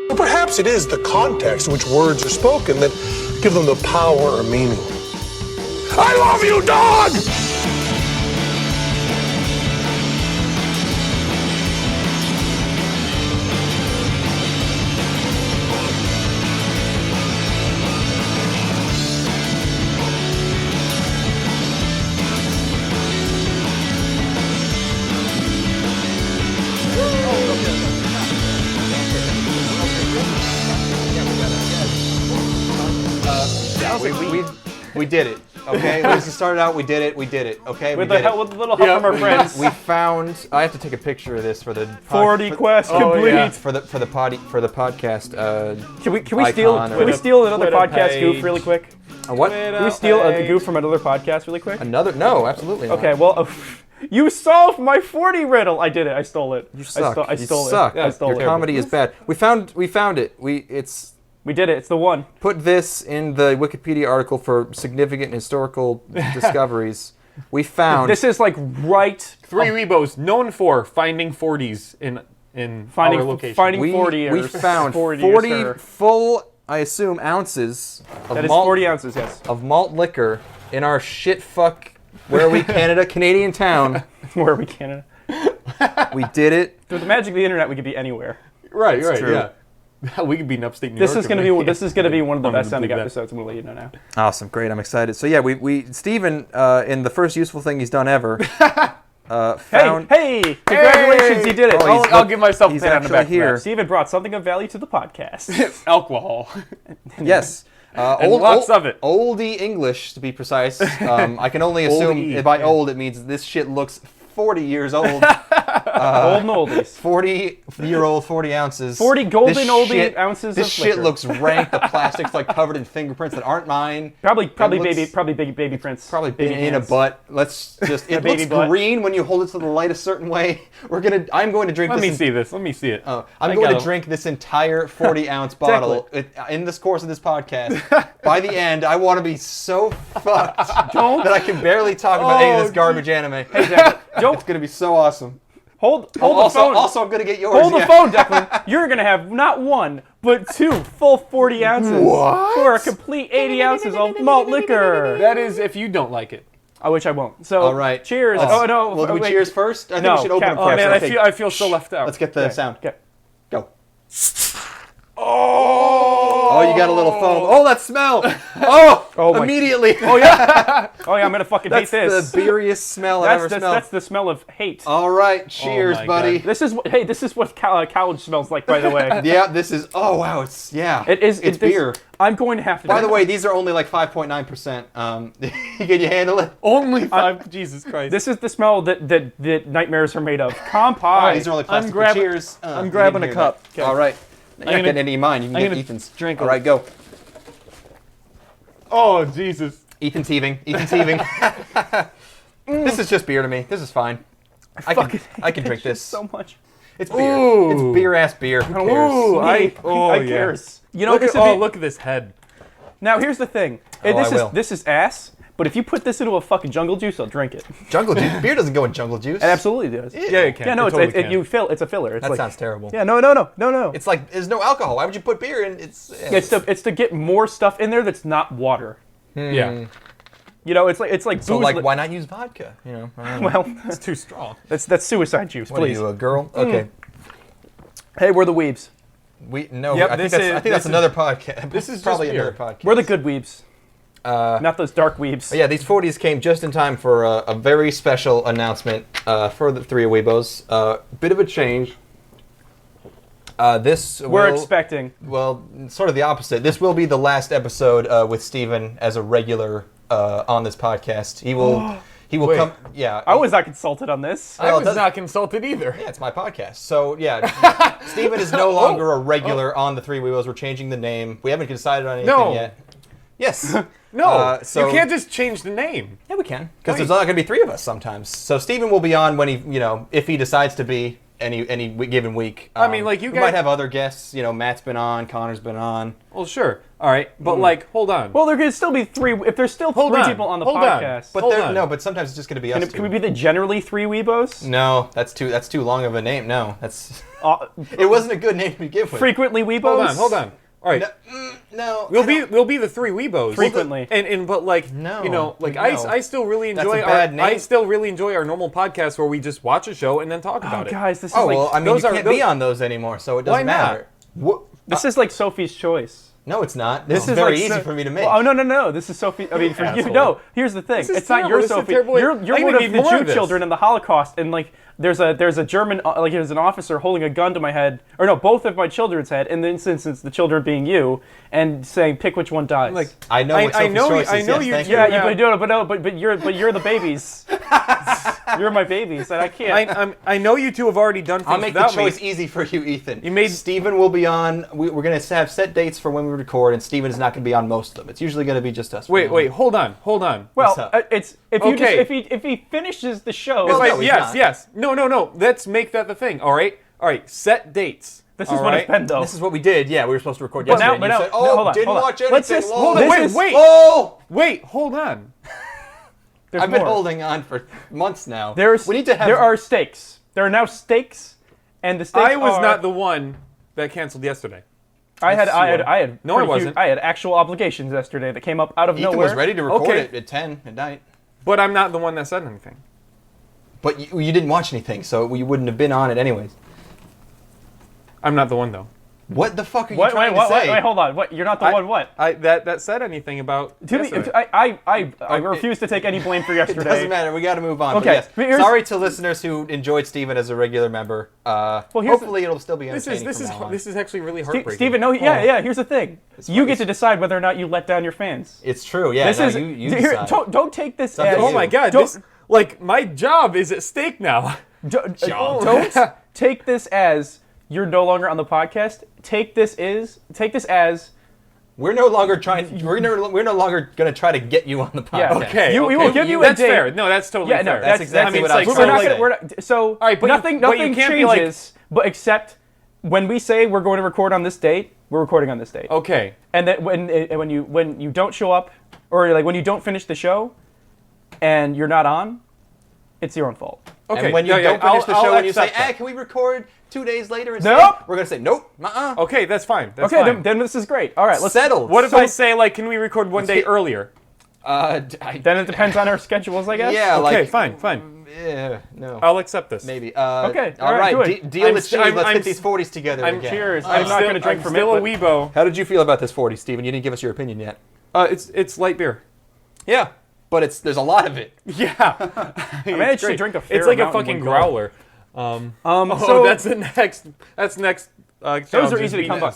Or perhaps it is the context in which words are spoken that give them the power or meaning. I love you, dog! We did it. Okay, let's just start it out. We did it. Okay, with the little help from our friends. We found. I have to take a picture of this for the 40 quest complete. Yeah. For the podcast. Can we steal another podcast goof really quick? What? Can we steal a goof from another podcast really quick? Another? No, absolutely not. Okay, well, you solved my 40 riddle. I did it. I stole it. You suck. I stole you suck. it. I stole Your comedy is bad. We found it. We did it. It's the one. Put this in the Wikipedia article for significant historical discoveries. We found... This is like right... Three Aweebos known for finding 40s in our location. Finding 40 We found 40 full, I assume, ounces of that is malt, 40 ounces, yes. of malt liquor in our shit-fuck, where are we, Canada? Canadian town. Where are we, Canada? We did it. Through the magic of the internet, we could be anywhere. Right, true. yeah. We could be in upstate New This York. This is gonna be one of the best sounding episodes. I'm gonna let you know now. Awesome, great, I'm excited. So yeah, Steven, in the first useful thing he's done ever, found... Hey! Congratulations, you did it. I'll give myself a pat on the back here. Steven brought something of value to the podcast. Alcohol. Yes. Lots of it. Oldie English, to be precise. I can only assume by old it means this shit looks 40 years old. Old and oldies. 40-year-old, 40 ounces. 40 golden oldie ounces This of shit liquor. looks rank. The plastic's like covered in fingerprints that aren't mine. Probably baby prints. Probably baby been in a butt. Let's just. It looks green when you hold it to the light a certain way. I'm going to drink this. Let me see this. Let me see it. I'm going to drink this entire 40-ounce bottle in this course of this podcast. By the end, I want to be so fucked that I can barely talk about any of this garbage anime. Hey, Declan, It's going to be so awesome. Hold the phone. Also, I'm going to get yours. Hold the phone, Declan. You're going to have not one, but two full 40 ounces. What? For a complete 80 ounces of malt liquor. That is if you don't like it. Which I won't. So, all right. Cheers. Well, do we cheers first? I think we should open Oh, man, I feel so left out. Let's get the sound. Okay. Go. Oh, you got a little foam. Oh, that smell. Immediately. Oh, yeah. I'm going to fucking hate this. That's the beeriest smell I've ever smelled. That's the smell of hate. All right. Cheers, buddy. God. This is what college smells like, by the way. Yeah, this is... Oh, wow. It's beer. I'm going to have to... By the way, these are only like 5.9%. Can you handle it? Only 5... Jesus Christ. This is the smell that nightmares are made of. Kampai. These are only plastic. Cheers. I'm grabbing a cup. Okay. All right. You're not getting any of mine. You can get Ethan's. Drink. All right, go. Oh, Jesus. Ethan's heaving. This is just beer to me. This is fine. I can drink this. So much. It's beer. Ooh. It's beer-ass beer. Who cares? Ooh, I cares. cares. You know, Look at this head. Now, here's the thing. This is ass, but if you put this into a fucking jungle juice, I'll drink it. Jungle juice? Beer doesn't go in jungle juice. It absolutely does. Yeah, it can. Yeah, no, it totally can. it's a filler. It's that sounds terrible. Yeah, no. It's like, there's no alcohol. Why would you put beer in? It's to get more stuff in there that's not water. Yeah. You know, it's like so booze. Why not use vodka? You know. Well, It's too strong. that's suicide juice. What Please. are you, a girl? Okay. Hey, we're the weebs. I think that's another podcast. This is probably just beer. another podcast. We're the good weebs. Not those dark weebs. Yeah, these 40s came just in time for a very special announcement for the three Aweebos. Bit of a change. We're expecting. Well, sort of the opposite. This will be the last episode with Steven as a regular on this podcast. He will come. Yeah, I was not consulted on this. I was not consulted either. Yeah, it's my podcast. So yeah, Steven is no longer a regular on the Three Aweebos. We're changing the name. We haven't decided on anything yet. Yes. No, so you can't just change the name. Yeah, we can, because there's not going to be three of us sometimes. So Steven will be on when he, if he decides to be. any given week. I mean, like, you we guys might have other guests. You know, Matt's been on, Connor's been on. Well, sure. All right, but like, hold on. Well, there could still be 3. If there's still 3 people on the podcast, But sometimes it's just going to be us. Can we be the generally 3 Weebos? No, that's too long of a name. No, that's it wasn't a good name to begin with. Frequently Weebos. Hold on. All right. No, we'll be the 3 Weebos frequently. But like no, you know, like no. I still really enjoy I still really enjoy our normal podcast where we just watch a show and then talk about it. Guys, this is well, I mean, you can't be on those anymore, so it doesn't matter. This is like Sophie's Choice. No, it's not. This is very easy for me to make. Well, no. This is Sophie. I mean, for you. No, here's the thing. It's not your Sophie. You're one of the Jew children in the Holocaust, and like there's a German there's an officer holding a gun to my head, or no, both of my children's head. In this instance, the children being you, and saying pick which one dies. Like I know what Sophie's choice is. I know you. But you're the babies. You're my babies, and I can't. I know you two have already done things I'll make the choice easy for you, Ethan. Steven will be on. We're going to have set dates for when we record, and Steven is not going to be on most of them. It's usually going to be just us. Wait, hold on. Well, if he finishes the show. Yes. No. Let's make that the thing. All right. Set dates. This is what it's been, though. This is what we did. Yeah, we were supposed to record yesterday. But now, hold on. Watch anything. Let's just Wait, hold on. I've been holding on for months now. There are stakes. There are now stakes, and the stakes I was not the one that canceled yesterday. I had No, I wasn't. I had actual obligations yesterday that came up out of Ethan nowhere. was ready to record it at 10 at night. But I'm not the one that said anything. But you didn't watch anything, so you wouldn't have been on it anyways. I'm not the one, though. What the fuck are you trying to say? Wait, hold on. What? You're not the one. What? That said anything about? I refuse to take any blame for yesterday. It doesn't matter. We got to move on. Okay. Yes. Sorry to listeners who enjoyed Steven as a regular member. Hopefully it'll still be entertaining. This is actually really heartbreaking. Steven, no, yeah. Here's the thing. You get to decide whether or not you let down your fans. It's true. Yeah. You decide. Don't take this as. Oh my God! My job is at stake now. Don't take this as you're no longer on the podcast. Take this as we're no longer going to try to get you on the podcast. Yeah. Okay. We will give you that's a date. fair. No, that's totally fair. No, that's exactly what I was So all right, nothing changes, but except when we say we're going to record on this date, we're recording on this date. Okay. And that when you don't show up, or like when you don't finish the show, and you're not on, it's your own fault. Okay. And when you don't finish the show and you say, "Hey, can we record 2 days later?" Instead? Nope. We're gonna say, "Nope." Okay, that's fine. Then this is great. All right, let's settle. What if I say can we record one day earlier? Then it depends on our schedules, I guess. Yeah. Okay. Fine. Yeah. No. I'll accept this. Maybe. Okay. All right. Good. Deal the cheese. Let's get these 40s together again. Cheers. I'm not going to drink from it. Still a Weebo. How did you feel about this 40, Steven? You didn't give us your opinion yet. It's light beer. Yeah. But there's a lot of it. Yeah. I managed to drink a fair It's like a amount fucking in one growler. So that's the next. That's next. Those are easy to come by.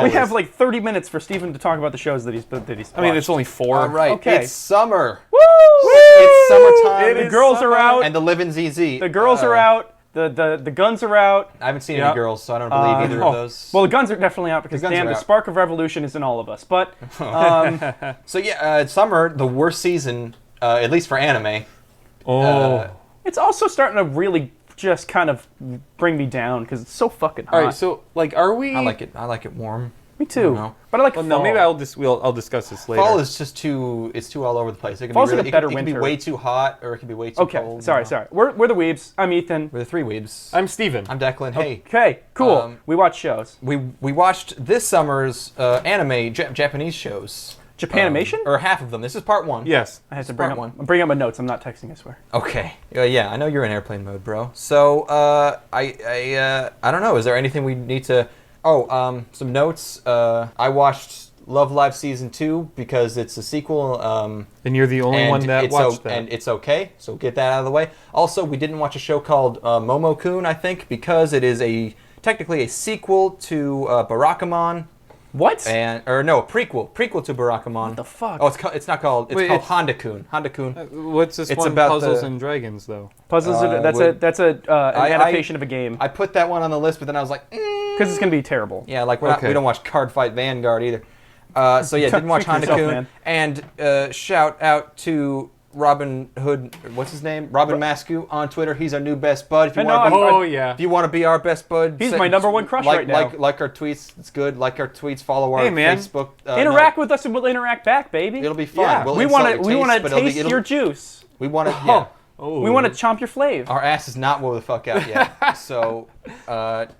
We have like 30 minutes for Steven to talk about the shows that he's watched. I mean, it's only 4. All right. Okay. It's summer. Woo! It's summertime. The girls are out. And the living ZZ. The girls are out. The guns are out. I haven't seen any girls, so I don't believe either of those. Well, the guns are definitely out because the spark of revolution is in all of us. But so yeah, summer, the worst season, at least for anime. It's also starting to really just kind of bring me down because it's so fucking hot. All right, so are we? I like it warm. Me too. But I like fall. No, maybe I'll discuss this later. Fall is just too all over the place. It can Fall's be like a better it can winter. be way too hot or it can be way too cold. Sorry. We're the Weebs. I'm Ethan. We're the 3 Weebs. I'm Steven. I'm Declan. Hey. Okay, cool. We watch shows. We watched this summer's anime Japanese shows. Japanimation? Or half of them. This is part 1. Yes. I have to bring up my notes. I'm not texting, I swear. Okay. Yeah, I know you're in airplane mode, bro. So, I don't know. Is there anything we need to... some notes. I watched Love Live Season 2 because it's a sequel. And you're the only one that watched that. And it's okay, so get that out of the way. Also, we didn't watch a show called Momokuri, I think, because it is technically a sequel to Barakamon. What? A prequel to Barakamon. What the fuck? Oh, it's not called. It's called Honda-kun. Honda-kun. What's this one? About Puzzles and Dragons, though. Puzzles. That's an adaptation of a game. I put that one on the list, but then I was like, because it's gonna be terrible. Yeah, we don't watch Card Fight Vanguard either. Didn't watch Honda-kun. And shout out to Robin Hood, what's his name? Robin Mascu on Twitter. He's our new best bud. If you want to be our best bud, he's my number one crush right now. Like our tweets, it's good. Like our tweets, follow our Facebook. Interact with us and we'll interact back, baby. It'll be fun. Yeah. We want to taste your juice. We want to. We want to chomp your flavor. Our ass is not woe the fuck out yet. So, like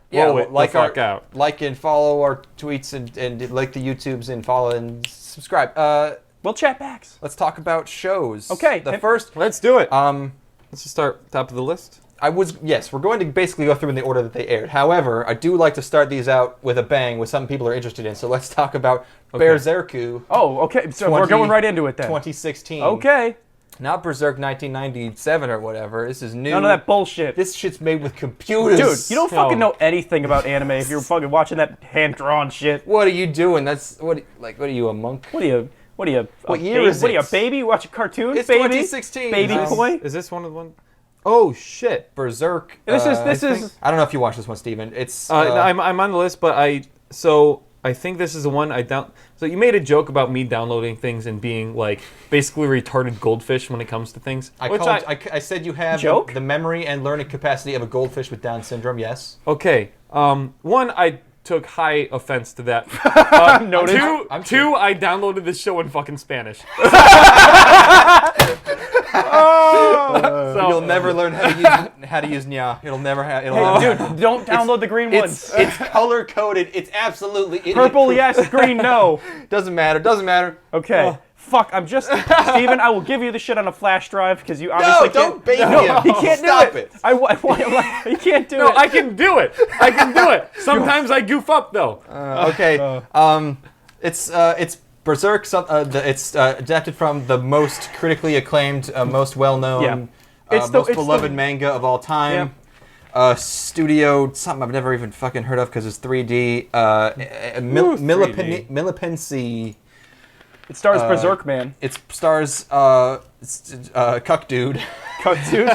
and follow our tweets and like the YouTubes and follow and subscribe. We'll chat back. Let's talk about shows. Okay. Let's do it. Let's just start top of the list. We're going to basically go through in the order that they aired. However, I do like to start these out with a bang with something people are interested in. So let's talk about Berserk. Oh, okay. So we're going right into it then. 2016. Okay. Not Berserk 1997 or whatever. This is new. None of that bullshit. This shit's made with computers. Dude, you don't fucking know anything about anime if you're fucking watching that hand-drawn shit. What are you doing? What are you, a monk? What year is it? What are you, a baby? Watch a cartoon? It's baby? 2016. Baby boy? Is this one of the ones? Oh, shit. Berserk. This is... I don't know if you watched this one, Steven. It's... I'm on the list, but I think this is the one So you made a joke about me downloading things and being like basically retarded goldfish when it comes to things. I said you have the memory and learning capacity of a goldfish with Down syndrome. Yes. Okay. One, I took high offense to that. Two, I downloaded this show in fucking Spanish. You'll never learn how to use nya. Dude, don't download the green ones. It's color coded. It's absolutely purple. Yes, green. No. Doesn't matter. Okay. Fuck. Steven, I will give you the shit on a flash drive because you obviously don't baby him. He can't Stop do it. it. He can't do it. No, I can do it. Sometimes I goof up though. Okay. It's Berserk. It's adapted from the most critically acclaimed, most well-known, most beloved manga of all time. Yeah. Studio, something I've never even fucking heard of because it's 3D. Millipensi. It stars Berserk Man. It stars Cuck Dude. Cuck Dude?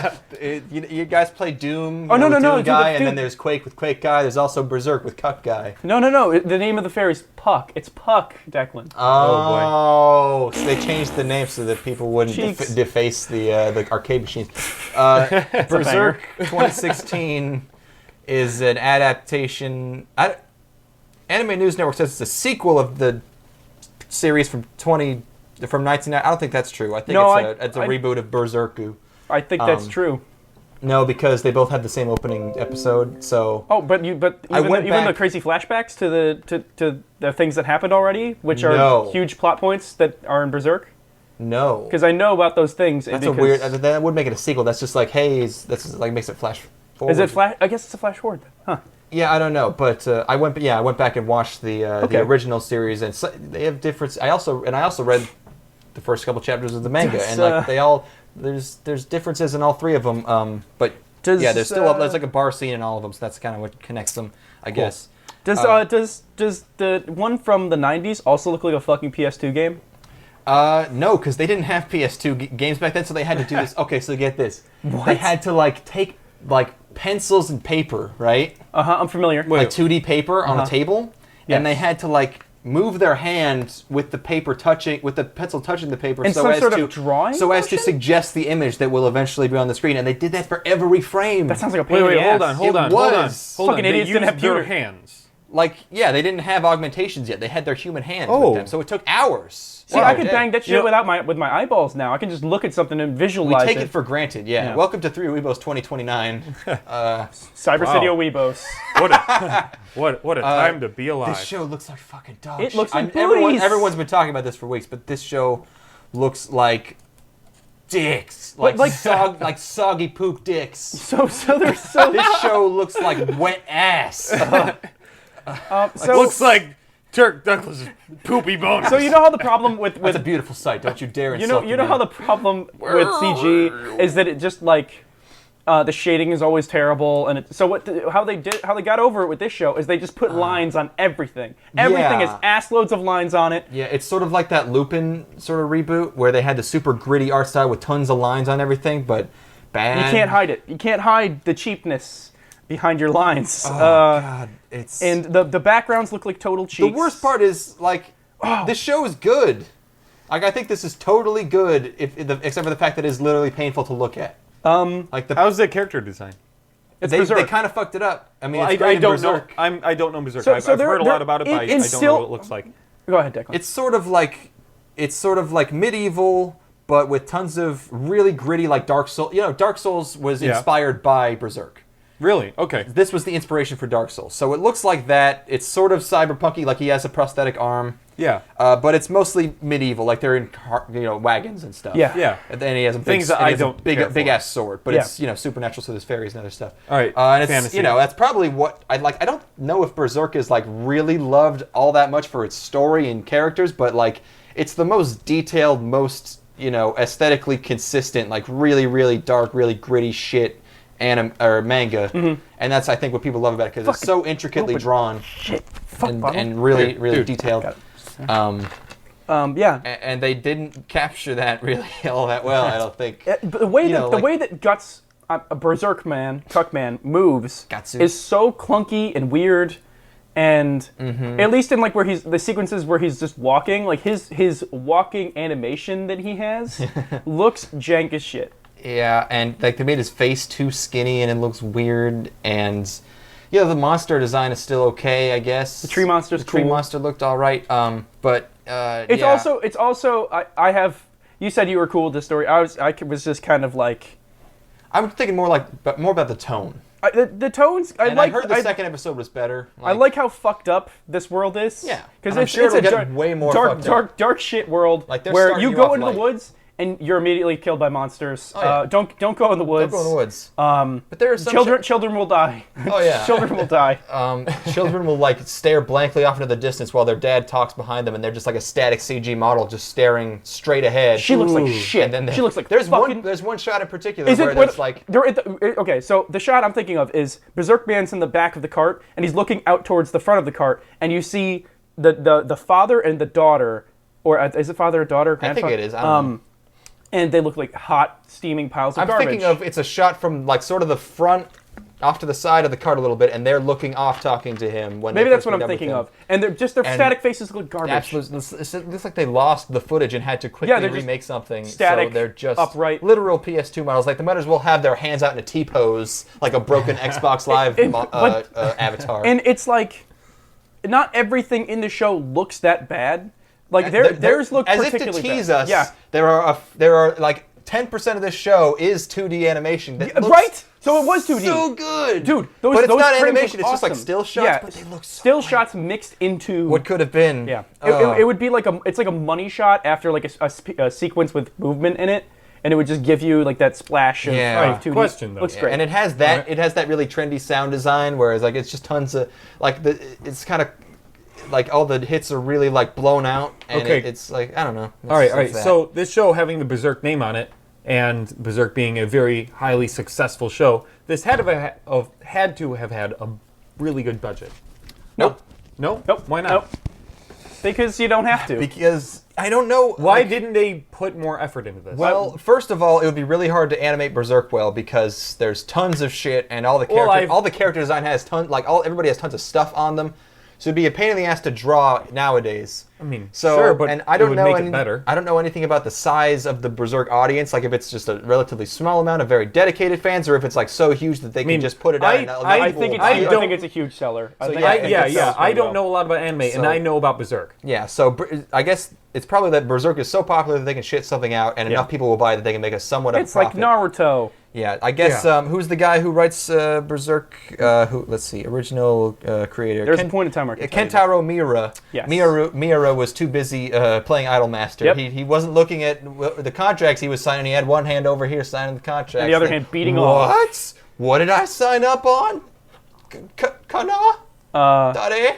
You guys play Doom. Oh, no, Doom guy, and then there's Quake with Quake guy. There's also Berserk with Cuck guy. No. The name of the fairy's Puck. It's Puck, Declan. Oh, boy. So they changed the name so that people wouldn't deface the arcade machines. Berserk 2016 is an adaptation. Anime News Network says it's a sequel of the series from 1990. I don't think that's true. I think it's a reboot of Berserku. I think that's true. No, because they both had the same opening episode. So but even the crazy flashbacks to the things that happened already, which are huge plot points that are in Berserk. No, because I know about those things. That's a weird. That would make it a sequel. That's just like, hey, that's just like makes it flash forward. Is it flash? I guess it's a flash forward. Huh. Yeah, I don't know, but I went back and watched the original series, and they have different. I also read the first couple chapters of the manga, and like they all there's differences in all three of them. But there's still there's like a bar scene in all of them, so that's kind of what connects them, I guess. Does the one from the 90s also look like a fucking PS2 game? No, because they didn't have PS2 games back then, so they had to do this. Okay, so get this. What? They had to take pencils and paper, right? I'm familiar. Like 2D paper on a table, and they had to move their hand with the pencil touching the paper, and drawing, so as to suggest the image that will eventually be on the screen. And they did that for every frame. That sounds like a pain in the ass. Hold on. Fucking idiots didn't have their hands. They didn't have augmentations yet. They had their human hands with them, so it took hours. See, I can bang that shit with my eyeballs now. I can just look at something and visualize it. We take it for granted, yeah. Welcome to 3 Aweebos 2029. Cyber City Aweebos. What a time to be alive. This show looks like fucking dog shit. It looks like everyone's been talking about this for weeks, but this show looks like dicks. Like soggy poop dicks. So this show looks like wet ass. Looks like Turk Douglas's poopy bonus. So you know how the problem with that's a beautiful sight. Don't you dare insult you know how the problem with CG is that it just the shading is always terrible, and how they got over it with this show is they just put lines on everything. Everything has ass loads of lines on it. Yeah, it's sort of like that Lupin sort of reboot where they had the super gritty art style with tons of lines on everything, but bad. You can't hide it. You can't hide the cheapness behind your lines. Oh God, and the backgrounds look like total cheats. The worst part is this show is good. Like, I think this is totally good, except for the fact that it is literally painful to look at. How's the character design? They kind of fucked it up. I mean, I don't know. I don't know Berserk. I've heard a lot about it, but I don't know what it looks like. Go ahead, Declan. It's sort of like medieval, but with tons of really gritty, like Dark Souls. Dark Souls was inspired by Berserk. Really? Okay. This was the inspiration for Dark Souls. So it looks like that. It's sort of cyberpunky, like he has a prosthetic arm. Yeah. But it's mostly medieval, like they're in wagons and stuff. Yeah. Yeah. And then he has a big ass sword, but it's supernatural, so there's fairies and other stuff. All right. And it's fantasy. That's probably what I like. I don't know if Berserk is like really loved all that much for its story and characters, but like it's the most detailed, most aesthetically consistent, like really, really dark, really gritty shit. Manga, and that's I think what people love about it because it's so intricately drawn and really really detailed. And they didn't capture that really all that well. I don't think. The way that Guts, Cuck Man moves is so clunky and weird, and at least in like where the sequences where he's just walking, like his walking animation that he has looks jank as shit. Yeah, and like they made his face too skinny and it looks weird, and the monster design is still okay, I guess. The tree monster's cool. Tree monster looked all right, but it's also I have. You said you were cool with this story. I was just kind of like. I'm thinking more about the tone. The tones. I heard the second episode was better. I like how fucked up this world is. Yeah, because I'm sure it'll get way more dark shit world like where you go into the woods. And you're immediately killed by monsters. Oh, yeah. Don't go in the woods. Don't go in the woods. But there are some children will die. Oh yeah, children will die. Children will like stare blankly off into the distance while their dad talks behind them, and they're just like a static CG model just staring straight ahead. She looks like shit. And then she looks like there's one shot in particular okay. So the shot I'm thinking of is Berserk Man's in the back of the cart, and he's looking out towards the front of the cart, and you see the father and the daughter, or is it father or daughter? I think it is. I don't know. And they look like hot, steaming piles of garbage. I'm thinking of it's a shot from like sort of the front, off to the side of the cart a little bit, and they're looking off, talking to him. Maybe that's what I'm thinking of. And their static faces look garbage. Absolutely, it looks like they lost the footage and had to quickly remake something. Static, so they're just upright, literal PS2 models. Like they might as well have their hands out in a T-pose, like a broken Xbox Live avatar. And it's like, not everything in the show looks that bad. Like theirs look as particularly if to tease bad. us. There are like 10% of this show is 2D animation. Right? So it was 2D. So good, dude. But it's not animation. It's awesome. just like still shots, but they look so still shots mixed into what could have been. Yeah, it would be like it's like a money shot after like a sequence with movement in it, and it would just give you like that splash of 2D. Question though, looks great. And it has that. It has that really trendy sound design, whereas like it's just tons of like it's kind of. Like all the hits are really like blown out, and it's like I don't know. All right. So this show having the Berserk name on it, and Berserk being a very highly successful show, this had to have had a really good budget. Nope. No? Nope. Why not? Nope. Because you don't have to. Because I don't know. Why didn't they put more effort into this? Well, first of all, it would be really hard to animate Berserk well because there's tons of shit, and all the character design has everybody has tons of stuff on them. So it'd be a pain in the ass to draw nowadays. I mean, so, sure, but and I don't it would know make it better. I don't know anything about the size of the Berserk audience, like if it's just a relatively small amount of very dedicated fans, or if it's like so huge that they can just put it out. I think it's a huge seller. I don't know a lot about anime, and I know about Berserk. Yeah, so I guess it's probably that Berserk is so popular that they can shit something out, and enough people will buy that they can make a somewhat of a profit. It's like Naruto. Yeah, I guess who's the guy who writes Berserk? Let's see, original creator. There's a point in time where Kentaro Miura. Yes. Miura was too busy playing Idolmaster. Yep. He wasn't looking at the contracts he was signing. He had one hand over here signing the contracts. And the other hand beating off. What did I sign up on? Kana?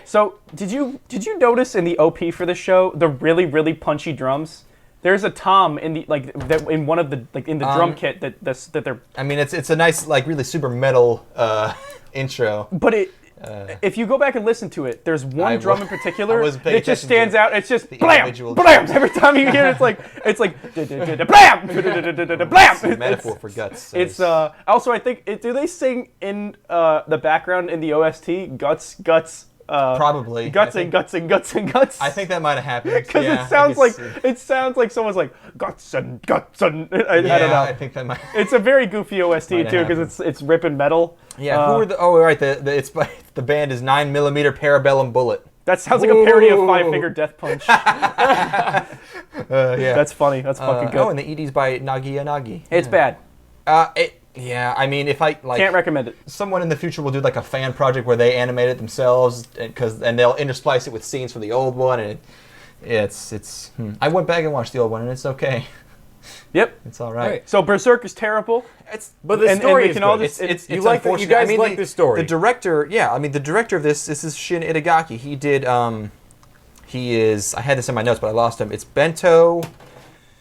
So did you notice in the OP for the show the really really punchy drums? There's a tom in the in one of the in the drum kit that they're. I mean, it's a nice really super metal intro. But if you go back and listen to it, there's one drum in particular that just stands out. It's just blam, blam. Every time you hear it, it's like blam, blam. It's a metaphor for guts. It's also I think do they sing in the background in the OST guts Probably. Guts and guts and guts and guts. I think that might have happened. Because it sounds like someone's like guts and guts and I don't know. I think that might. It's a very goofy OST too because it's ripping metal. Yeah. Who are the? Oh, right. The band is 9mm Parabellum Bullet. That sounds like a parody of Five Finger Death Punch. Yeah. That's funny. That's fucking good. Oh, and the ED's by Nagi. It's bad. Yeah, I mean, if I like, can't recommend it. Someone in the future will do like a fan project where they animate it themselves, and they'll intersplice it with scenes from the old one, and it's. I went back and watched the old one, and it's okay. Yep, it's all right. So Berserk is terrible. But the story is good. It's you like you guys like the story. The director, the director of this is Shin Itagaki. He did. He is. I had this in my notes, but I lost him. It's Bento.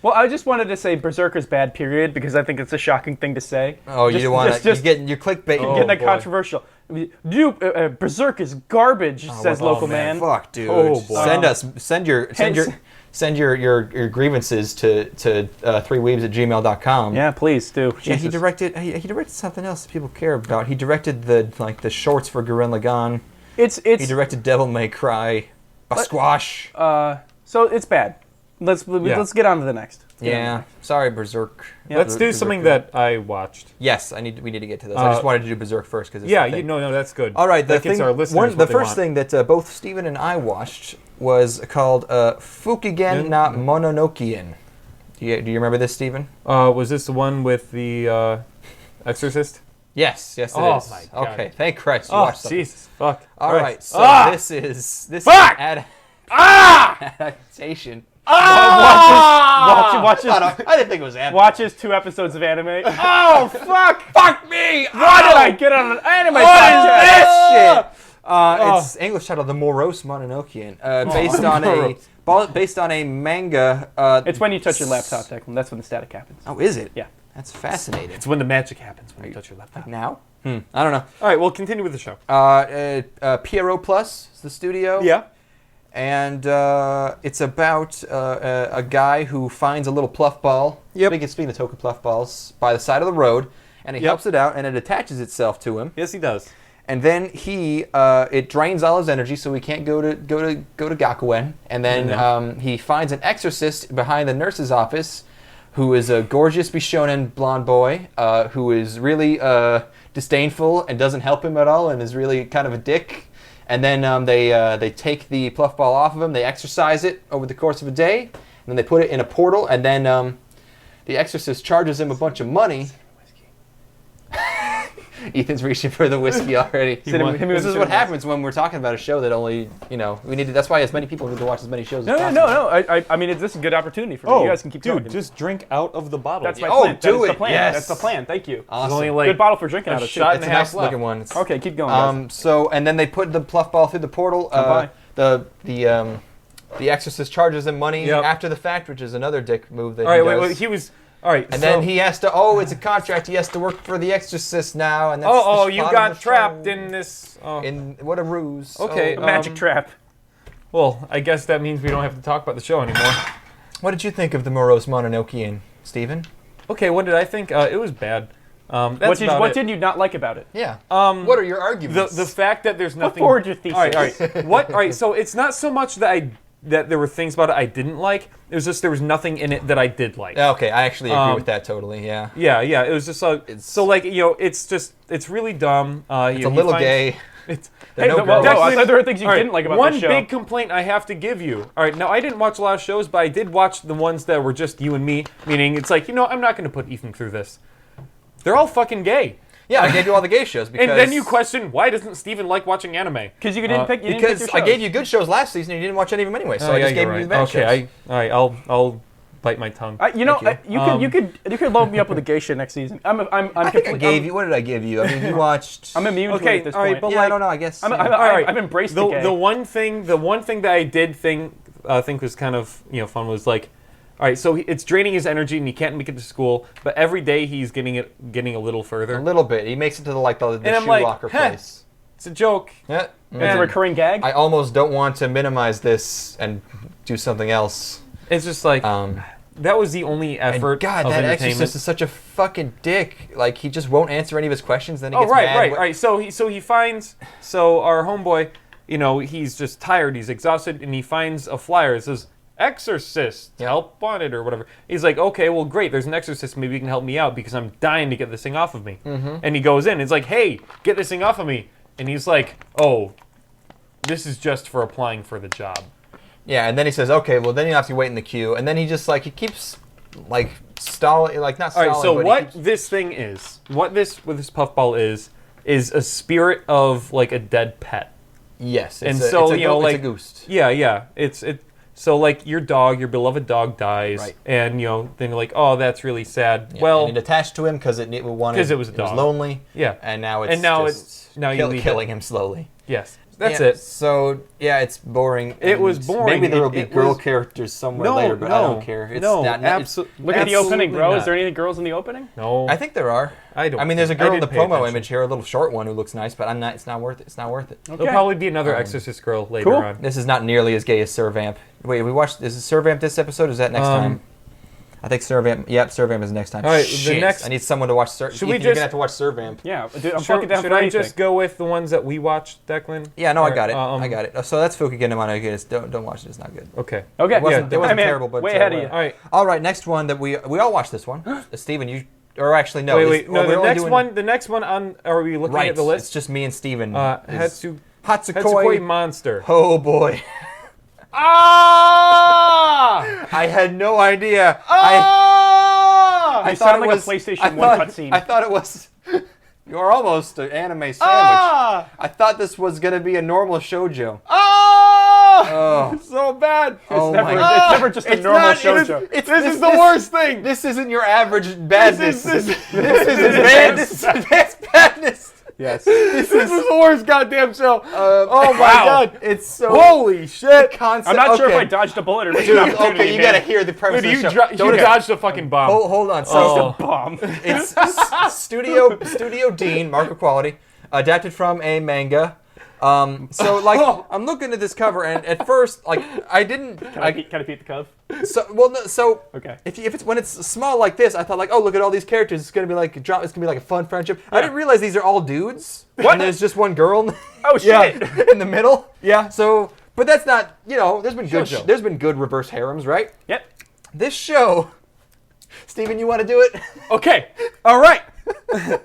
Well, I just wanted to say Berserker's bad, period, because I think it's a shocking thing to say. Oh, you want to? You're clickbait. Getting that controversial. Berserk is garbage, says local man. Fuck, dude. Oh, boy. Send your grievances to 3weebs@gmail.com. Yeah, please do. Yeah, he directed something else that people care about. He directed the shorts for Gurren Lagann. He directed Devil May Cry, Squash. So it's bad. Let's get on to the next. Sorry, Berserk. Yeah, let's do something that I watched. Yes, we need to get to this. I just wanted to do Berserk first because no, that's good. All right, that gives our listeners the first thing that both Steven and I watched was called Fukigen na Mononokean. Do you remember this, Steven? Was this the one with the Exorcist? Yes, it is. Oh my God. Okay, thank Christ you watched something. Jesus, fuck. All right, so this is adaptation. Watches. I didn't think it was anime. Watches 2 episodes of anime. Oh fuck! Fuck me! Why did I get on an anime? What is this shit? It's English title, The Morose Mononokean, based on a manga. It's when you touch your laptop, Declan. That's when the static happens. Oh, is it? Yeah. That's fascinating. It's when the magic happens when you touch your laptop. Like now? I don't know. All right, we'll continue with the show. Pierrot Plus is the studio. Yeah. And it's about a guy who finds a little pluff ball. Yep. Speaking of token pluff balls, by the side of the road, and he helps it out, and it attaches itself to him. Yes, he does. And then it drains all his energy, so he can't go to Gakuen. And then he finds an exorcist behind the nurse's office, who is a gorgeous Bishonen blonde boy, who is really disdainful and doesn't help him at all, and is really kind of a dick. And then they take the pluff ball off of him. They exercise it over the course of a day. And then they put it in a portal. And then the exorcist charges him a bunch of money. Ethan's reaching for the whiskey already. This is what happens when we're talking about a show that only, we need to. That's why as many people need to watch as many shows as possible. No. I mean, this is a good opportunity for me. You guys can keep talking. Just drink out of the bottle. That's my plan. Do it. The plan. Yes. That's the plan. Thank you. Awesome. Only like good bottle for drinking out of. Shot It's a nice looking one. Okay, keep going. Guys. So and then they put the pluff ball through the portal. The exorcist charges him money after the fact, which is another dick move that he does. Wait, he was. All right, and then he has to. Oh, it's a contract. He has to work for the exorcist now, and that's you got trapped in this. In what a ruse. Okay, a magic trap. Well, I guess that means we don't have to talk about the show anymore. What did you think of the Morose Mononokean, Steven? Okay, what did I think? It was bad. What did you not like about it? Yeah. What are your arguments? The fact that there's nothing. Put forward your thesis. All right. All right. So it's not so much that there were things about it I didn't like. It was just there was nothing in it that I did like. Okay, I actually agree with that totally. Yeah. Yeah. It was just it's really dumb. It's a little gay. I said there were things you didn't like about the show. One big complaint I have to give you. All right, now I didn't watch a lot of shows, but I did watch the ones that were just you and me. Meaning, it's like I'm not going to put Ethan through this. They're all fucking gay. Yeah, I gave you all the gay shows because. And then you question why doesn't Steven like watching anime? Because you didn't pick. Because I gave you good shows last season, and you didn't watch any of them anyway. So I just gave you the bad shows. Okay, all right, I'll bite my tongue. You could load me up with the gay shit next season. I think I gave you. What did I give you? I mean, you watched. I'm immune to it at this point. But I don't know. I guess. I've embraced the gay. The one thing that I did think was kind of fun was like, all right, so it's draining his energy and he can't make it to school, but every day he's getting a little further. A little bit. He makes it to the shoe locker place. It's a joke. Yeah. It's a recurring gag. I almost don't want to minimize this and do something else. It's just like that was the only effort. God, that exorcist is such a fucking dick. Like he just won't answer any of his questions. Then he gets mad. Right. So he finds our homeboy. he's just tired, he's exhausted, and he finds a flyer. It says, exorcist, help wanted, or whatever. He's like, okay, well, great, there's an exorcist, maybe you can help me out because I'm dying to get this thing off of me. And he goes in, it's like, hey, get this thing off of me. And he's like, oh, this is just for applying for the job. Yeah, and then he says, okay, well, then you have to wait in the queue. And then he just, he keeps, stalling, not stalling, all right, so but what this thing is, what this puffball is a spirit of, a dead pet. Yes, it's it's a ghost. Yeah. So, your dog, your beloved dog dies, right. And, then you're like, oh, that's really sad. Yeah, well... And it attached to him because it wanted... Because it was a dog. It was lonely. Yeah. And now it's killing him slowly. Yes. That's it. So, yeah, it's boring. It was boring. Maybe there will be girl characters somewhere later, but I don't care. Absolutely. Look at the opening, bro. Not. Is there any girls in the opening? No. I think there are. There's a girl in the promo image here, a little short one who looks nice, but it's not worth it. It's not worth it. Okay. There'll probably be another Exorcist girl later on. This is not nearly as gay as Servamp. Wait, is it Servamp this episode, or is that next time? I think Servamp. Yep, Servamp is next time. All right, Shit. I need someone to watch Servamp. You're gonna have to watch Servamp. Yeah, dude, I'm fucking down should for I anything. just go with the ones that we watched, Declan? Yeah, no, I got it. I got it. So that's Fukigen and Mononokean. Don't watch it. It's not good. Okay. Okay. It wasn't terrible, but way ahead of you. All right. Next one that we all watched this one. Steven, you or actually no. Wait. No, the next one on. Are we looking at the list? It's just me and Steven. Hatsukoi Monster. Oh boy. I had no idea. I thought it was a PlayStation 1 cutscene. I thought it was. You're almost an anime sandwich. I thought this was gonna be a normal shoujo. It's so bad. It's never just a normal shoujo. This is the worst thing. This isn't your average badness. This is advanced badness. Yes. This is the worst goddamn show. Oh my god. It's so... Holy shit. I'm not sure if I dodged a bullet or missed an opportunity. Okay, you gotta hear the premise of the show. You dodged a fucking bomb. Hold on. So, bomb. It's Studio Dean, market quality, adapted from a manga. I'm looking at this cover, and at first, I didn't... Can I peek the cover? Okay. If when it's small like this, I thought look at all these characters. It's gonna be like a drama. It's gonna be like a fun friendship. Yeah. I didn't realize these are all dudes. What? And there's just one girl. Oh shit! In the middle. Yeah. So, but that's not. There's been good. There's been good reverse harems, right? Yep. This show. Steven, you want to do it? Okay. All right.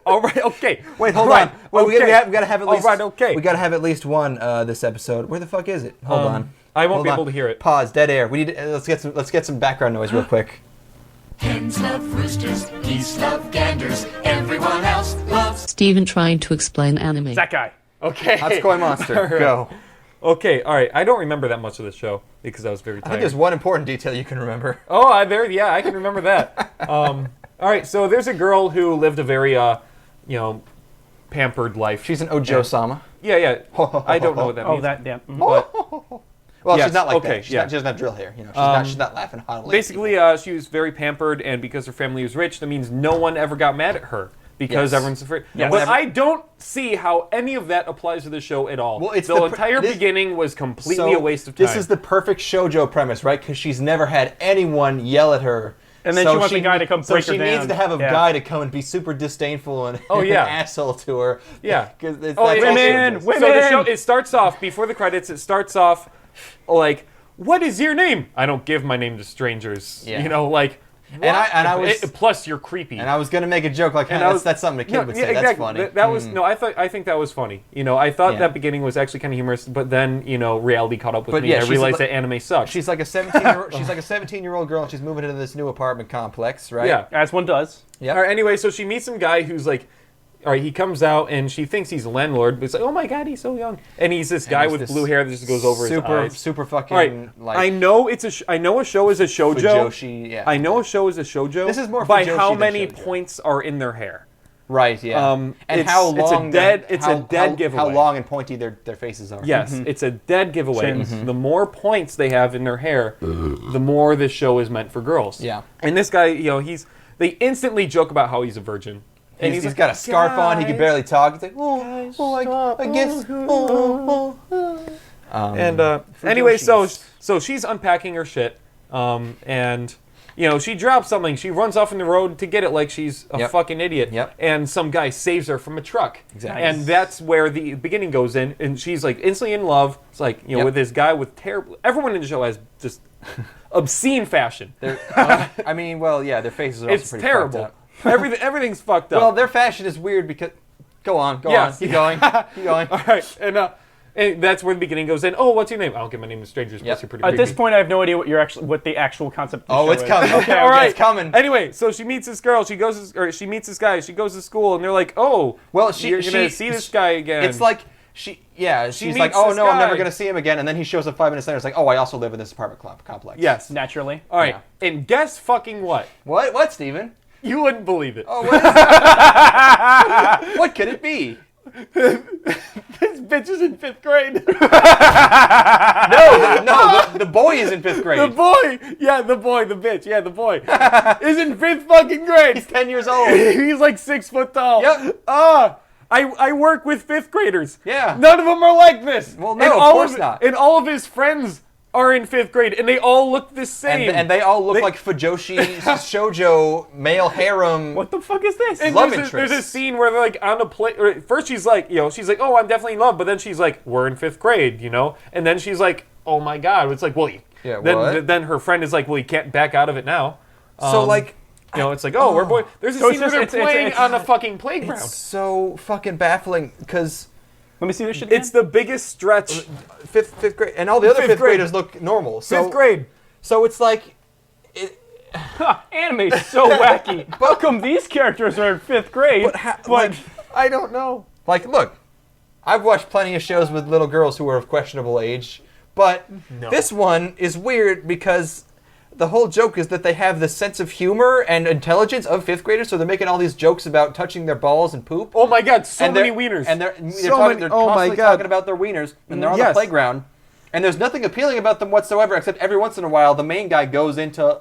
All right. Okay. Wait. Hold on. Wait, okay. we gotta have at least. All right. Okay. We gotta have at least one this episode. Where the fuck is it? Hold on. I won't be able to hear it. Pause. Dead air. We need. Let's get some background noise real quick. Hens love roosters, geese love ganders, everyone else loves... Steven trying to explain anime. That guy. Okay. Hatsukoi Monster. Right. Go. Okay, all right. I don't remember that much of the show because I was very tired. I think there's one important detail you can remember. Oh, I can remember that. All right, so there's a girl who lived a very, pampered life. She's an Ojo-sama. Yeah. I don't know what that means. Oh, that damn. But, well, yes, she's not like that. she doesn't have drill hair. She's not laughing haughtily. Basically, she was very pampered, and because her family was rich, that means no one ever got mad at her. Because everyone's afraid. Yes. But I don't see how any of that applies to the show at all. Well, it's the entire beginning was completely a waste of time. This is the perfect shoujo premise, right? Because she's never had anyone yell at her. And then she wants a guy to come break her down. So she needs to have a guy to come and be super disdainful and an asshole to her. Yeah. Women! So the show, it starts off, before the credits, it starts off like, what is your name? I don't give my name to strangers. Yeah. And I was plus you're creepy. And I was gonna make a joke that's something a kid would say. That's funny. That was I think that was funny. I thought that beginning was actually kind of humorous, but then reality caught up with me. And I realized that anime sucks. She's like a 17-year-old girl, and she's moving into this new apartment complex, right? Yeah, as one does. Yeah. All right, anyway, so she meets some guy who's like. All right, he comes out and she thinks he's a landlord, but it's like, oh my god, he's so young, and he's this guy with blue hair that just goes over his eyes. Super fucking. All right, I know I know a show is a shoujo. Fujoshi, yeah. I know a show is a shoujo. This is more by Fujoshi how than many shoujo. points are in their hair. Right. Yeah. And how long? It's a dead giveaway. How long and pointy their faces are. Yes, it's a dead giveaway. The more points they have in their hair, the more this show is meant for girls. Yeah. And this guy, they instantly joke about how he's a virgin. And he's got a scarf on. He can barely talk. He's like, I guess. Anyway, so she's unpacking her shit, and she drops something. She runs off in the road to get it like she's a fucking idiot. Yep. And some guy saves her from a truck. Exactly. And that's where the beginning goes in. And she's like instantly in love. It's like, with this guy with terrible... Everyone in the show has just obscene fashion. Their faces are also It's pretty terrible. fucked up. Everything's fucked up. Well, their fashion is weird because... Go on. Keep going. Keep going. All right. And that's where the beginning goes in. Oh, what's your name? I don't get my name to strangers. Plus you're pretty At this creepy. point, I have no idea what the actual concept of the show it's coming. is. All right. It's coming. Anyway, so she meets this girl. She meets this guy. She goes to school, and they're like, "Oh, well, you're gonna see this guy again." It's like she's like, "Oh no, I'm never gonna see him again." And then he shows up 5 minutes later. It's like, "Oh, I also live in this apartment complex." Yes, naturally. All right, and guess fucking what? What, Steven? You wouldn't believe it. Oh, what is it? What could it be? This bitch is in 5th grade. No, the boy is in 5th grade. The bitch, the boy is in 5th fucking grade. He's 10 years old. He's like 6 foot tall. Yep. I work with 5th graders. Yeah. None of them are like this. Well, no, of course not. And all of his friends are in 5th grade, and they all look the same. And they all look like Fujoshi shoujo male harem. What the fuck is this? And love there's interest. a scene where they're like on a play. First she's like, oh, I'm definitely in love. But then she's like, we're in 5th grade, And then she's like, oh my god. It's like, well, then her friend is like, well, you can't back out of it now. So like, it's like, oh, we're boy. There's a scene where they're playing on a fucking playground. It's so fucking baffling because. Let me see this shit again. It's the biggest stretch. Fifth grade, and all the other fifth graders look normal. So, 5th grade. So it's like, anime is so wacky. How come these characters are in 5th grade? But I don't know. Like, look, I've watched plenty of shows with little girls who are of questionable age, but this one is weird because the whole joke is that they have the sense of humor and intelligence of 5th graders, so they're making all these jokes about touching their balls and poop. Oh my god, so many wieners. And they're constantly talking about their wieners, and they're on the playground. And there's nothing appealing about them whatsoever, except every once in a while the main guy goes into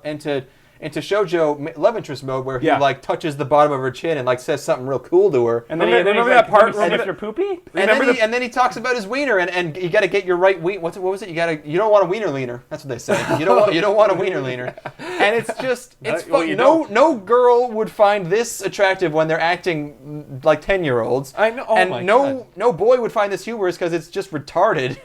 shoujo love interest mode where he like touches the bottom of her chin and like says something real cool to her. And then remember that part if you're poopy? And then he talks about his wiener and you got to get your right wiener. What was it? You don't want a wiener leaner. That's what they say. You don't want a wiener leaner. And it's just no girl would find this attractive when they're acting like 10-year-olds. I know. Oh and my God. no boy would find this humorous because it's just retarded.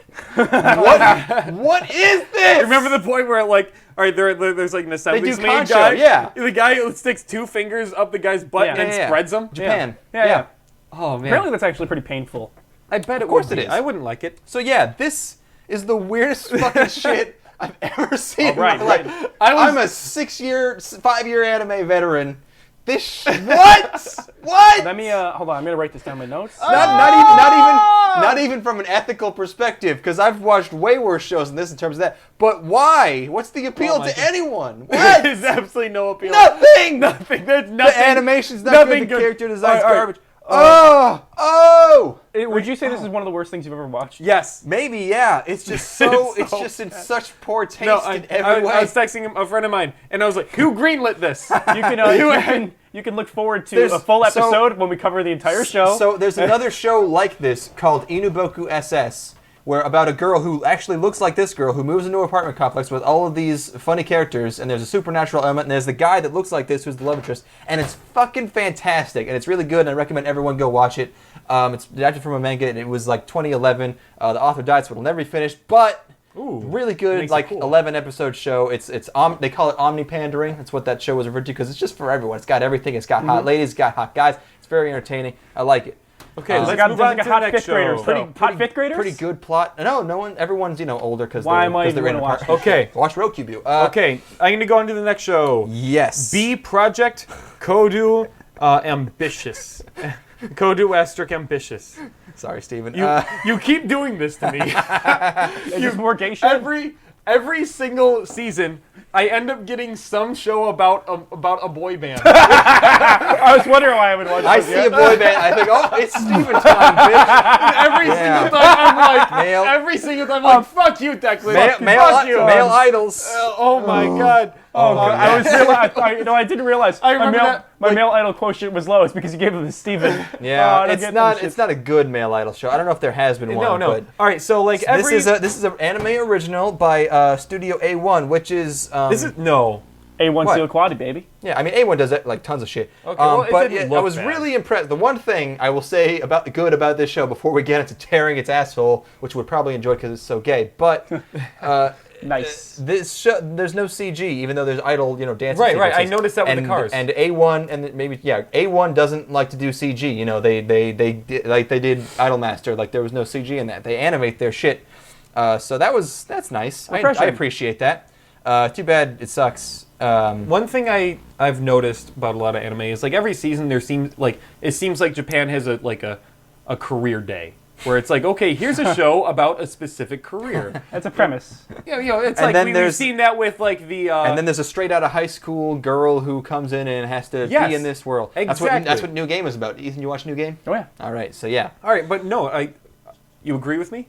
What is this? Remember the point where like. All right, there's like an assembly's main concho, guy. yeah. The guy who sticks 2 fingers up the guy's butt and then spreads them. Japan. Yeah. Oh, man. Apparently that's actually pretty painful. I bet Of course it is. I wouldn't like it. So yeah, this is the weirdest fucking shit I've ever seen in my Right. life. I'm a 5-year anime veteran. What? Let me hold on. I'm gonna write this down in my notes. Not even from an ethical perspective, because I've watched way worse shows than this in terms of that. But why? What's the appeal to anyone? What? There's absolutely no appeal. Nothing. There's nothing. The animation's not good. The good. character design's All right. garbage. Oh! Would you say this is one of the worst things you've ever watched? Yes. Maybe, yeah. It's just so. It's just in such poor taste in every way. I was texting a friend of mine, and I was like, "Who greenlit this?" You can look forward to a full episode when we cover the entire show. So there's another show like this called Inuboku SS, where about a girl who actually looks like this girl who moves into an apartment complex with all of these funny characters, and there's a supernatural element, and there's the guy that looks like this who's the love interest, and it's fucking fantastic, and it's really good, and I recommend everyone go watch it. It's adapted from a manga, and it was like 2011. The author died, so it'll never be finished, but really good, like 11-episode show. They call it omni-pandering. That's what that show was referred to, because it's just for everyone. It's got everything. It's got hot ladies, it's got hot guys. It's very entertaining. I like it. Okay, let's move on to the next show. Hot 5th graders? Pretty good plot. No one. Everyone's older because Why am I they're in even apartment. watching? Okay. Watch Rokubu. Okay, I'm going to go on to the next show. Yes. B Project Kodou Ambitious. Kodou asterisk ambitious. Sorry, Steven. You keep doing this to me. Is this more gay shit? Every single season, I end up getting some show about a boy band. I was wondering why I would watch I this. see a boy band. I think, oh, it's Steven time, bitch. Every single time I'm like, fuck you, Declan. Male idols. Oh my god. I didn't realize. I remember my male idol quotient was low. It's because you gave him to Steven. Yeah, it's not a good male idol show. I don't know if there has been one. No. But all right, so like this is an anime original by Studio A1, which is A1 What? Seal Quality, baby. Yeah, I mean A1 does it, like tons of shit. Okay, well, it but didn't I look was bad. really impressed. The one thing I will say about this show before we get into tearing its asshole, which we'll probably enjoy because it's so gay, but Nice. this show, there's no CG, even though there's idle, dancing. Right. I sequences. noticed that with and, the cars. And A1 and maybe A1 doesn't like to do CG. They did, like they did Idolmaster. Like there was no CG in that. They animate their shit. So that's nice. I appreciate that. Too bad it sucks. One thing I've noticed about a lot of anime is like every season it seems like Japan has a career day where it's like, okay, here's a show about a specific career. That's a premise. Yeah, it's And like then we've seen that with like the. And then there's a straight out of high school girl who comes in and has to Yes, be in this world. exactly. That's what New Game is about. Ethan, you watch New Game? Oh yeah. All right, so yeah. All right, but no, you agree with me?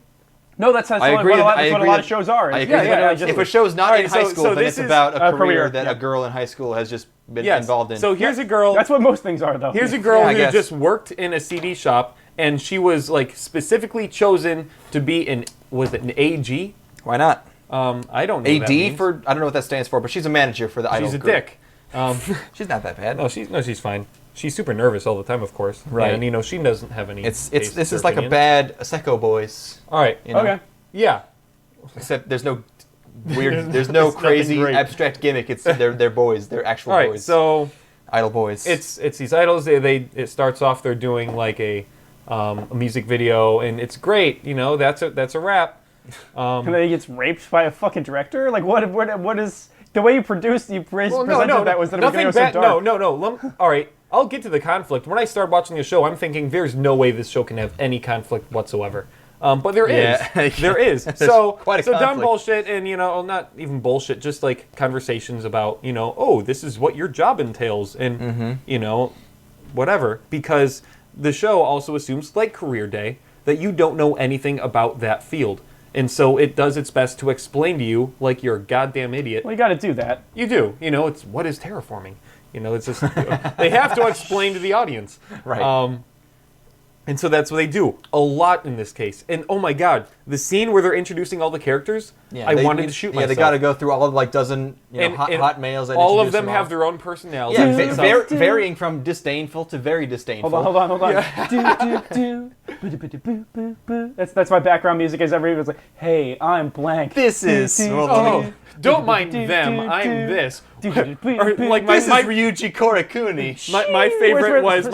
No, that's what a lot of shows are. I agree. If a show's not in high school, then it's about a career that a girl in high school has just been involved in. So here's a girl. That's what most things are, though. Here's a girl who guess. just worked in a CD shop, and she was like specifically chosen to be an AG? Why not? I don't know. What that AD means. I don't know what that stands for, but she's a manager for the idol She's a group. dick. She's not that bad. No, she's fine. She's super nervous all the time, of course. Right. And she doesn't have any. This taste is or like a opinion. bad Seko Boys. All right. Okay. Yeah. Except there's no weird, there's no There's nothing crazy great. abstract gimmick. It's they're boys. They're actual All right. boys. So idol boys. it's these idols. It starts off they're doing like a music video, and it's great. That's a wrap. And then he gets raped by a fucking director. Like what is the way you presented that was that it was going to go so dark. No. All right. I'll get to the conflict. When I start watching the show, I'm thinking there's no way this show can have any conflict whatsoever. But there is. There is. So quite a dumb conflict. bullshit and, not even bullshit, just like conversations about, oh, this is what your job entails and, whatever. Because the show also assumes, like Career Day, that you don't know anything about that field. And so it does its best to explain to you like you're a goddamn idiot. Well, you got to do that. You do. It's what is terraforming? It's just they have to explain to the audience. Right. And so that's what they do a lot in this case. And oh my god, the scene where they're introducing all the characters, I wanted to shoot myself. Yeah, they got to go through all of like dozen And hot males. That all of introduce them all. have their own personality. Yeah, varying from disdainful to very disdainful. Hold on. That's my background music. As everyone's like, "Hey, I'm blank." This is Don't mind them. I'm this. Or, like this is Ryuji Korakuni. My favorite was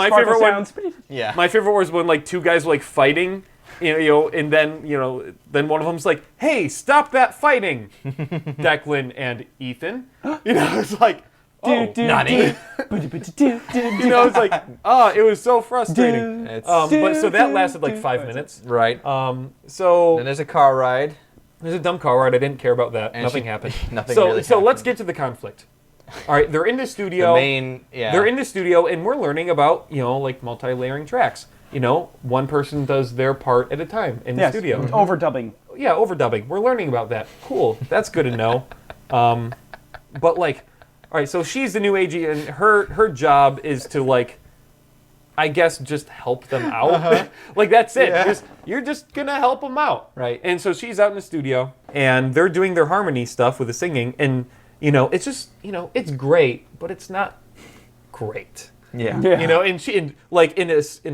Yeah. My favorite was when like two guys were like fighting, and then then one of them's like, "Hey, stop that fighting!" Declan and Ethan. It's like, oh, Nani. it's like, it was so frustrating. But so that lasted like 5 minutes. Right. So Then there's a car ride. there's a dumb car ride. I didn't care about that. And Nothing happened. Nothing So really so happened. let's get to the conflict. All right, they're in the studio. They're in the studio, and we're learning about like multi-layering tracks. One person does their part at a time in the studio. Overdubbing. Yeah, overdubbing. We're learning about that. Cool. That's good to know. But like, all right. So she's the new AG, and her job is to like, I guess, just help them out. Like that's it. Yeah. You're just gonna help them out, Right. And so she's out in the studio, and they're doing their harmony stuff with the singing, and it's just it's great, but it's not great. Yeah. And she in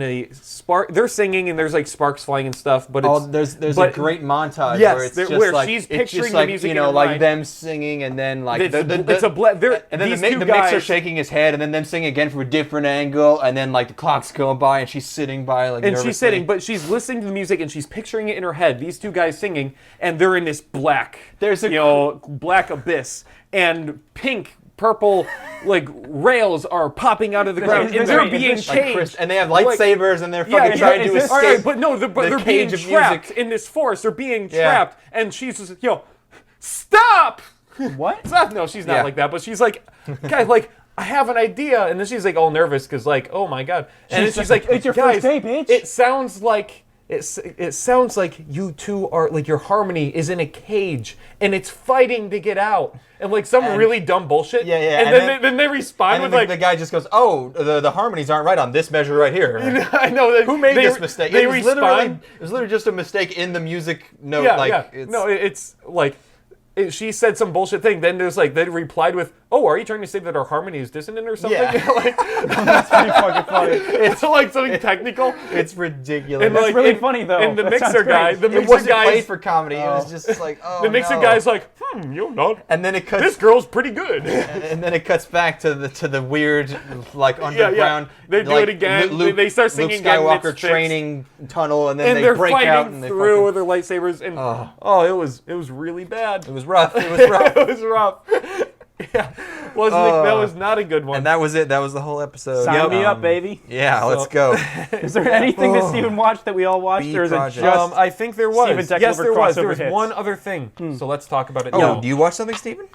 a spark. They're singing and there's like sparks flying and stuff. But it's there's a great montage Yes, where it's just where like she's it's picturing just the like, music in her like mind. them singing and then like it's a blend. and then these the two mixer guys shaking his head and then them singing again from a different angle and then like the clock's going by and she's sitting by like and nervously. she's sitting, but she's listening to the music and she's picturing it in her head. These two guys singing, and they're in this black, black abyss and pink. Purple, like rails are popping out of the ground, and they're being changed. And they have lightsabers, and they're fucking trying to escape. Right, but no, they're being cage of trapped music. in this forest. They're being trapped, and she's just, stop! What? Stop! No, she's not like that, but she's like, guys, like, I have an idea, and then she's like all nervous because like, oh my god, and then she's like, it's your guys, first day, bitch. It sounds like. It sounds like you two are like your harmony is in a cage and it's fighting to get out and like some really dumb bullshit. Yeah. And then they respond with like the guy just goes, "Oh, the harmonies aren't right on this measure right here." I know. Who made this mistake? They It was respond. literally just a mistake in the music note. Yeah. No, it's like she said some bullshit thing. Then there's like, they replied with, "Oh, are you trying to say that our harmony is dissonant or something?" Yeah. Like, That's pretty fucking funny. it's like something technical. It's ridiculous. And That's like, really funny though. And the That mixer sounds guy, great. the it mixer wasn't played guy's for comedy. It was just like, oh, the mixer no. guy's like, you're not. And then it cuts. This girl's pretty good. And then it cuts back to the weird, like, underground. They do like, it again. Luke, They start singing Luke again, and Skywalker it's training tunnel, and then And they they're break fighting out and they through with fucking, their lightsabers, and it was really bad. It was rough. It was rough. It was rough. Yeah, that was not a good one. And that was it. That was the whole episode. Sign me up, baby. Yeah, let's go. Is there anything that Steven watched that we all watched, or is it B-Project. just I think there was. Steven Yes, Declover there was. There crossover was hits? one other thing. So let's talk about it Oh, now. do you watch something, Steven?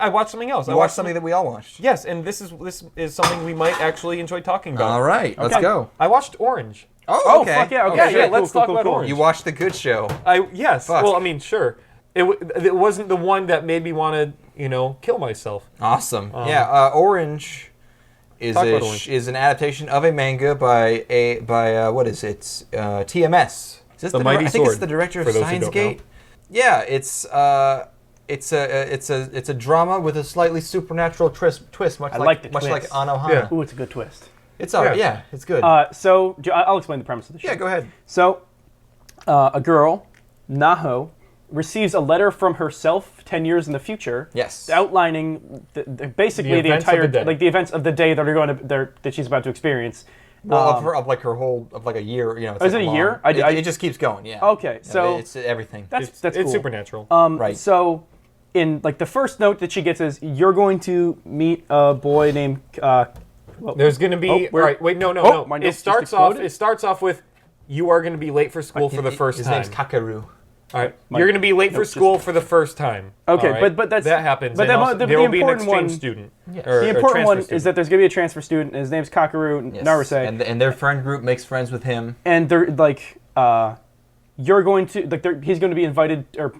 I watched something else. You watched something that we all watched. Yes, and this is something we might actually enjoy talking about. All right, let's Okay. go. I watched Orange. Oh, Oh, fuck yeah, okay. Yeah, sure, let's cool, talk cool, about cool. Orange. You watched the good show. Yes. Fuck. Well, I mean, sure. It wasn't the one that made me want to, kill myself. Awesome. Yeah, Orange is Talk about Orange. is an adaptation of a manga by what is it? TMS. Is this The Mighty I think it's Sword, the director of for those who don't Steins Gate. Yeah, it's a drama with a slightly supernatural twist, much I like like the much like twist. Anohana. Yeah. Ooh, it's a good twist. It's all right. Yeah. Yeah, it's good. So I'll explain the premise of the show. yeah, go ahead. So, a girl, Naho, receives a letter from herself 10 years in the future. Yes. Outlining basically the events of entire the day. like the events of the day that are going to that she's about to experience. Well, of like her whole a year, It's is like it a long- year? It just keeps going. Yeah. Okay, so it's everything. that's It's cool. supernatural. Right. So, in like the first note that she gets is, "You're going to meet a boy named." There's going to be. Oh, All where- right. Wait. No. Oh, my It notes just starts off. exploded. It starts off with, "You are going to be late for school for the first His time." name's Kakaru. All right. You're going to be late for notes just- school for the first time. Okay, All right? but that's- that happens. but and the- also the there will be an important exchange one- student. Yes. the important one is that there's going to be a transfer student, and his name's Kakaru Yes. Naruse, And their friend group makes friends with him. and they're like, you're going to he's going to be invited, or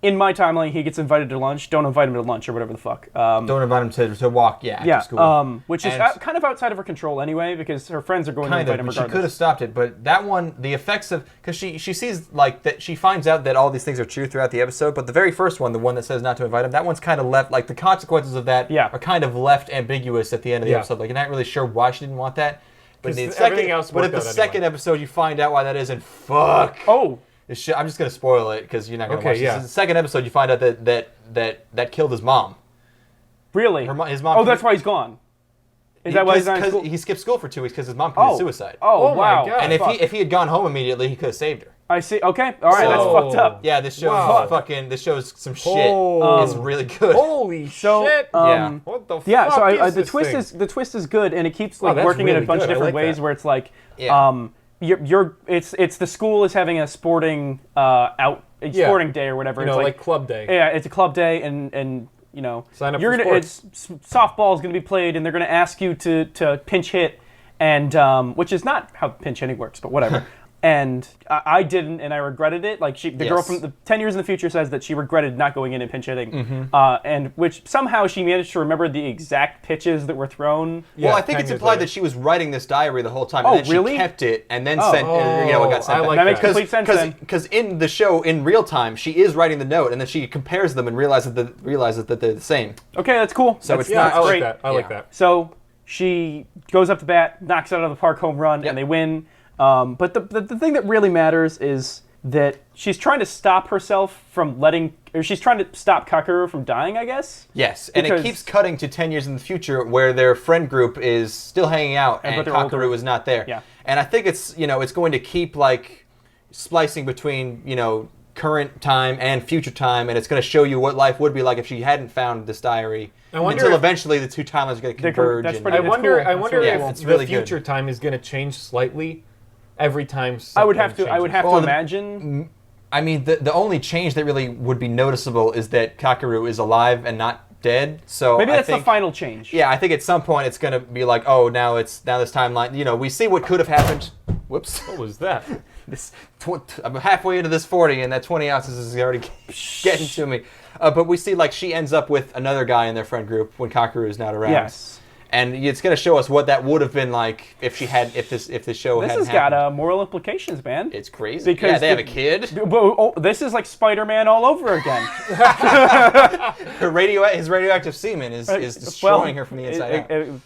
in my timeline he gets invited to lunch. Don't invite him to lunch or whatever the fuck. Don't invite him to walk. Yeah. Yeah, After school. which is And- kind of outside of her control anyway, because her friends are going to Kind invite of, him but she regardless. could have stopped it. But that one, the effects of, because she sees like that, she finds out that all these things are true throughout the episode. But the very first one, the one that says not to invite him, that one's kind of left. Like the consequences of that are kind of left ambiguous at the end of the episode. Like you're not really sure why she didn't want that. But in the 'Cause everything second, else but at worked the out second anyway. episode, you find out why that is, and fuck. Oh, I'm just gonna spoil it because you're not gonna Okay, watch yeah. this. In the second episode, you find out that killed his mom. really? His mom. Oh, that's why he's gone. Is that why he's not in school? He skipped school for 2 weeks because his mom committed suicide. Oh, Oh my wow. God. And Fuck. if he had gone home immediately, he could have saved her. I see. Okay. All right. That's So- fucked up. Yeah, this show Wow. this show's some shit. Oh. It's really good. Holy So, shit! Yeah. What the Yeah. fuck So is the this twist thing? is good, and it keeps like that's working in a really bunch of good. I different like ways that. where it's like, Yeah. it's the school is having a sporting sporting day or whatever. You It's know, like club day. Yeah, it's a club day, and Sign up you're for gonna sports. softball is gonna be played, and they're gonna ask you to pinch hit, and which is not how pinch hitting works, but whatever. And I didn't, and I regretted it. Like the girl from the 10 years in the future says that she regretted not going in and pinch hitting, and which somehow she managed to remember the exact pitches that were thrown. Well, I think 10 it's years implied later. that she was writing this diary the whole time, Oh, and then really? she kept it, and then Oh. sent, it got sent I back. like That makes that. complete sense then. Because in the show, in real time, she is writing the note, and then she compares them and realizes that they're the same. Okay, that's cool. So That's it's Yeah, not I like great. that. I like Yeah. that. So she goes up to bat, knocks it out of the park home run, Yep. and they win. But the thing that really matters is that she's trying to stop herself from she's trying to stop Kakaru from dying, I guess. Yes, and it Because- keeps cutting to 10 years in the future where their friend group is still hanging out and but they're Kakaru older. is not there. Yeah. And I think it's going to keep like splicing between, current time and future time, and it's going to show you what life would be like if she hadn't found this diary. wonder until if- eventually the two timelines are going to converge. that's and- pretty- I That's wonder. cool. I That's wonder really if cool. It's really the good. future time is going to change slightly every time. I would have something to. I would changes. have Well, to the- imagine. I mean, the only change that really would be noticeable is that Kakaru is alive and not dead. So Maybe I that's think, the final change. Yeah, I think at some point it's going to be like, oh, now this timeline. We see what could have happened. Whoops. What was that? I'm halfway into this 40, and that 20 ounces is already getting to me. But we see like she ends up with another guy in their friend group when Kakaru is not around. Yes. And it's going to show us what that would have been like if the show hadn't This has got moral implications, man. It's crazy. Because they have a kid. This is like Spider-Man all over again. His radioactive semen is destroying her from the inside out.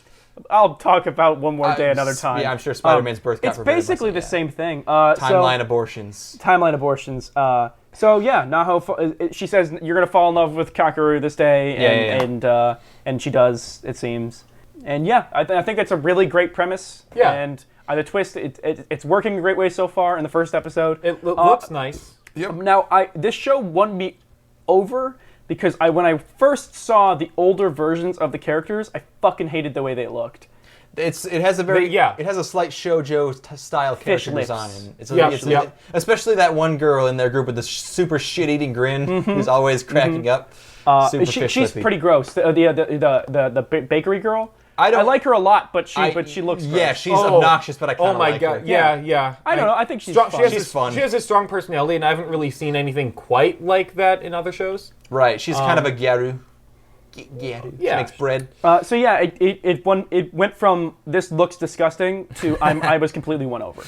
I'll talk about one more day another time. Yeah, I'm sure Spider-Man's birth got It's basically the same thing. Timeline abortions. Timeline abortions. So yeah, Naho. She says you're gonna fall in love with Kakeru this day, and she does. It seems. And yeah, I think that's a really great premise. Yeah. And the twist, it's working a great way so far in the first episode. It looks nice. Yep. Now, this show won me over because when I first saw the older versions of the characters, I fucking hated the way they looked. It has a slight shoujo style character lips. design. Yep. Especially that one girl in their group with the super shit-eating grin who's always cracking up. She's pretty gross. The bakery girl. I like her a lot, but she looks gross. Yeah, she's obnoxious, but I kind of like her. Oh my god, yeah. I don't know. I think she's fun. She's fun. She has a strong personality, and I haven't really seen anything quite like that in other shows. Right, she's kind of a gyaru. Gyaru. Yeah. She makes bread. So yeah, it went from this looks disgusting to I was completely won over.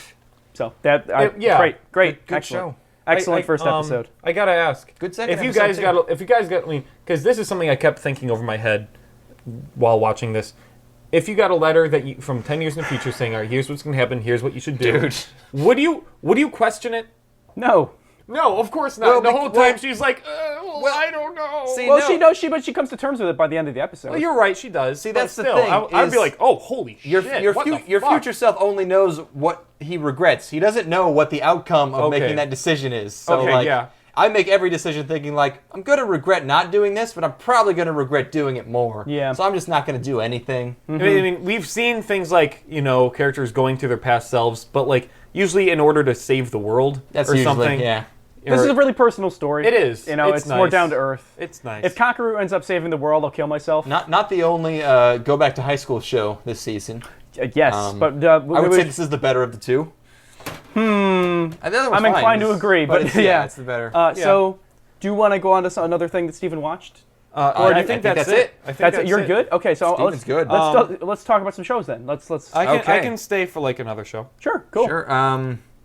So great, Good excellent show. Excellent first episode. I gotta ask, good second. If you guys got, because this is something I kept thinking over my head while watching this. If you got a letter from 10 years in the future saying, "All right, here's what's gonna happen. Here's what you should do," dude, would you question it? No, of course not. The whole time she's like, I don't know. See, but she comes to terms with it by the end of the episode. Well, you're right, she does. See, that's still, the thing. I'd be like, oh, holy shit! Your future self only knows what he regrets. He doesn't know what the outcome of making that decision is. So, I make every decision thinking like, I'm going to regret not doing this, but I'm probably going to regret doing it more. Yeah. So I'm just not going to do anything. Mm-hmm. I mean, we've seen things like, characters going through their past selves, but like usually in order to save the world something. Yeah. This is a really personal story. It is. It's more down to earth. It's nice. If Kakeru ends up saving the world, I'll kill myself. Not the only Go Back to High School show this season. Yes, but I would say this is the better of the two. I'm inclined to agree, but yeah, it's the better. So, do you want to go on to another thing that Steven watched? I think that's it. That's it. You're good. Okay, so Steven's good. Let's talk about some shows then. I can stay for like another show. Sure. Cool. Sure. Do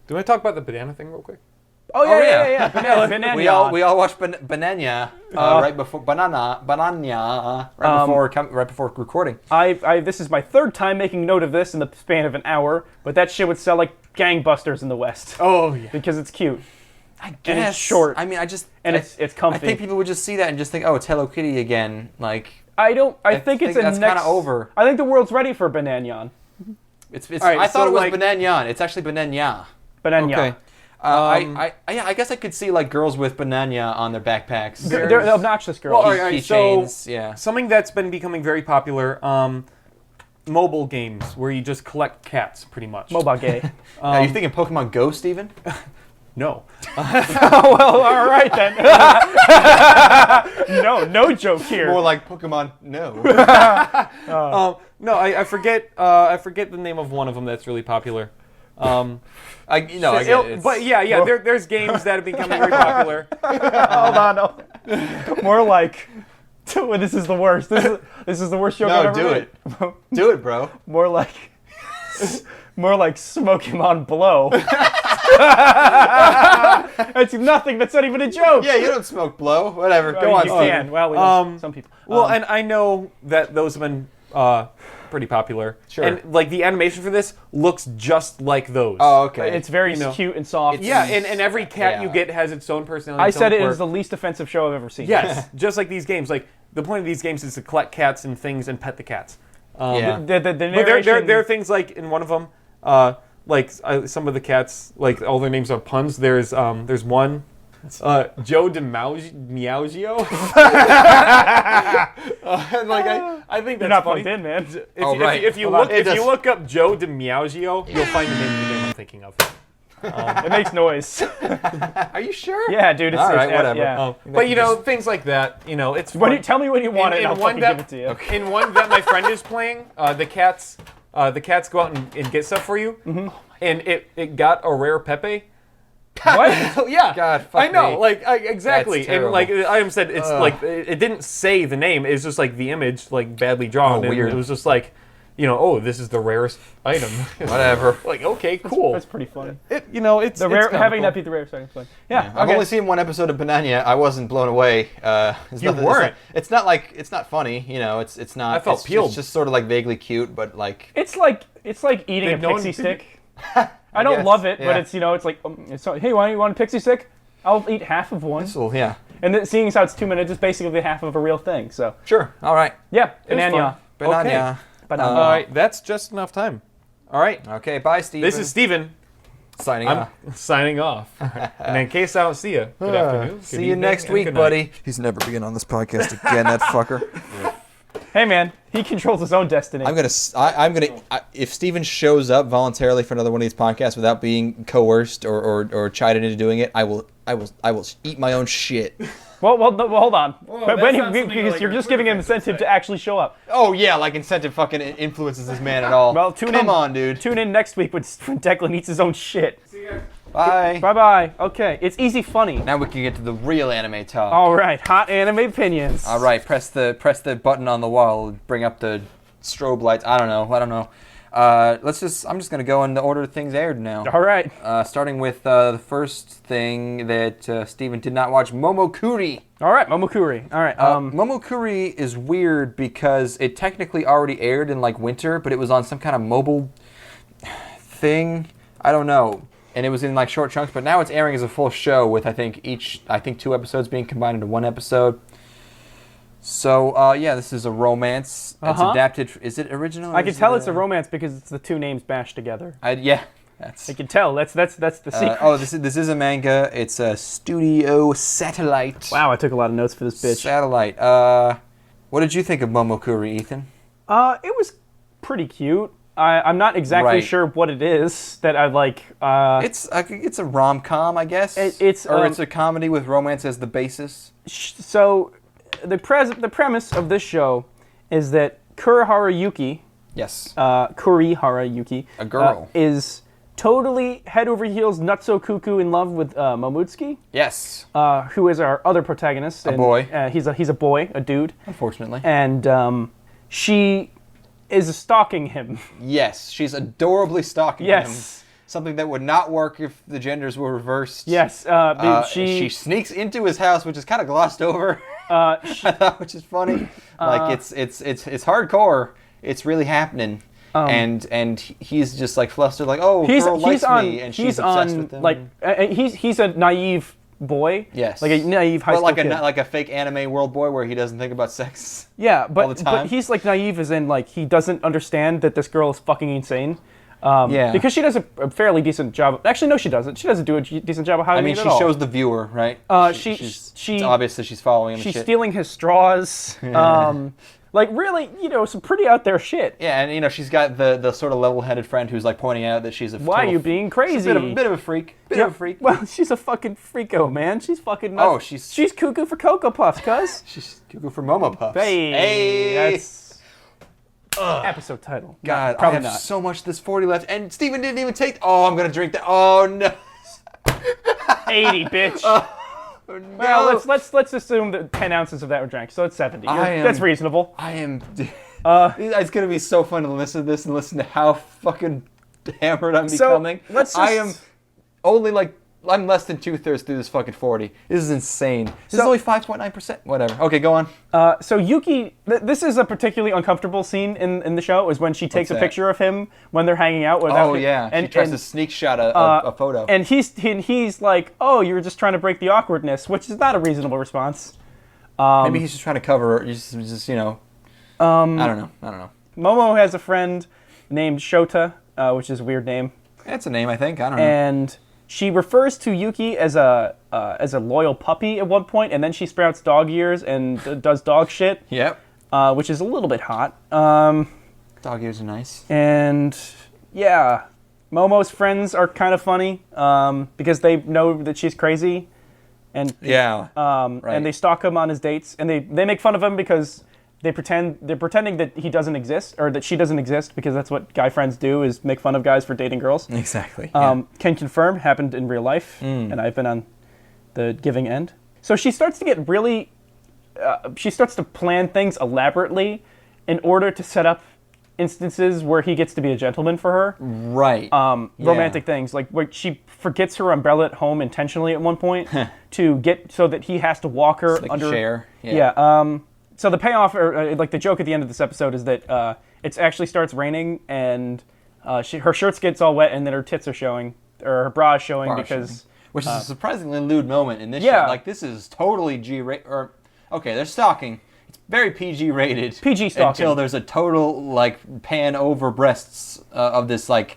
you want to talk about the banana thing real quick? Oh yeah. Bananya. We all watched Bananya right before Bananya right before recording. This is my third time making note of this in the span of an hour, but that shit would sell like gangbusters in the West. Oh yeah, because it's cute. I guess. And it's short. I mean, it's comfy. I think people would just see that and just think, oh, it's Hello Kitty again. Like I think it's that's kind of over. I think the world's ready for Bananyan. It's right, I thought it was Bananyan. It's actually Bananya. Bananya. Okay. I guess I could see like girls with Bananya on their backpacks. They're obnoxious girls. Well, keychains, something that's been becoming very popular. Mobile games where you just collect cats, pretty much. Mobile gay. Are you thinking Pokemon Go, Steven? No. Well, all right then. No joke here. More like Pokemon No. No, I forget the name of one of them that's really popular. I get it. But yeah, there's games that have become very popular. Hold on. More like, this is the worst. This is the worst joke I've ever made. Do it, bro. More like smoke him on blow. It's nothing. That's not even a joke. Yeah, you don't smoke blow. Whatever. Go on. You can. Well, some people. And I know that those have been pretty popular. Sure. And like the animation for this looks just like those. Oh, okay. It's very cute and soft. Yeah, and every cat you get has its own personality. I said it is the least offensive show I've ever seen. Yes, just like these games. Like the point of these games is to collect cats and things and pet the cats. Yeah. The But narration... there are things like in one of them, some of the cats, like all their names are puns. There's one. Joe DiMaggio. And like I think that's You're not funny. plugged in, man. If you look up Joe DiMaggio, you'll find the name of the game I'm thinking of. It makes noise. Are you sure? Yeah, dude. It's all right, whatever. Yeah. But things like that, it's fun. Tell me when you want it, and I'll fucking give it to you. Okay. In one that my friend is playing, the cats go out and get stuff for you, and it got a rare Pepe. What? Yeah, God, fuck I know, me. like exactly, That's and like terrible. I said, it's like it didn't say the name. It's just like the image, like badly drawn. Oh, weird. And it was just like, oh, this is the rarest item. Whatever. Like, okay, cool. That's pretty funny. It's The rare, it's kinda having cool. that be the rarest item. Yeah, I've okay. only seen one episode of Bananya. I wasn't blown away. You weren't. It's not like it's not funny. It's not. I felt it's peeled. It's just sort of like vaguely cute, but like. It's like eating a no one- pixie stick. I don't guess, love it, yeah. but it's it's like hey, why you want a pixie stick? I'll eat half of one. So yeah. And then, seeing as how it's 2 minutes, it's basically half of a real thing. So Sure. All right. yeah, was Bananya. Bananya. Bananya. All right, that's just enough time. All right, Okay. Bye, Steve. this is Steven. signing I'm off. signing off. And in case I don't see you, good afternoon. good See you evening, next and week, good night. buddy. He's never being on this podcast again, that fucker. Hey man, he controls his own destiny. I'm gonna. If Steven shows up voluntarily for another one of these podcasts without being coerced or chided into doing it, I will eat my own shit. Well, hold on. Whoa, but that's when not something because like you're your just giving him Twitter incentive fans to actually show up. Oh yeah, like incentive fucking influences this man at all. Well, Come on, dude. Tune in next week when Declan eats his own shit. Bye. Bye bye. Okay, it's easy funny. Now we can get to the real anime talk. All right, hot anime opinions. All right, press the button on the wall. Bring up the strobe lights. I don't know. I'm just gonna go in the order things aired now. All right. Starting with the first thing that Steven did not watch, Momokuri. All right, Momokuri. All right. Momokuri is weird because it technically already aired in like winter, but it was on some kind of mobile thing. I don't know. And it was in like short chunks, but now it's airing as a full show with I think 2 episodes being combined into one episode. So yeah, this is a romance. It's adapted. Is it original? I can tell it's a romance because it's the two names bashed together. Yeah, that's. I can tell. That's the secret. This is a manga. It's a Studio Satellite. Wow, I took a lot of notes for this bitch. Satellite. What did you think of Momokuri, Ethan? It was pretty cute. I'm not exactly Right. sure what it is that I like. It's a rom-com, I guess. It's a comedy with romance as the basis. So the premise of this show is that Kurihara Yuki, Yes. Kurihara Yuki, A girl. is totally head over heels nutso cuckoo in love with Momutsuki, Yes. who is our other protagonist. A boy. He's a boy, a dude, Unfortunately. and she is stalking him. Yes, she's adorably stalking Yes. him. Something that would not work if the genders were reversed. Yes, she sneaks into his house, which is kind of glossed over. Which is funny. Like it's hardcore. It's really happening. And he's just like flustered, like, oh, girl likes me, and she's obsessed with him. Like he's a naive boy. Yes. Like a naive high school kid. like a fake anime world boy where he doesn't think about sex. Yeah, but all the time. but he's like naive as in like he doesn't understand that this girl is fucking insane. Yeah. Because she does a fairly decent job. Actually, no, she doesn't. She doesn't do a decent job of hiding I mean, it at she all. shows the viewer, right? She obviously she's following him. she's and shit. stealing his straws. Like really, some pretty out there shit. Yeah, and she's got the sort of level-headed friend who's like pointing out that she's a Why are total you being crazy? she's a bit of a freak. Bit of a freak. Well, she's a fucking freako, man. She's fucking nuts. Oh, she's cuckoo for Cocoa Puffs, cuz. She's cuckoo for Momo Puffs. Hey, that's episode title. God, No, probably I have not. so much this 40 left, and Steven didn't even take. Oh, I'm gonna drink that. Oh no. 80, bitch. No. Well, let's assume that 10 ounces of that were drank, so it's 70. That's reasonable. I am. It's gonna be so fun to listen to this and listen to how fucking hammered I'm becoming. I am only like. I'm less than 2/3 through this fucking 40. This is insane. This is only 5.9%. Whatever. Okay, go on. So Yuki, this is a particularly uncomfortable scene in the show, is when she takes a that? picture of him when they're hanging out. Without him, Yeah. and she tries to sneak shot a photo. And he's like, oh, you're just trying to break the awkwardness, which is not a reasonable response. Maybe he's just trying to cover. Just I don't know. Momo has a friend named Shota, which is a weird name, That's a name, I think. I don't know. and she refers to Yuki as a loyal puppy at one point, and then she sprouts dog ears and does dog shit, Yep. which is a little bit hot. Dog ears are nice. And yeah, Momo's friends are kind of funny because they know that she's crazy, and Yeah. Right. and they stalk him on his dates, and they make fun of him because they're pretending that he doesn't exist or that she doesn't exist because that's what guy friends do is make fun of guys for dating girls. Exactly. Can confirm happened in real life, and I've been on the giving end. So she starts to get really, she starts to plan things elaborately in order to set up instances where he gets to be a gentleman for her. Right. Romantic things. Like she forgets her umbrella at home intentionally at one point to get so that he has to walk her like under. A chair. Yeah. So the payoff, or like the joke at the end of this episode, is that it actually starts raining and her shirt gets all wet and then her tits are showing, or her bra is showing because. Which is a surprisingly lewd moment in this show. Like, this is totally G-rated. Okay, they're stalking. It's very PG rated. PG stalking. Until there's a total, like, pan over breasts of this, like,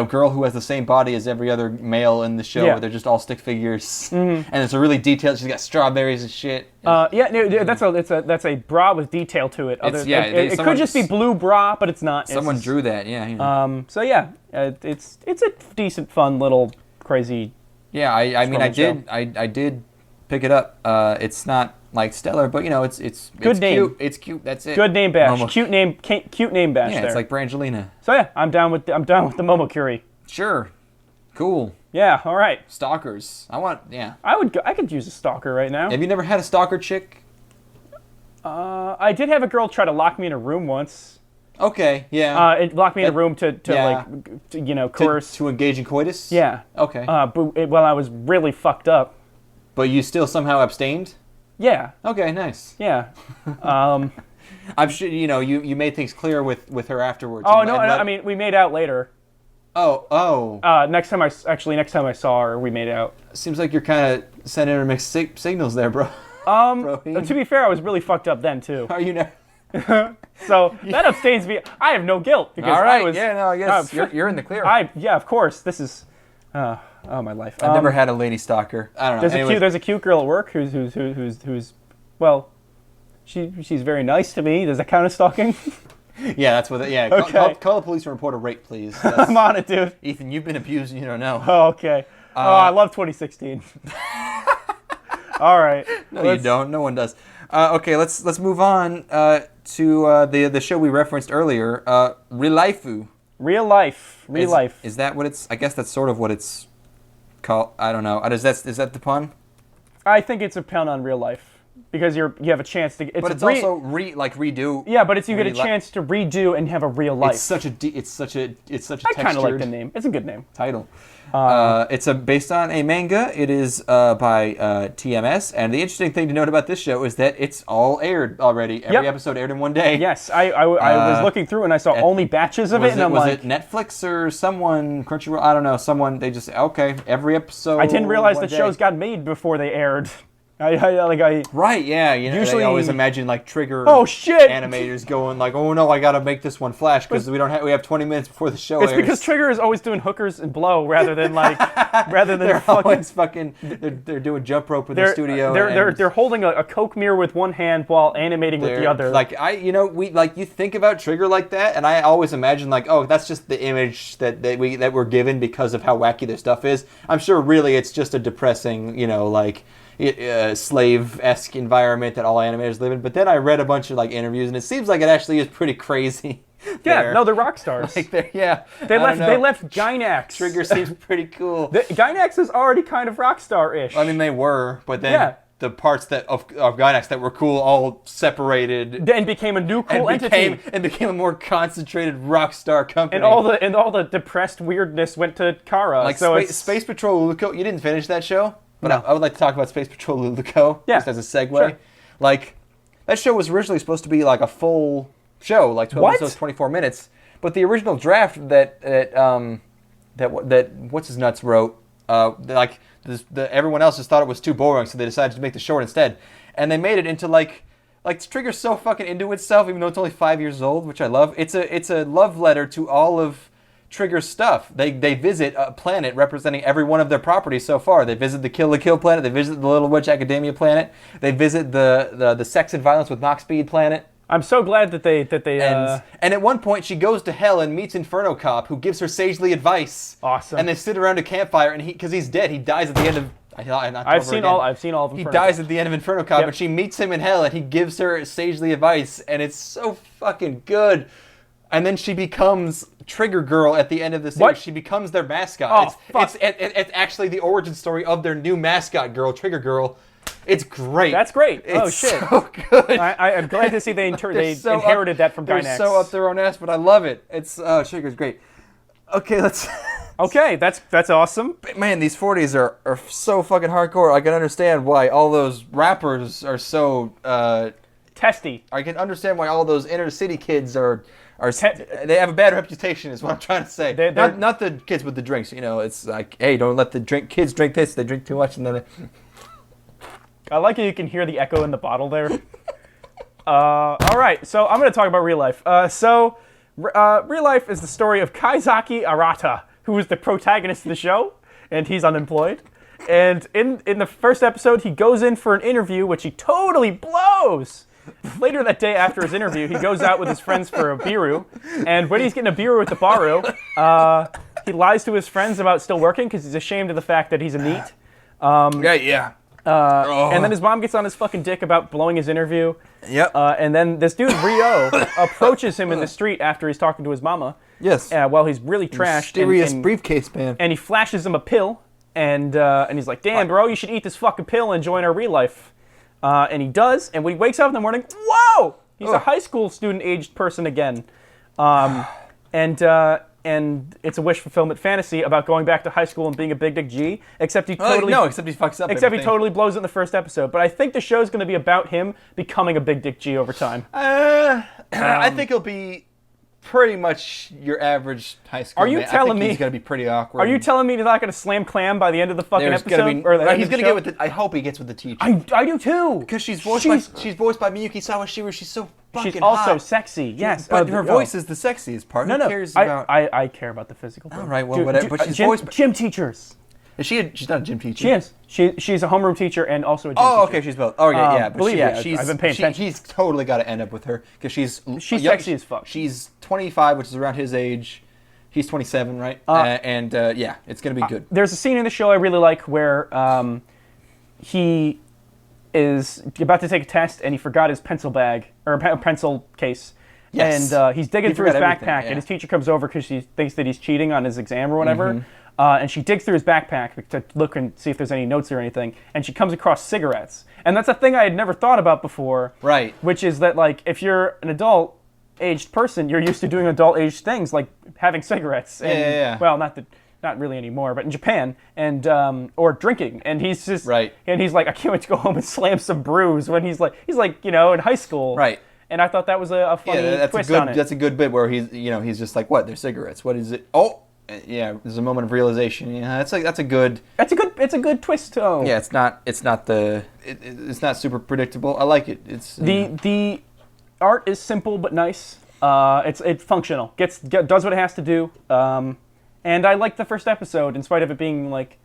girl who has the same body as every other male in the show. Yeah. They're just all stick figures. And it's a really detailed, she's got strawberries and shit. That's a bra with detail to it. It could just be blue bra, but it's not. Someone drew that, yeah. It's a decent, fun, little, crazy... Yeah, I did pick it up. It's not like stellar, but it's good name. Cute. It's cute. That's it. Good name bash. Cute name bash. Yeah, there. it's like Brangelina. So yeah, I'm down with the Momokuri. Sure. Cool. Yeah. All right. Stalkers. I could use a stalker right now. Have you never had a stalker chick? I did have a girl try to lock me in a room once. Okay, yeah. It locked me in a room to coerce. To engage in coitus? Yeah. Okay. But I was really fucked up. But you still somehow abstained? Yeah. Okay, nice. Yeah. I'm sure, you made things clear with her afterwards. Oh, no, I mean, we made out later. Oh. Next time I saw her, we made out. Seems like you're kind of sending her mixed signals there, bro. To be fair, I was really fucked up then, too. Are you now? So that abstains me. I have no guilt because all right. I was. Yeah, no, I guess you're in the clear. Of course. This is, my life. I've never had a lady stalker. I don't know. There's a cute girl at work who's well, she's very nice to me. Does that count as stalking? Yeah, that's what. Yeah, okay. Call the police and report a rape, please. I'm on it, dude. Ethan, you've been abused and you don't know. Oh, okay. I love 2016. All right. No, you don't. No one does. Okay, let's move on to the show we referenced earlier, ReLIFE. ReLIFE. Is that what it's? I guess that's sort of what it's called. I don't know. Is that the pun? I think it's a pun on real life because you have a chance to. But it's also redo. Yeah, but you get a chance to redo and have a real life. It's such a. I kind of like the name. It's a good name. Title. It's based on a manga. It is by TMS, and the interesting thing to note about this show is that it's all aired already. Every episode aired in one day. Yes, I was looking through and I saw only batches of it, and was it Netflix or someone, Crunchyroll? I don't know. Someone, they just every episode. I didn't realize that shows got made before they aired. Right, yeah. Usually, I always imagine like Trigger animators going like, oh no, I gotta make this one flash because we have 20 minutes before the show airs. It's because Trigger is always doing hookers and blow rather than they're always they're doing jump rope in the studio. They're holding a Coke mirror with one hand while animating with the other. Like you think about Trigger like that, and I always imagine like, oh, that's just the image that we're given because of how wacky their stuff is. I'm sure really it's just a depressing, slave-esque environment that all animators live in. But then I read a bunch of interviews, and it seems like it actually is pretty crazy. Yeah, no, they're rock stars. They left Gynax. Trigger seems pretty cool. Gynax is already kind of rock star-ish. I mean, they were, but then the parts of Gynax that were cool all separated. Then became a new cool entity. And became a more concentrated rock star company. And all the depressed weirdness went to Kara. Like Space Patrol Luluco. You didn't finish that show? But no. I would like to talk about Space Patrol Luluco just as a segue. Sure. Like, that show was originally supposed to be like a full show, like 12 episodes, 24 minutes. But the original draft that what's his nuts wrote, everyone else just thought it was too boring, so they decided to make the short instead. And they made it into like Trigger's so fucking into itself, even though it's only 5 years old, which I love. It's a love letter to all of Trigger's stuff. They visit a planet representing every one of their properties so far. They visit the Kill la Kill planet. They visit the Little Witch Academia planet. They visit the Sex and Violence with Knox Speed planet. I'm so glad that they and at one point she goes to hell and meets Inferno Cop, who gives her sagely advice. Awesome. And they sit around a campfire, and because he's dead, he dies at the end of I've seen all of them. He dies at the end of Inferno Cop, but she meets him in hell, and he gives her sagely advice, and it's so fucking good. And then she becomes Trigger Girl at the end of the series. What? She becomes their mascot. Oh, it's actually the origin story of their new mascot girl, Trigger Girl. It's great. That's great. It's shit. so good. I'm glad to see they inherited that from Dynex. They're so up their own ass, but I love it. It's Trigger's great. Okay, let's... Okay, that's awesome. Man, these 40s are so fucking hardcore. I can understand why all those rappers are so... testy. I can understand why all those inner city kids are they have a bad reputation, is what I'm trying to say. Not the kids with the drinks. You know, it's like, hey, don't let the kids drink this. They drink too much, and then. I like it. You can hear the echo in the bottle there. All right, so I'm going to talk about ReLIFE. ReLIFE is the story of Kaizaki Arata, who is the protagonist of the show, and he's unemployed. And in the first episode, he goes in for an interview, which he totally blows. Later that day after his interview, he goes out with his friends for a biru, and when he's getting a biru at the baru, he lies to his friends about still working because he's ashamed of the fact that he's a NEET. And then his mom gets on his fucking dick about blowing his interview. Yep. And then this dude, Rio, approaches him in the street after he's talking to his mama. Yes. While he's really trashed. Mysterious briefcase man. And he flashes him a pill, and he's like, damn, bro, you should eat this fucking pill and join our ReLIFE. And he does, and when he wakes up in the morning, whoa! He's a high school student-aged person again. And it's a wish fulfillment fantasy about going back to high school and being a big dick G, except he totally... except he fucks up Except he totally blows it in the first episode. But I think the show's going to be about him becoming a big dick G over time. I think he'll be pretty much your average high school Are you man. telling me he's going to be pretty awkward. Are you telling me he's not going to slam clam by the end of the fucking episode? He's going to get with the... I hope he gets with the teacher. I do too. Because she's voiced by Miyuki Sawashiro. She's so fucking She's also hot. sexy. Yes. But her voice is the sexiest part. No. Who cares about... I care about the physical part. All right, well, whatever. But she's voiced by... Gym teachers. Is she she's not a gym teacher. She is. She's a homeroom teacher and also a gym teacher. Oh, okay, she's both. Oh, yeah. But believe me, I've been paying attention. He's totally got to end up with her because she's sexy as fuck. She's 25, which is around his age. He's 27, right? Yeah, it's gonna be good. There's a scene in the show I really like where he is about to take a test and he forgot his pencil bag or pencil case. Yes. And he's digging through his backpack, yeah. and his teacher comes over because she thinks that he's cheating on his exam or whatever. And she digs through his backpack to look and see if there's any notes or anything. And she comes across cigarettes. And that's a thing I had never thought about before. Right. Which is that, like, if you're an adult-aged person, you're used to doing adult-aged things, like having cigarettes. And, yeah. Well, not really anymore, but in Japan, and or drinking. And he's just right. And he's like, I can't wait to go home and slam some brews. When he's like, in high school. Right. And I thought that was a funny twist on it. That's a good bit where he's just like, what? They're cigarettes. What is it? Oh. Yeah, there's a moment of realization. Yeah, it's a good twist. Oh. Yeah, it's not super predictable. I like it. It's the art is simple but nice. It's functional. Does what it has to do. And I like the first episode in spite of it being like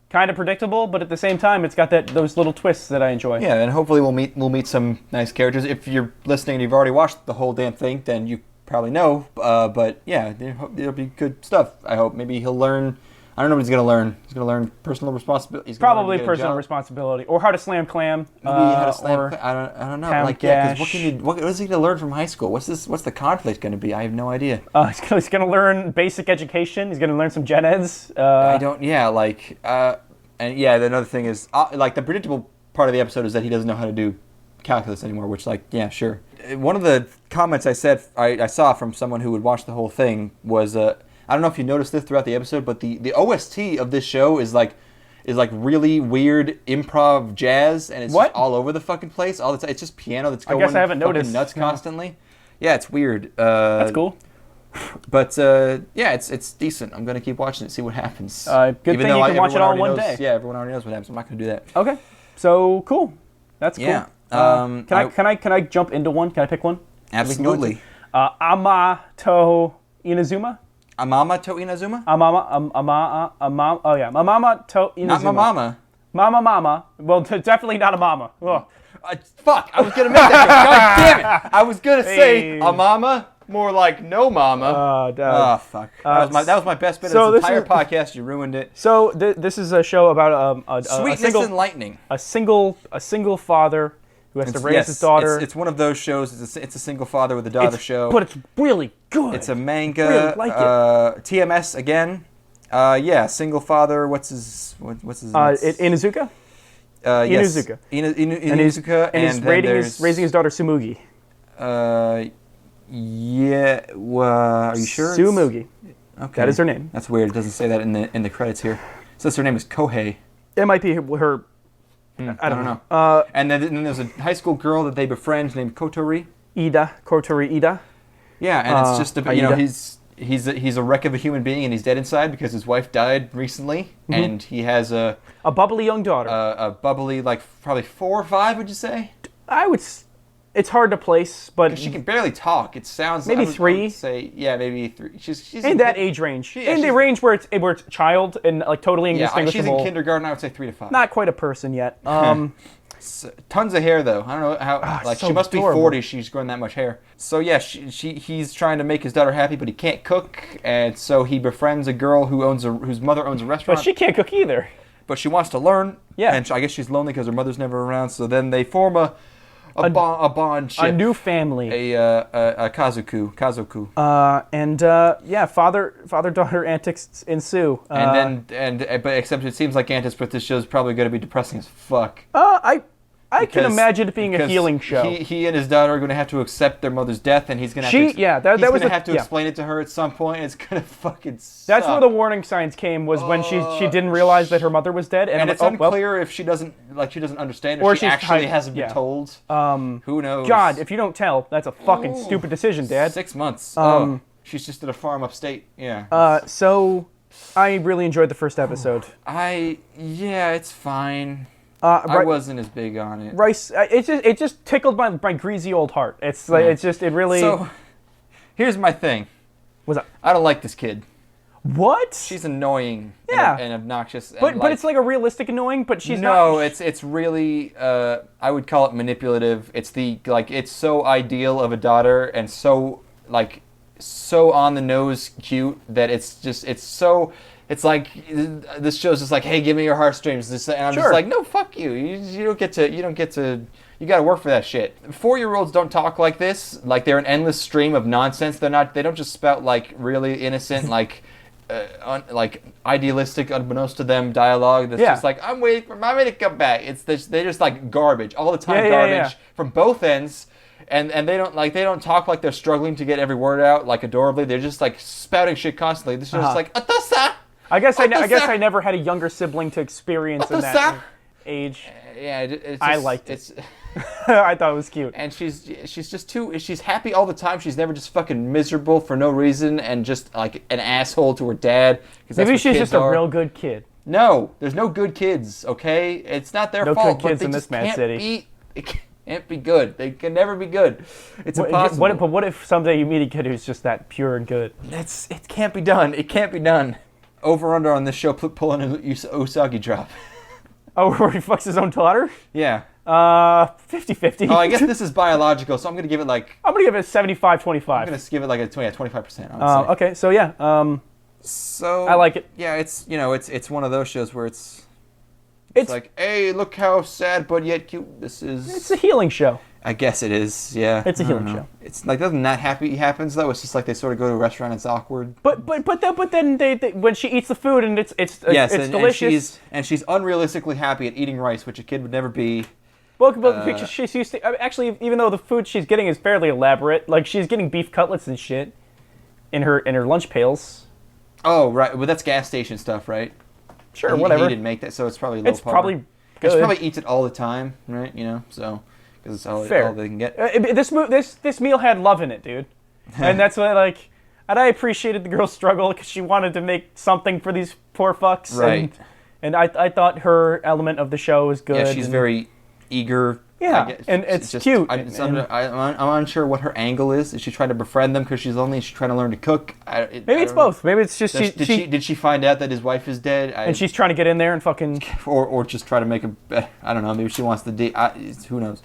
kind of predictable, but at the same time it's got those little twists that I enjoy. Yeah, and hopefully we'll meet some nice characters. If you're listening and you've already watched the whole damn thing, then you probably know, but yeah, there'll be good stuff. I hope. Maybe he'll learn. I don't know what he's gonna learn. He's gonna learn personal responsibility. Probably personal responsibility, or how to slam clam. Maybe how to slam. I don't know. Like, yeah, because what is he gonna learn from high school? What's the conflict gonna be? I have no idea. He's gonna learn basic education. He's gonna learn some gen eds. I don't. Yeah, like, and yeah, another thing is like the predictable part of the episode is that he doesn't know how to do calculus anymore, which, like, yeah, sure. One of the comments I saw from someone who would watch the whole thing was, I don't know if you noticed this throughout the episode, but the OST of this show is like really weird improv jazz, and it's just all over the fucking place all the time. It's just piano that's going. I guess I haven't noticed. Nuts constantly. Yeah, it's weird. That's cool. But yeah, it's decent. I'm gonna keep watching it, see what happens. Good thing you can watch it all in one day. Yeah, everyone already knows what happens. I'm not gonna do that. Okay, so cool. That's cool. Yeah. Can I jump into one? Can I pick one? Absolutely. Amaama to Inazuma. Amaama to Inazuma? Amaama. Oh yeah, Amaama to Inazuma. Not Mamama. Mama. Well, definitely not a mama. Fuck! I was gonna make that. God damn it! I was gonna say Amaama. More like no mama. Oh, fuck. That was my best bit of this entire podcast. You ruined it. So this is a show about Sweetness and lightning. A single father who has to raise his daughter. It's one of those shows. It's a single father with a daughter show. But it's really good. It's a manga. Really like it. TMS again. Single father. What's his name? Inuzuka? Yes. Inuzuka. Inuzuka. And he's raising his daughter Sumugi. Are you sure? Sumugi. Okay. That is her name. That's weird. It doesn't say that in the credits here. It says her name is Kohei. It might be her. I don't know. And then there's a high school girl that they befriend named Kotori. Kotori Ida. Yeah, and it's just he's a wreck of a human being, and he's dead inside because his wife died recently, and he has a bubbly young daughter. A bubbly, like probably 4 or 5, would you say? It's hard to place, but she can barely talk. It sounds maybe like 3. I would say maybe 3. She's in that age range. In the range where it's child and like totally indistinguishable. Yeah, she's in kindergarten. I would say 3 to 5. Not quite a person yet. Tons of hair though. I don't know how. She must be 40. She's growing that much hair. So yeah, he's trying to make his daughter happy, but he can't cook, and so he befriends a girl whose mother owns a restaurant. But she can't cook either. But she wants to learn. Yeah. And I guess she's lonely because her mother's never around. So then they form a bond ship. A new family. A kazoku. Father-daughter antics ensue. But except it seems like Antis, this show's probably going to be depressing as fuck. I can imagine it being a healing show. He and his daughter are going to have to accept their mother's death, and he's going to have to explain it to her at some point. It's going to fucking suck. That's where the warning signs came, was when she didn't realize that her mother was dead, and it's unclear if she doesn't understand, or she actually hasn't been told. Who knows? God, if you don't tell, that's a fucking stupid decision, Dad. 6 months. She's just at a farm upstate. Yeah. So I really enjoyed the first episode. It's fine. I wasn't as big on it. Rice, it just tickled my greasy old heart. It's like it really. So, here's my thing. What's up? I don't like this kid. What? She's annoying. Yeah. And obnoxious. But it's like a realistic annoying. But she's not. No, it's really. I would call it manipulative. It's so ideal of a daughter and so on the nose cute that it's so. It's like this show's just like, hey, give me your heartstrings, and I'm just like, no, fuck you. You don't get to. You got to work for that shit. 4-year-olds don't talk like this. Like they're an endless stream of nonsense. They don't just spout like really innocent, like idealistic, unbeknownst to them dialogue. That's just like, I'm waiting for mommy to come back. They're just like garbage all the time. Garbage from both ends. And they don't talk like they're struggling to get every word out like adorably. They're just like spouting shit constantly. This is just like Atasa. I guess I never had a younger sibling to experience in that age. I liked it. I thought it was cute. And she's she's happy all the time. She's never just fucking miserable for no reason and just like an asshole to her dad. Maybe she's just a real good kid. No, there's no good kids. Okay, it's not their fault. No good kids in this mad city. It can't be good. They can never be good. It's impossible. But what if someday you meet a kid who's just that pure and good? It can't be done. It can't be done. Over under on this show, pulling an Usagi drop. Oh, where he fucks his own daughter? Yeah. 50-50. Oh, I guess this is biological, so I'm going to give it like... I'm going to give it 75-25. I'm going to give it like a 25%. Okay, so yeah. So I like it. Yeah, it's one of those shows where it's like, hey, look how sad but yet cute this is. It's a healing show. I guess it is, yeah. It's a healing show. It's like nothing that happy happens though. It's just like they sort of go to a restaurant. It's awkward. But then they when she eats the food and it's delicious. And she's unrealistically happy at eating rice, which a kid would never be. Well, she's used to, actually, even though the food she's getting is fairly elaborate, like she's getting beef cutlets and shit in her lunch pails. Oh right, well that's gas station stuff, right? Sure, whatever. He didn't make that, so it's probably low. It's probably good. She probably eats it all the time, right? So. Because it's all they can get. This meal had love in it, dude, and that's what and I appreciated the girl's struggle because she wanted to make something for these poor fucks, right? And I thought her element of the show was good. Yeah, she's very eager. Yeah, and it's cute. I'm unsure what her angle is. Is she trying to befriend them because she's lonely? Is she trying to learn to cook? Maybe it's both. Maybe it's just did she find out that his wife is dead? And she's trying to get in there and fucking... Or just try to make a... I don't know. Maybe she wants the... who knows?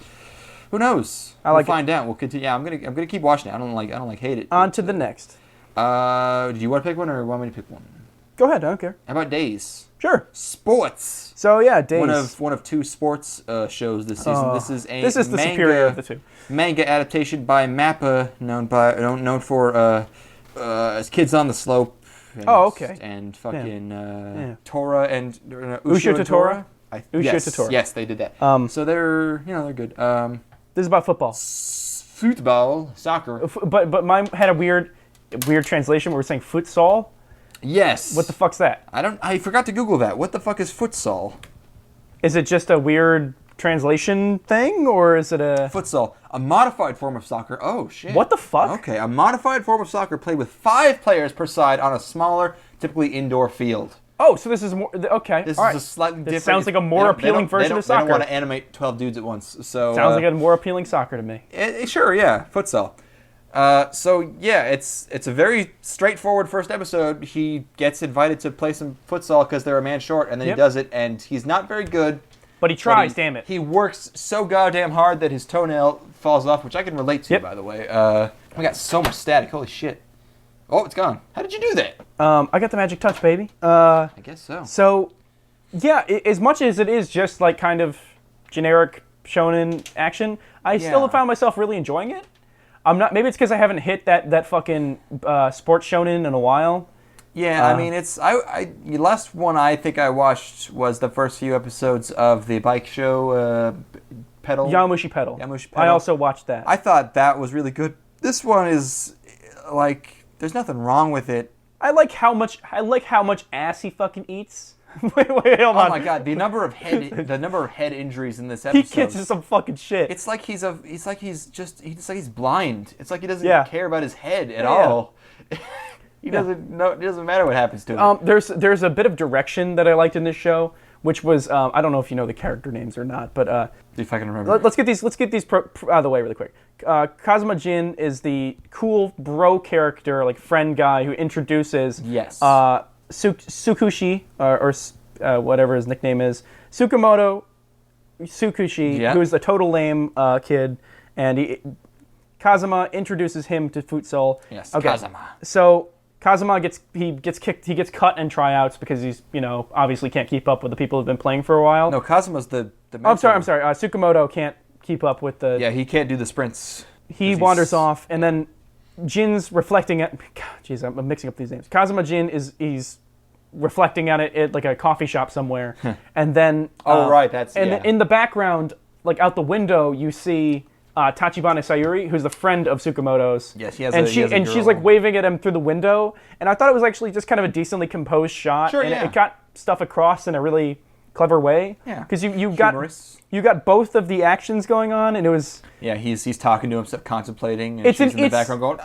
Who knows? We'll find out. We'll continue. Yeah, I'm gonna keep watching it. I don't hate it. On to the next. Do you want to pick one or want me to pick one? Go ahead. I don't care. How about Days? Sure. Sports. So yeah, Days. One of two sports shows this season. This is the superior of the two. Manga adaptation by Mappa, known for as Kids on the Slope. And, okay. And fucking Tora and Usho Tora. Tora. Yes, they did that. So they're good. This is about football. Football, soccer. But mine had a weird translation where we're saying futsal. Yes. What the fuck's that? I forgot to Google that. What the fuck is futsal? Is it just a weird translation thing, or is it a... Futsal, a modified form of soccer. Oh, shit. What the fuck? Okay, a modified form of soccer played with 5 players per side on a smaller, typically indoor field. Oh, so this is more... Okay, This all is right. a slightly different... This sounds like a more appealing version of soccer. They don't want to animate 12 dudes at once, so... Sounds like a more appealing soccer to me. Sure, yeah, futsal. So yeah, it's a very straightforward first episode. He gets invited to play some futsal because they're a man short, and then he does it, and he's not very good. But he tries, damn it. He works so goddamn hard that his toenail falls off, which I can relate to, by the way. We got so much static, holy shit. Oh, it's gone. How did you do that? I got the magic touch, baby. I guess so. So, yeah, as much as it is just like kind of generic shonen action, I still have found myself really enjoying it. I'm not. Maybe it's because I haven't hit that fucking sports shonen in a while. Yeah, I mean, it's the last one I think I watched was the first few episodes of the bike show, Pedal. Yamushi Pedal. I also watched that. I thought that was really good. This one is like, there's nothing wrong with it. I like how much ass he fucking eats. wait, hold on. Oh my god, the number of head injuries in this episode. He gets some fucking shit. It's like he's blind. It's like he doesn't care about his head at all. He doesn't know. It doesn't matter what happens to him. There's a bit of direction that I liked in this show, which was I don't know if you know the character names or not, but if I can remember. Let's get these out of the way really quick. Kazuma Jin is the cool bro character, like friend guy who introduces Tsukushi or whatever his nickname is, Tsukumoto Tsukushi, who is a total lame kid, and Kazuma introduces him to futsal. Yes, okay. Kazuma. So Kazuma gets cut in tryouts because he's obviously can't keep up with the people who've been playing for a while. No, Kazuma's the I'm sorry. Tsukumoto can't keep up with the... Yeah, he can't do the sprints. He wanders off, and then Jin's reflecting at... Jeez, I'm mixing up these names. Kazuma Jin he's reflecting on it at like a coffee shop somewhere, and then... in the background, like out the window, you see Tachibana Sayuri, who's the friend of Tsukumoto's. Yes, he has she's like waving at him through the window, and I thought it was actually just kind of a decently composed shot. Sure, and it got stuff across in a really clever way. Yeah, because you got both of the actions going on, and it was... Yeah, he's talking to himself, contemplating, and she's in the background going...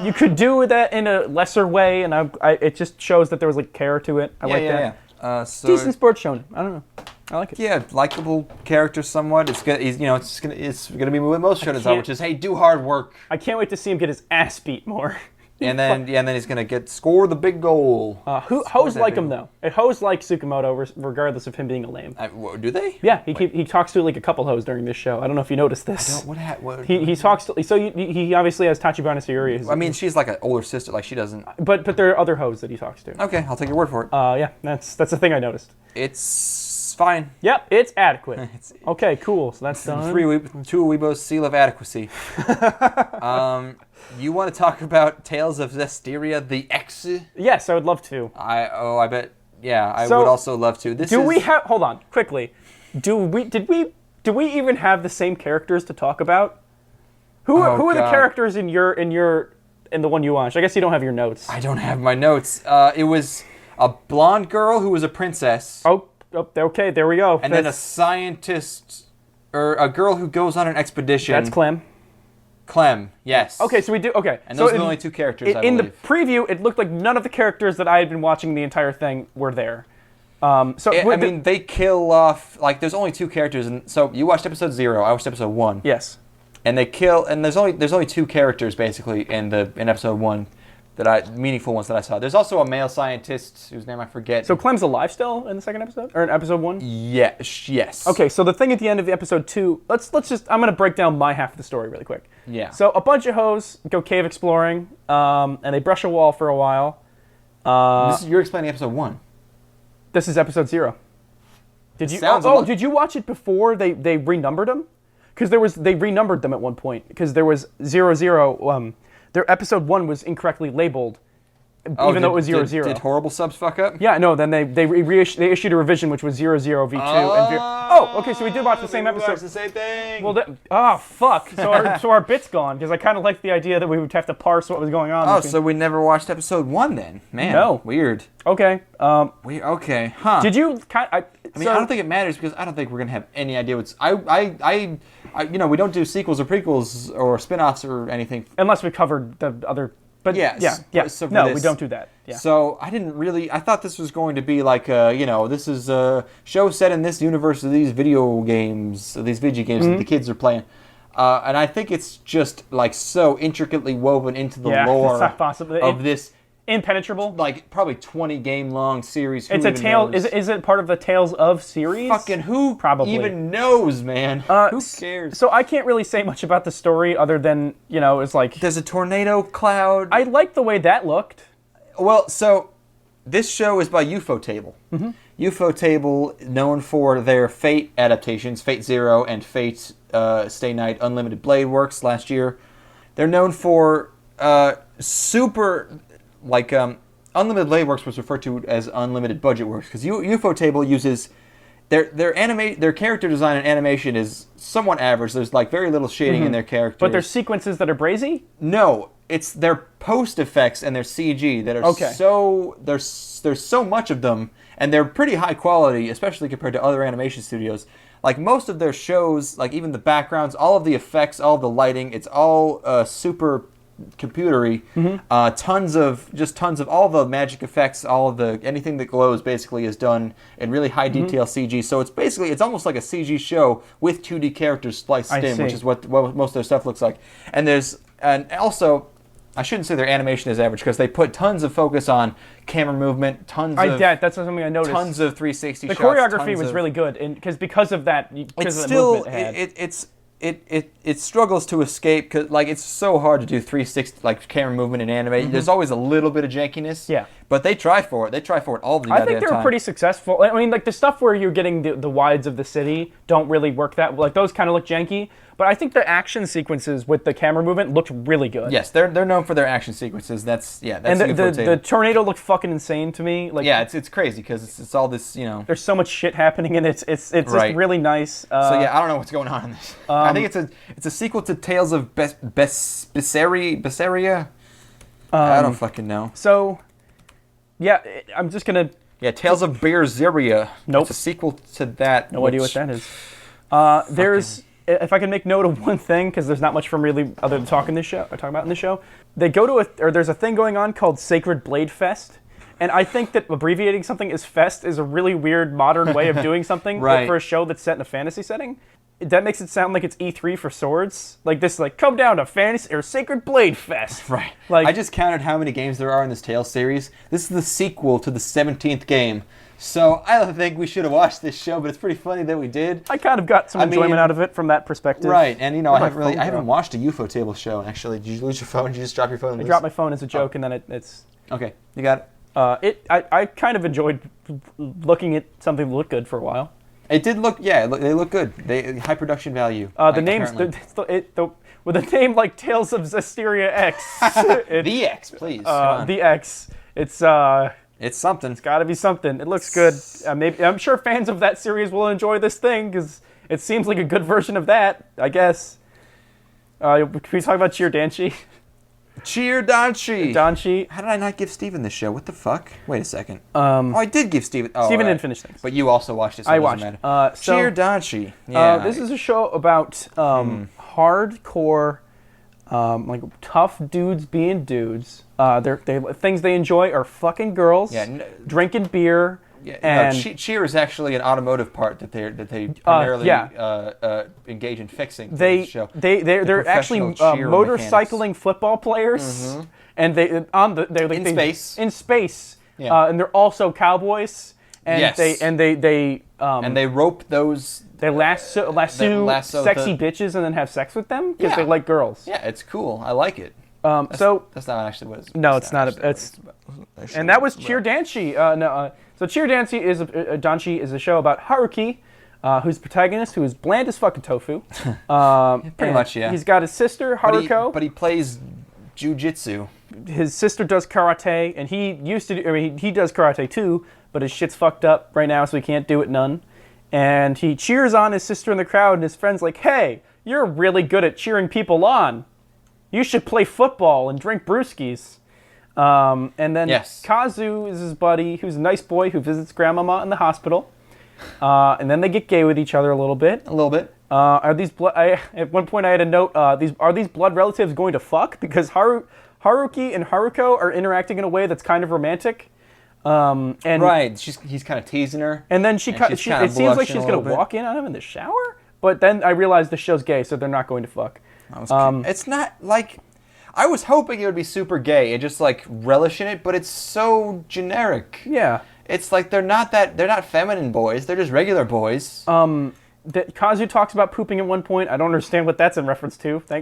You could do that in a lesser way, and it just shows that there was like care to it. I like that. Yeah. Decent sports shonen. I don't know. I like it. Yeah, likable character somewhat. It's gonna be with most shonen, which is, hey, do hard work. I can't wait to see him get his ass beat more. And then he's gonna score the big goal. Hoes like him though. Hoes like Tsukumoto regardless of him being a lame. Do they? Yeah, he talks to like a couple hoes during this show. I don't know if you noticed this. He talks to, so he obviously has Tachibana Sayuri. I mean, she's like an older sister. Like she doesn't. But there are other hoes that he talks to. Okay, I'll take your word for it. Yeah, that's the thing I noticed. It's fine. Yep, it's adequate. Okay, cool. So that's done. 2 Aweebos seal of adequacy. You want to talk about Tales of Zestiria the X? Yes, I would love to. I bet. Yeah, I would also love to. Hold on, quickly. Do we even have the same characters to talk about? Who are the characters in the one you watched? I guess you don't have your notes. I don't have my notes. It was a blonde girl who was a princess. Oh, okay, there we go. And then a scientist, or a girl who goes on an expedition. That's Clem, yes. Okay, so we do. Okay, and those are the only 2 characters. I believe. In the preview, it looked like none of the characters that I had been watching the entire thing were there. They kill off. Like, there's only 2 characters, and so you watched episode 0. I watched episode 1. Yes. And they kill, and there's only 2 characters basically in episode 1. meaningful ones that I saw. There's also a male scientist whose name I forget. So Clem's alive still in the second episode, or in episode 1? Yes. Okay, so the thing at the end of the episode 2. Let's just. I'm gonna break down my half of the story really quick. Yeah. So a bunch of hoes go cave exploring, and they brush a wall for a while. You're explaining episode 1. This is episode 0. Did you? Did you watch it before they renumbered them? Because they renumbered them at one point. Because there was 00. Their episode 1 was incorrectly labeled, even though it was 00. Did horrible subs fuck up? Yeah, no. Then they issued a revision, which was 00V2. Okay. So we did watch the same episode. The same thing. Well, fuck. So our bit's gone because I kind of liked the idea that we would have to parse what was going on. So we never watched episode 1 then? Man, no. Weird. Okay. Okay. Huh. Did you? I don't think it matters because I don't think we're gonna have any idea what's. We don't do sequels or prequels or spin-offs or anything unless we covered the other. But yeah. So we don't do that. Yeah. So I didn't really. I thought this was going to be like, this is a show set in this universe of these video games that the kids are playing, and I think it's just like so intricately woven into the lore of this. Impenetrable, like probably 20 game long series. It's a tale. Is it part of the Tales of series? Fucking who probably even knows, man? Who cares? So I can't really say much about the story other than it's like there's a tornado cloud. I like the way that looked. Well, so this show is by Ufotable. Mm-hmm. Ufotable, known for their Fate adaptations, Fate Zero and Fate Stay Night Unlimited Blade Works last year. They're known for Unlimited Blade Works was referred to as Unlimited Budget Works because Ufotable uses their character design and animation is somewhat average. There's like very little shading in their characters. But there's sequences that are brazy? No, it's their post effects and their CG that are so there's so much of them and they're pretty high quality, especially compared to other animation studios. Like most of their shows, like even the backgrounds, all of the effects, all of the lighting, it's all super computery. Tons of all the magic effects, all of the anything that glows basically is done in really high detail CG. So it's almost like a CG show with 2D characters spliced in, which is what most of their stuff looks like. And also I shouldn't say their animation is average because they put tons of focus on camera movement, that's something I noticed. Tons of 360 shots. The choreography was really good, and because of that, because of the movement it had. It struggles to escape because it's so hard to do 360 camera movement in anime. There's always a little bit of jankiness. Yeah. But they try for it. They try for it all the goddamn time. I think they were pretty successful. I mean, the stuff where you're getting the wides of the city don't really work that those kind of look janky. But I think the action sequences with the camera movement looked really good. Yes, they're known for their action sequences. That's and the tornado looked fucking insane to me. It's crazy because it's all this There's so much shit happening and it's just really nice. I don't know what's going on in this. I think it's a sequel to Tales of Berseria. I don't fucking know. So, I'm just gonna. Tales of Berseria. Nope. It's a sequel to that. No idea what that is. There's. If I can make note of one thing, because there's not much from really other than talk about in the show, they go to there's a thing going on called Sacred Blade Fest, and I think that abbreviating something as Fest is a really weird modern way of doing something for a show that's set in a fantasy setting. That makes it sound like it's E3 for swords, come down to fantasy or Sacred Blade Fest. Right. I just counted how many games there are in this Tales series. This is the sequel to the 17th game. So I don't think we should have watched this show, but it's pretty funny that we did. I kind of got some enjoyment out of it from that perspective. Right, and I haven't watched a Ufotable show actually. Did you lose your phone? Did you just drop your phone? I dropped my phone as a joke, and then it's okay. You got it. I kind of enjoyed looking at something that looked good for a while. It did look, they look good. They high production value. The names, with a name like Tales of Zestiria X. The X, please. The X. It's something. It's got to be something. It looks good. Maybe I'm sure fans of that series will enjoy this thing because it seems like a good version of that. I guess. Can we talk about Cheer Danshi? Cheer Danshi. Danshi. How did I not give Steven this show? What the fuck? Wait a second. I did give Steven. Oh, Steven didn't finish things. But you also watched it. So I watched. Cheer Danshi. Yeah. This is a show about hardcore, tough dudes being dudes. Things they enjoy are fucking girls, drinking beer, Yeah, And no, cheer is actually an automotive part that they primarily engage in fixing. They're actually professional cheer motorcycling football players, and they're in space. In space, Yeah. and they're also cowboys. And Yes. they rope those. They lasso sexy bitches and then have sex with them because they like girls. Yeah, it's cool. I like it. That's not actually what it's. No, it's not. And that was Cheer Danshi. So Cheer Danshi is Danshi is a show about Haruki, who's the protagonist, who is bland as fucking tofu. Pretty much, yeah. He's got his sister Haruko. But he plays jujitsu. His sister does karate, and he used to. He does karate too, but his shit's fucked up right now, so he can't do it none. And he cheers on his sister in the crowd, and his friend's like, "Hey, you're really good at cheering people on. You should play football and drink brewskis." And then Kazu is his buddy, who's a nice boy who visits Grandmama in the hospital. And then they get gay with each other a little bit. Are these at one point I had a note. Are these blood relatives going to fuck? Because Haruki and Haruko are interacting in a way that's kind of romantic. And he's kind of teasing her. And then it seems like she's going to walk in on him in the shower. But then I realized the show's gay, so they're not going to fuck. It's not like I was hoping it would be super gay and just like relish in it, but it's so generic. Yeah, it's like they're not feminine boys. They're just regular boys. Kazu talks about pooping at one point. I don't understand what that's in reference to. I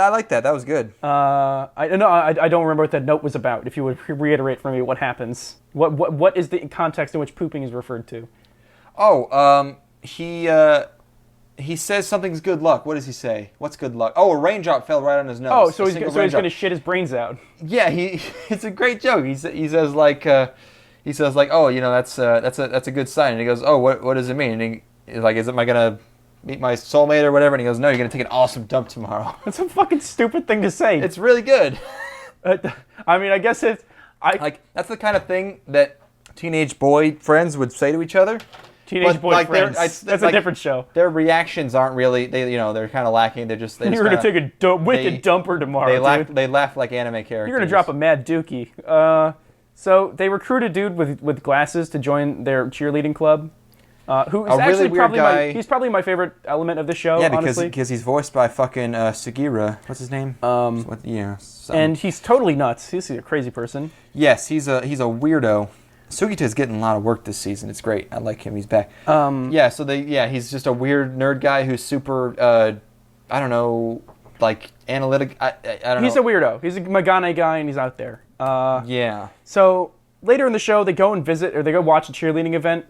like that. That was good. I don't remember what that note was about. If you would reiterate for me what happens. What is the context in which pooping is referred to? He says something's good luck. What does he say? What's good luck? Oh, a raindrop fell right on his nose. Oh, so he's going to shit his brains out. Yeah, it's a great joke. He says like, oh, you know, that's a good sign. And he goes, oh, what does it mean? And he's like, am I gonna meet my soulmate or whatever? And he goes, no, you're gonna take an awesome dump tomorrow. That's a fucking stupid thing to say. It's really good. I mean, I guess it's that's the kind of thing that teenage boy friends would say to each other. Teenage boy friends. That's a different show. Their reactions aren't really. They're kind of lacking. You're gonna take a wicked dumper tomorrow. They laugh like anime characters. You're gonna drop a mad dookie. So they recruit a dude with glasses to join their cheerleading club. Who is actually really he's probably my favorite element of the show. Yeah, honestly. because he's voiced by fucking Sugira. What's his name? And he's totally nuts. He's a crazy person. Yes, he's a weirdo. Sugita's getting a lot of work this season. It's great. I like him. He's back. He's just a weird nerd guy who's super. I don't know, like analytic. I don't know. He's a weirdo. He's a Magane guy, and he's out there. Yeah. So later in the show, they go and visit, or they go watch a cheerleading event.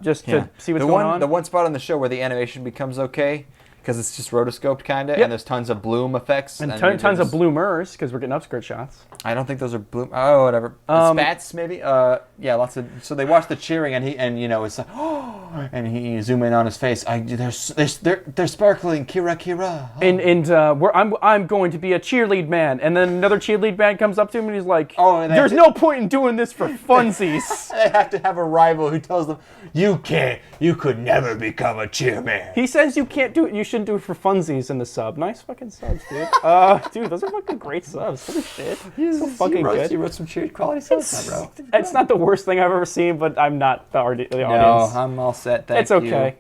Just to see what's going on. The one spot on the show where the animation becomes okay, because it's just rotoscoped kind of, and there's tons of bloom effects. And tons of bloomers, because we're getting upskirt shots. I don't think those are bloom. Oh, whatever. Spats, maybe? Lots of... So they watch the cheering, and it's like, oh, and he zoom in on his face. They're sparkling, Kira. Oh. I'm going to be a cheerlead man. And then another cheerlead man comes up to him, and he's like, there's no point in doing this for funsies. They have to have a rival who tells them, you could never become a cheerman. He says you can't do it, you shouldn't do it for funsies in the sub. Nice fucking subs, dude. Dude, those are fucking great subs. Holy shit. So fucking good. You wrote some cheered quality subs, bro. It's not the worst thing I've ever seen, but I'm not the audience. No, I'm all set. Thank you. It's okay.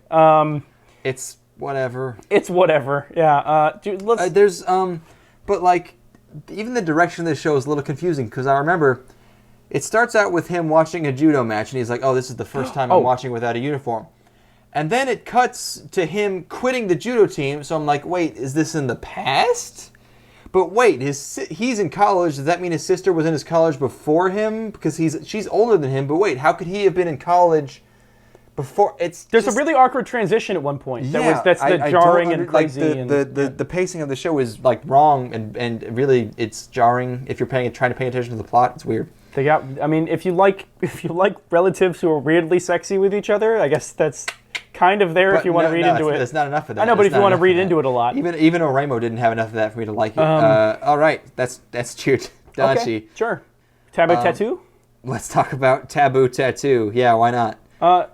It's whatever. It's whatever. Yeah. Dude, let's. But like, even the direction of this show is a little confusing because I remember it starts out with him watching a judo match and he's like, "Oh, this is the first time I'm watching without a uniform." And then it cuts to him quitting the judo team. So I'm like, wait, is this in the past? But wait, he's in college. Does that mean his sister was in his college before him? Because she's older than him. But wait, how could he have been in college before? There's a really awkward transition at one point. That's jarring and crazy. The pacing of the show is like wrong and really it's jarring if you're trying to pay attention to the plot. It's weird. If you like relatives who are weirdly sexy with each other, I guess that's kind of there if you want to read into it. There's not enough of that. I know, but if you want to read into it a lot. Even Oremo didn't have enough of that for me to like it. All right, that's cheered. Danshi. Okay, sure. Taboo Tattoo? Let's talk about Taboo Tattoo. Yeah, why not? Do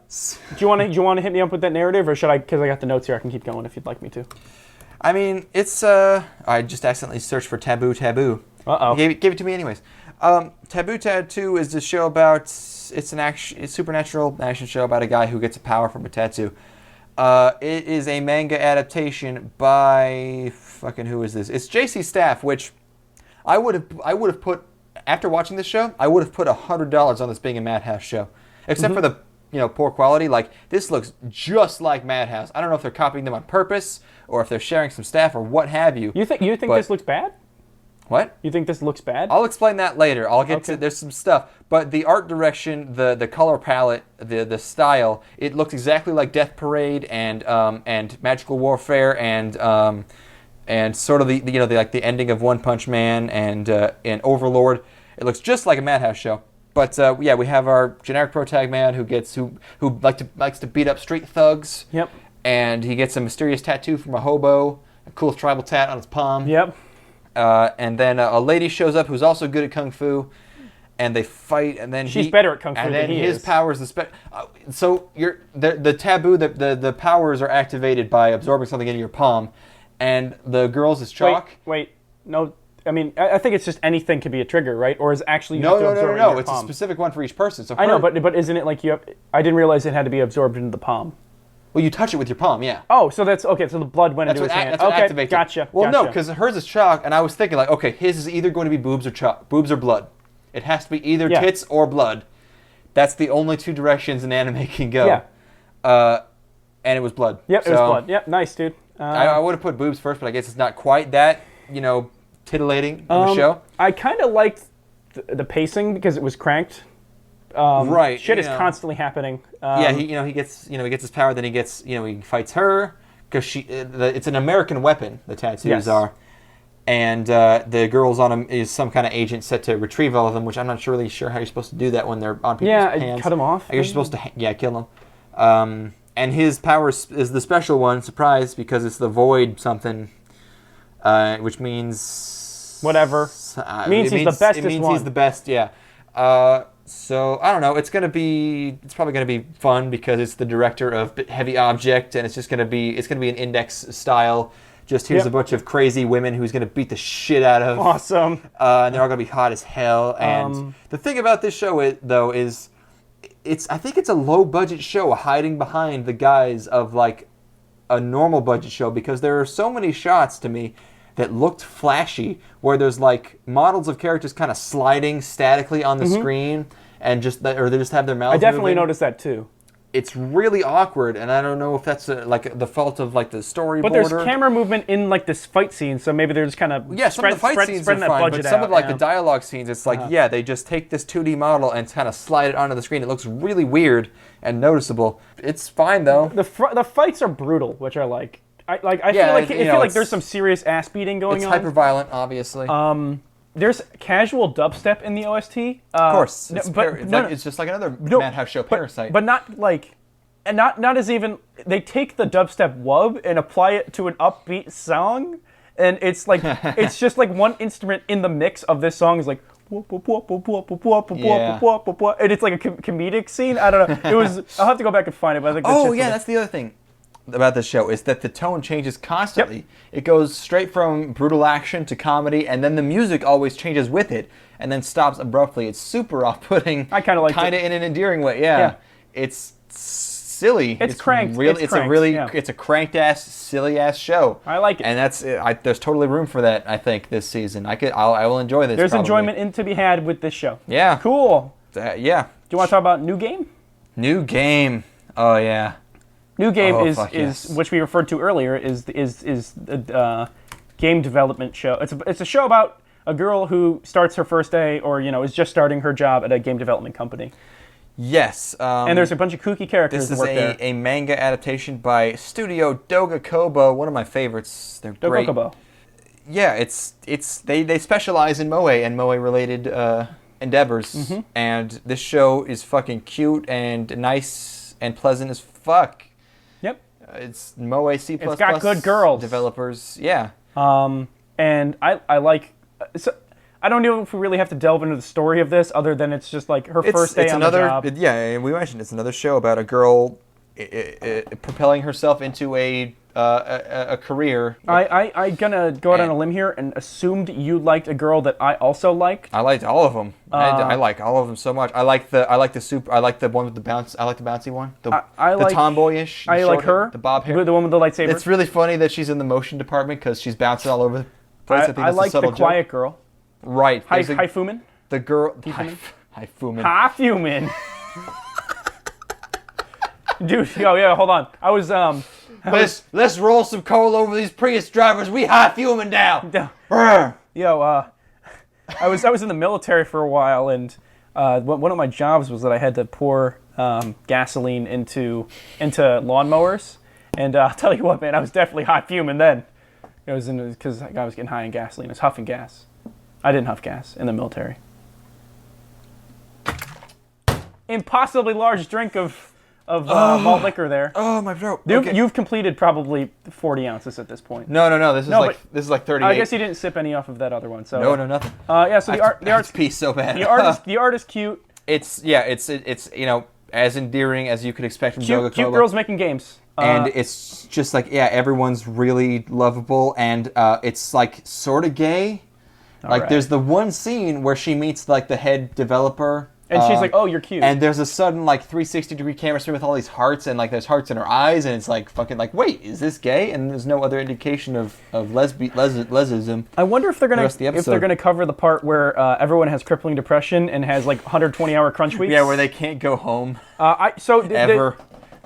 you want to hit me up with that narrative, or should I? Because I got the notes here, I can keep going if you'd like me to. I mean, it's I just accidentally searched for Taboo. Uh-oh. Gave it to me anyways. Taboo Tattoo is a show about it's a supernatural action show about a guy who gets a power from a tattoo. It is a manga adaptation by fucking who is this? It's JC Staff, which I would have put after watching this show. I would have put $100 on this being a Madhouse show, except for the poor quality. Like this looks just like Madhouse. I don't know if they're copying them on purpose or if they're sharing some staff or what have you. You think this looks bad? What? You think this looks bad? I'll explain that later. I'll get to there's some stuff, but the art direction, the color palette, the style, it looks exactly like Death Parade and Magical Warfare and sort of the ending of One Punch Man and Overlord. It looks just like a Madhouse show. But we have our generic protag man who likes to beat up street thugs. Yep. And he gets a mysterious tattoo from a hobo, a cool tribal tat on his palm. Yep. And then a lady shows up who's also good at kung fu, and they fight. And then she's better at kung fu and than then he his is. powers so the taboo the powers are activated by absorbing something into your palm, and the girls is chalk. Wait, no. I mean, I think it's just anything can be a trigger, right? Or is actually no. It's It's a specific one for each person. So I know, but isn't it like I didn't realize it had to be absorbed into the palm. Well, you touch it with your palm, yeah. Oh, so that's okay. So the blood went into his hand. That's what activates gotcha. it. Well, gotcha. no, because hers is chalk, and I was thinking like, okay, his is either going to be boobs or blood. It has to be either tits or blood. That's the only two directions an anime can go. Yeah. And it was blood. Yep, it was blood. Yep, nice, dude. I would have put boobs first, but I guess it's not quite that, titillating of a show. I kind of liked the pacing because it was cranked. Right. Shit is constantly happening. He gets his power. Then he fights her because it's an American weapon. The tattoos are, and the girl's on him is some kind of agent set to retrieve all of them. Which I'm not really sure how you're supposed to do that when they're on people's hands. Cut them off. I guess you're supposed to kill them. And his power is the special one. Surprise, because it's the void something, which means whatever. He's the bestest It means one. he's the best. Yeah. So I don't know. It's probably gonna be fun because it's the director of Heavy Object, and it's gonna be an Index style. Just here's a bunch of crazy women who's gonna beat the shit out of. Awesome. And they're all gonna be hot as hell. And the thing about this show is I think it's a low budget show hiding behind the guise of like a normal budget show, because there are so many shots to me that looked flashy, where there's like models of characters kind of sliding statically on the screen, and they just have their mouths. I definitely moving. noticed that too. It's really awkward, and I don't know if that's like the fault of like the storyboarder. But there's camera movement in like this fight scene, so maybe they're just kind of some of the fight scenes are fine, but some of like the dialogue scenes, it's like they just take this 2D model and kind of slide it onto the screen. It looks really weird and noticeable. It's fine though. The fights are brutal, which I like. I feel like there's some serious ass beating going on. It's hyper violent, obviously. There's casual dubstep in the OST. Of course, it's just like another Madhouse show, Parasite. But not like, and not as even. They take the dubstep wub and apply it to an upbeat song, and it's like it's just like one instrument in the mix of this song is like. And it's like a comedic scene. I don't know. It was. I'll have to go back and find it. But I think that's the other thing about this show is that the tone changes constantly. Yep. It goes straight from brutal action to comedy, and then the music always changes with it, and then stops abruptly. It's super off-putting. I kind of like it. Kind of in an endearing way. Yeah. It's silly. It's cranked. It's a cranked ass, silly ass show. I like it, and there's totally room for that. I think this season, I will enjoy this. There's probably. enjoyment to be had with this show. Yeah. Cool. Yeah. Do you want to talk about New Game? New Game. Oh yeah. New Game is which we referred to earlier is the game development show. It's a show about a girl who starts her first day or is just starting her job at a game development company. Yes. And there's a bunch of kooky characters that work there. This is a manga adaptation by Studio Dogakobo, one of my favorites. They're great. Dogakobo. Yeah, they specialize in moe and moe related endeavors, and this show is fucking cute and nice and pleasant as fuck. Yep. It's moe C++ It's got good girls. Developers. Yeah. And I like. So, I don't know if we really have to delve into the story of this, other than it's just like her first day on the job. Yeah, we mentioned it's another show about a girl propelling herself into a a career. I gonna go out on a limb here and assumed you liked a girl that I also like. I liked all of them. I like all of them so much. I like the one with the bounce. I like the bouncy one. The tomboyish. I like her. The bob hair. The one with the lightsaber. It's really funny that she's in the motion department because she's bouncing all over the place. I like the quiet girl. Right. Hi Fumin. The girl. Hi Fumin. Hi Fumin. Dude, yeah, hold on. I was Let's roll some coal over these Prius drivers. We high fuming down. Yo, I was in the military for a while, and one of my jobs was that I had to pour gasoline into lawnmowers. And I'll tell you what, man, I was definitely hot fuming then. It was because I was getting high in gasoline. I was huffing gas. I didn't huff gas in the military. Impossibly large drink of malt liquor there. Oh, my throat. You've completed probably 40 ounces at this point. No. This is like 38. I guess you didn't sip any off of that other one. So no, nothing. Yeah. So the art's piece so bad. The art is cute. It's as endearing as you could expect from Doga Cute girls making games. And it's just like everyone's really lovable, and it's like sort of gay. There's the one scene where she meets like the head developer. And she's like, "Oh, you're cute." And there's a sudden like 360-degree camera spin with all these hearts, and like there's hearts in her eyes, and it's like fucking like, wait, is this gay? And there's no other indication of lesbianism. I wonder if they're gonna cover the part where everyone has crippling depression and has like 120-hour crunch weeks. Yeah, where they can't go home. Ever.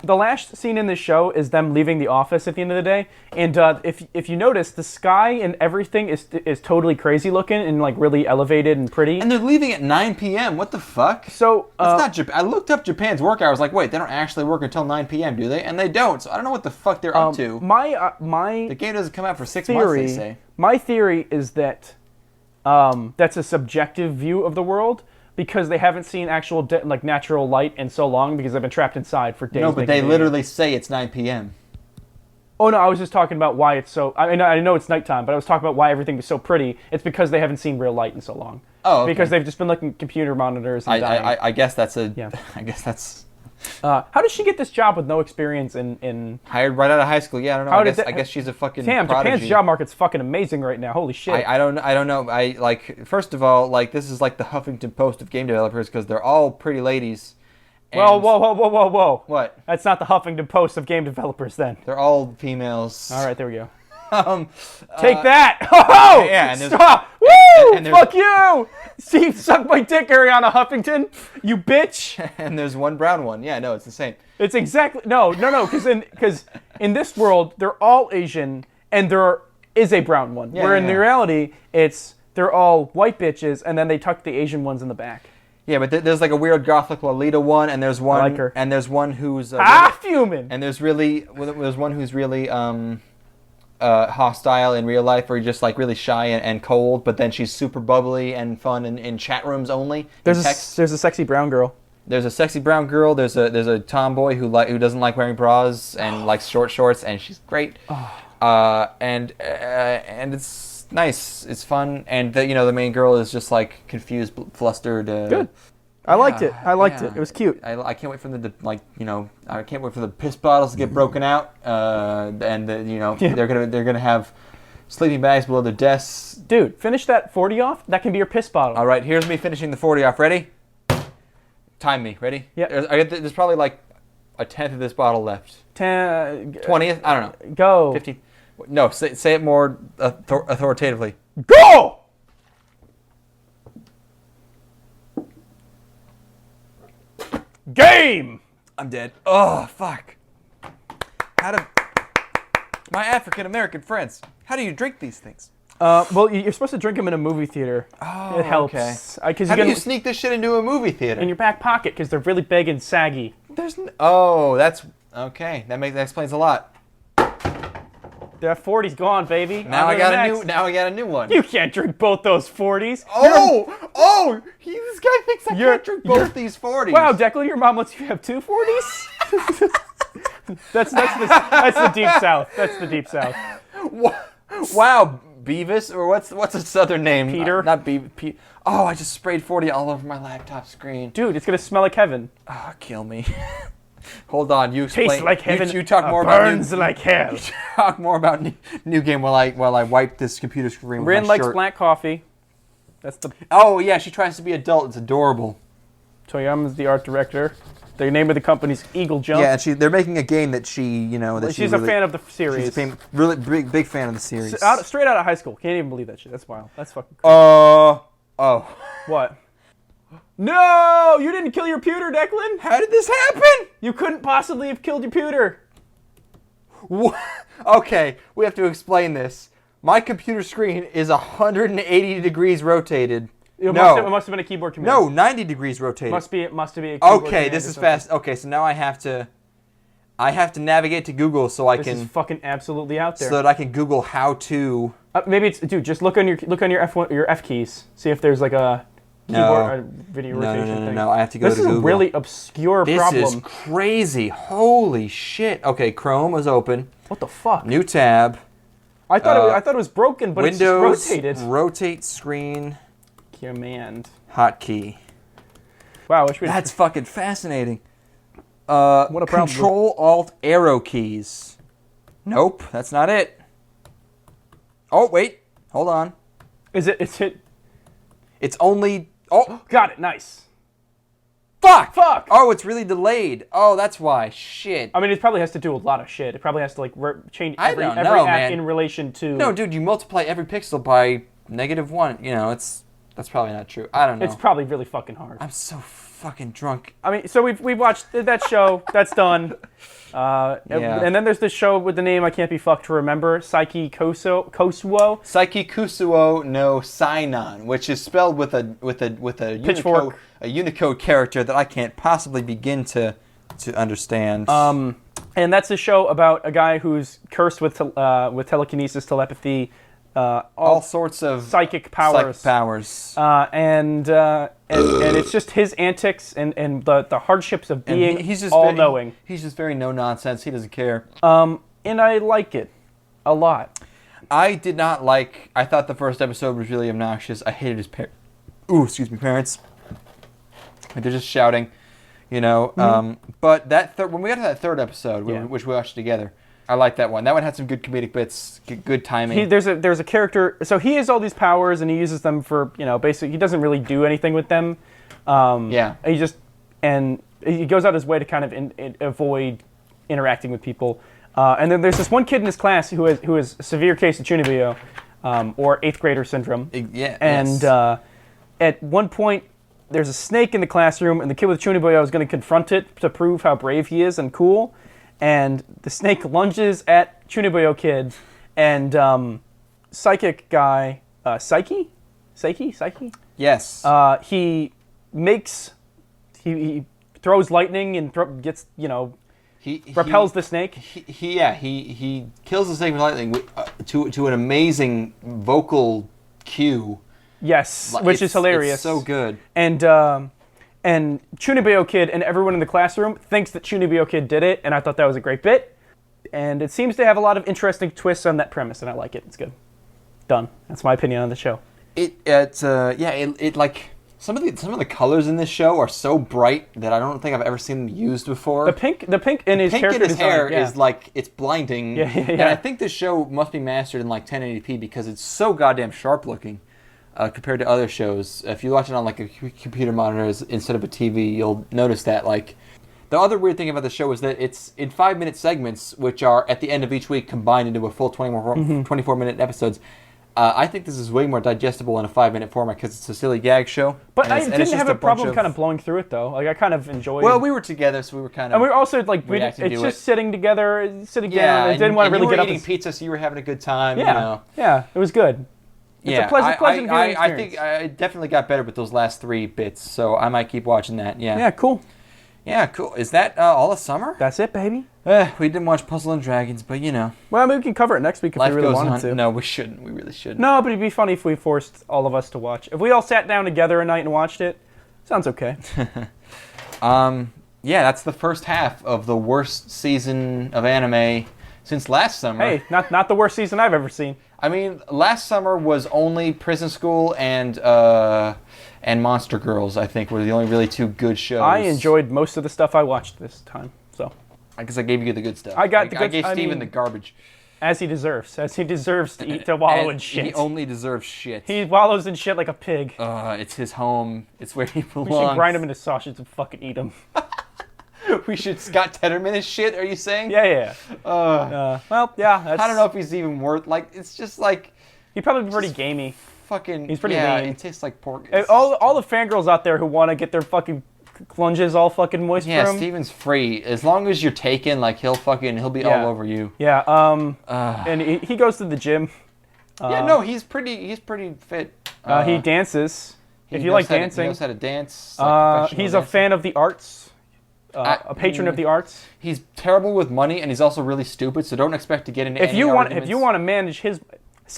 The last scene in this show is them leaving the office at the end of the day, and if you notice, the sky and everything is totally crazy looking and like really elevated and pretty. And they're leaving at 9 p.m. What the fuck? So that's not Japan. I looked up Japan's work hours. Like, wait, they don't actually work until 9 p.m. do they? And they don't. So I don't know what the fuck they're up to. The game doesn't come out for 6 months. They say. My theory is that that's a subjective view of the world. Because they haven't seen actual natural light in so long because they've been trapped inside for days. No, but they literally say it's 9 p.m. Oh no, I was just talking about why it's so. I know it's nighttime, but I was talking about why everything is so pretty. It's because they haven't seen real light in so long. Oh, okay. Because they've just been looking at computer monitors. And I guess that's I guess that's. How does she get this job with no experience in hired right out of high school? Yeah, I don't know. I guess she's a fucking prodigy. Japan's job market's fucking amazing right now. Holy shit. I don't know. First of all, this is like the Huffington Post of game developers because they're all pretty ladies. Whoa. What? That's not the Huffington Post of game developers then. They're all females. All right, there we go. Take that! Oh! Yeah, stop! Woo! Fuck you! Steve, suck my dick, Ariana Huffington. You bitch! And there's one brown one. Yeah, no, it's the same. It's exactly no, because in this world they're all Asian and there is a brown one. Where in reality they're all white bitches and then they tuck the Asian ones in the back. Yeah, but there's like a weird gothic Lolita one, and there's one, I like her. And there's one who's fuming. And there's one who's really hostile in real life, or just like really shy and cold, but then she's super bubbly and fun in chat rooms only. There's a sexy brown girl. There's a sexy brown girl. There's a tomboy who doesn't like wearing bras and likes short shorts, and she's great. And it's nice. It's fun, and the main girl is just like confused, flustered. Good. I liked it. It was cute. I can't wait for I can't wait for the piss bottles to get broken out, they're gonna have sleeping bags below their desks. Dude, finish that 40 off. That can be your piss bottle. All right, here's me finishing the 40 off. Ready? Time me. Ready? Yeah. There's probably like a tenth of this bottle left. 20th? I don't know. Go. 15. No, say it more authoritatively. Go! Game! I'm dead. Oh, fuck. My African American friends, how do you drink these things? Well, you're supposed to drink them in a movie theater. Oh, it helps. Okay. How do you sneak this shit into a movie theater? In your back pocket, because they're really big and saggy. That's okay. That explains a lot. That 40's gone, baby. Now I got a new one. You can't drink both those 40s. This guy thinks I can't drink both these 40s. Wow, Declan, your mom lets you have two 40s? That's the deep south. That's the deep south. Wow, Beavis, or what's a southern name? Peter. Not Beavis. I just sprayed 40 all over my laptop screen. Dude, it's gonna smell like heaven. Oh, kill me. Hold on, you explain. Tastes like heaven. You talk more about burns like hell. Talk more about New Game while I wipe this computer screen with Rin my likes shirt. black coffee. That's the. Oh yeah, she tries to be adult. It's adorable. Toyama's the art director. The name of the company's Eagle Jump. Yeah, and they're making a game that she's a fan of the series. She's a really big fan of the series. Straight out of high school. Can't even believe that shit. That's wild. That's fucking crazy. Oh. What? No! You didn't kill your pewter, Declan! How did this happen? You couldn't possibly have killed your pewter. What? Okay, we have to explain this. My computer screen is 180 degrees rotated. It must have been a keyboard command. No, 90 degrees rotated. Must be a keyboard command. Okay, this is fast. Okay, so now I have to navigate to Google so I can. This is fucking absolutely out there. So that I can Google how to. Maybe it's just look on your F1 your F keys. See if there's like a keyboard video rotation thing. No. I have to go to Google. This is a really obscure problem. This is crazy. Holy shit. Okay, Chrome is open. What the fuck? New tab. I thought it was broken, but Windows, it's just rotated. Rotate screen. Command. Hotkey. Wow, that's fucking fascinating. What a problem. Control Alt arrow keys. Nope, that's not it. Oh wait, hold on. Is it? It's only. Oh, got it. Nice. Fuck. Oh, it's really delayed. Oh, that's why. Shit. I mean, it probably has to do a lot of shit. It probably has to like change every app man. in relation to. No, dude, you multiply every pixel by -1. You know, that's probably not true. I don't know. It's probably really fucking hard. I'm so fucking drunk. I mean, so we've watched that show. That's done. And then there's this show with the name I can't be fucked to remember. Saiku Kusuo. Saiku Kusuo no Psi Nan, which is spelled with a Pitchfork. a Unicode character that I can't possibly begin to understand. And that's a show about a guy who's cursed with telekinesis, telepathy, all sorts of psychic powers. And it's just his antics and the hardships of being all-knowing. He's just very no-nonsense. He doesn't care. And I like it a lot. I did not like... I thought the first episode was really obnoxious. I hated his parents. They're just shouting, you know. But when we got to that third episode, which we watched together, I liked that one. That one had some good comedic bits, good timing. There's a character, so he has all these powers and he uses them for, basically he doesn't really do anything with them. He goes out his way to kind of avoid interacting with people. And then there's this one kid in his class who has a severe case of chunibyo, or 8th grader syndrome. At one point, there's a snake in the classroom, and the kid with chunibyo is going to confront it to prove how brave he is and cool. And the snake lunges at Chunibyo Kid, and psychic guy, Saiki? Yes. He throws lightning and gets, repels the snake. He kills the snake with lightning to an amazing vocal cue. Yes, which is hilarious. It's so good. And Chunibyo Kid and everyone in the classroom thinks that Chunibyo Kid did it, and I thought that was a great bit. And it seems to have a lot of interesting twists on that premise, and I like it. It's good. Done. That's my opinion on the show. Some of the colors in this show are so bright that I don't think I've ever seen them used before. The pink in his hair is like, it's blinding. Yeah. And I think this show must be mastered in like 1080p because it's so goddamn sharp looking. Compared to other shows, if you watch it on like a computer monitor instead of a TV, you'll notice that. Like, the other weird thing about the show is that it's in 5-minute segments, which are at the end of each week combined into a full 24-minute episodes. I think this is way more digestible in a 5-minute format because it's a silly gag show. But I didn't have a problem kind of blowing through it though. Like I kind of enjoyed. Well, we were together, so we were kind of. And we were also like, it's just sitting together, down. I didn't want to really get up. You were eating pizza, so you were having a good time. Yeah, it was good. It's a pleasant viewing experience. I think I definitely got better with those last 3 bits, so I might keep watching that. Yeah. Yeah, cool. Yeah, cool. Is that all of summer? That's it, baby. We didn't watch Puzzle and Dragons, but Well, I mean, we can cover it next week if we really wanted to. No, we shouldn't. We really shouldn't. No, but it'd be funny if we forced all of us to watch. If we all sat down together a night and watched it, sounds okay. That's the first half of the worst season of anime since last summer. Hey, not the worst season I've ever seen. I mean, last summer was only Prison School and Monster Girls, I think, were the only really 2 good shows. I enjoyed most of the stuff I watched this time. I guess I gave you the good stuff. I gave Steven the garbage. As he deserves to eat, to wallow in shit. He only deserves shit. He wallows in shit like a pig. It's his home. It's where he belongs. We should grind him into sausage and fucking eat him. We should Scott Tedderman his shit, are you saying? Yeah. Well, yeah. I don't know if he's even worth, like, it's just like... He'd probably be pretty gamey. Fucking... He's pretty mean. it tastes like pork. All the fangirls out there who want to get their fucking clunges all fucking moist for him. Yeah, Steven's free. As long as you're taken, like, he'll be all over you. Yeah, and he goes to the gym. He's pretty fit. He dances. If you like dancing. He knows how to dance. Like he's a fan of the arts. A patron of the arts. He's terrible with money, and he's also really stupid. So don't expect to get into if you want to manage his,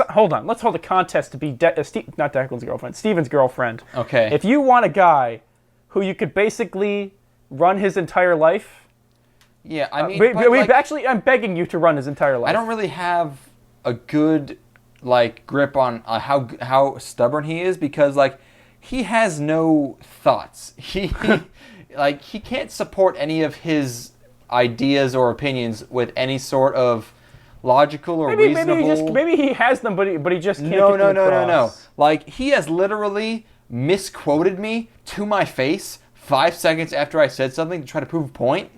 hold on. Let's hold a contest to be not Declan's girlfriend, Steven's girlfriend. Okay. If you want a guy who you could basically run his entire life. Yeah, I mean, I'm begging you to run his entire life. I don't really have a good grip on how stubborn he is because he has no thoughts. He can't support any of his ideas or opinions with any sort of logical or reasonable. Maybe he has them, but he just can't. No. Like he has literally misquoted me to my face 5 seconds after I said something to try to prove a point.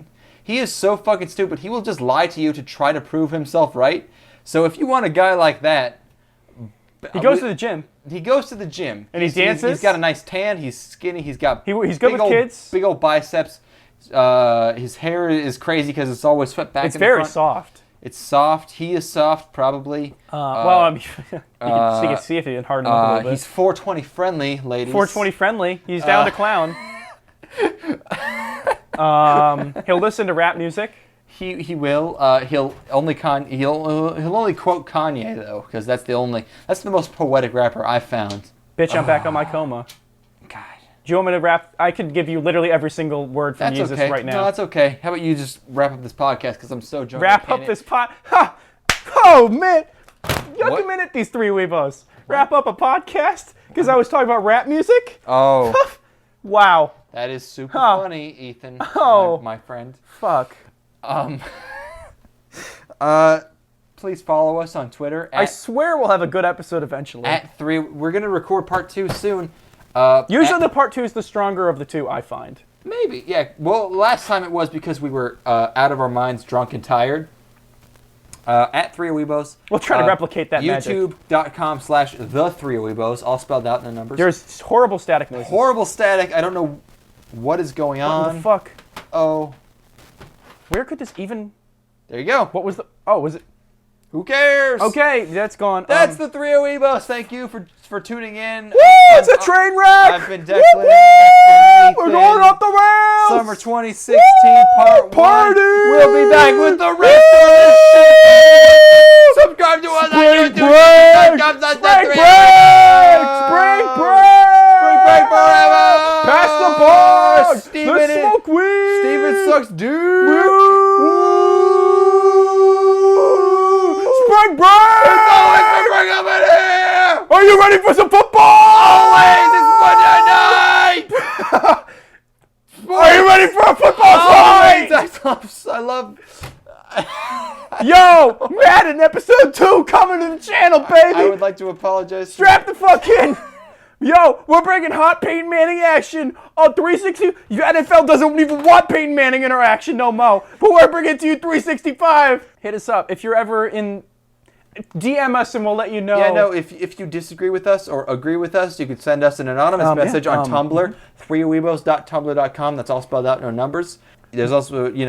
He is so fucking stupid. He will just lie to you to try to prove himself right. So if you want a guy like that, he goes to the gym. He goes to the gym. And he dances. He's got a nice tan. He's skinny. He's good with kids. Big old biceps. His hair is crazy because it's always swept back. It's very soft. It's soft. He is soft, probably. You can see if he can harden up a little bit. He's 420 friendly, ladies. 420 friendly. He's down to clown. He'll listen to rap music. He will. He'll only quote Kanye though, because that's the most poetic rapper I've found. Bitch, I'm back on my coma. God. Do you want me to rap? I could give you literally every single word from Jesus right now. No, that's okay. How about you just wrap up this podcast because I'm so drunk. Wrap up this pod. Ha! Oh man, yuck a minute. These three weebos. Wrap up a podcast because I was talking about rap music. Oh. Wow. That is super funny, Ethan. Oh, my friend. Fuck. Please follow us on Twitter. I swear we'll have a good episode eventually. We're gonna record part 2 soon. Usually the part 2 is the stronger of the two, I find. Maybe, yeah. Well, last time it was because we were out of our minds, drunk and tired. At 3 Aweebos. We'll try to replicate that magic. YouTube.com/the3Aweebos, all spelled out in the numbers. There's horrible static noises. Horrible static. I don't know what is going on. What the fuck? Oh. Where could this even... There you go. What was the... Oh, was it... Who cares? Okay, that's gone. That's the 3 Aweebos. Thank you for tuning in. Woo! It's a train wreck! I've been Declan. We're going off the rails! Summer 2016 part Party! 1. We'll be back with the rest of this shit. Subscribe to us on YouTube. Spring break! Spring break! Spring break forever! Pass the ball! Let's smoke weed! Steven sucks dude! Spring break! It's always spring break up in here! Are you ready for some football? Always! It's Monday night! Are you ready for a football fight? I love... Yo! Madden episode 2 coming to the channel, baby! I would like to apologize. Strap the fuck in! Yo, we're bringing hot Peyton Manning action on 360. The NFL doesn't even want Peyton Manning in our action no more. But we're bringing it to you 365. Hit us up. If you're ever in... DM us and we'll let you know. Yeah, no, if you disagree with us or agree with us, you could send us an anonymous message on Tumblr, 3aweebos.tumblr.com. That's all spelled out, no numbers. There's also, Would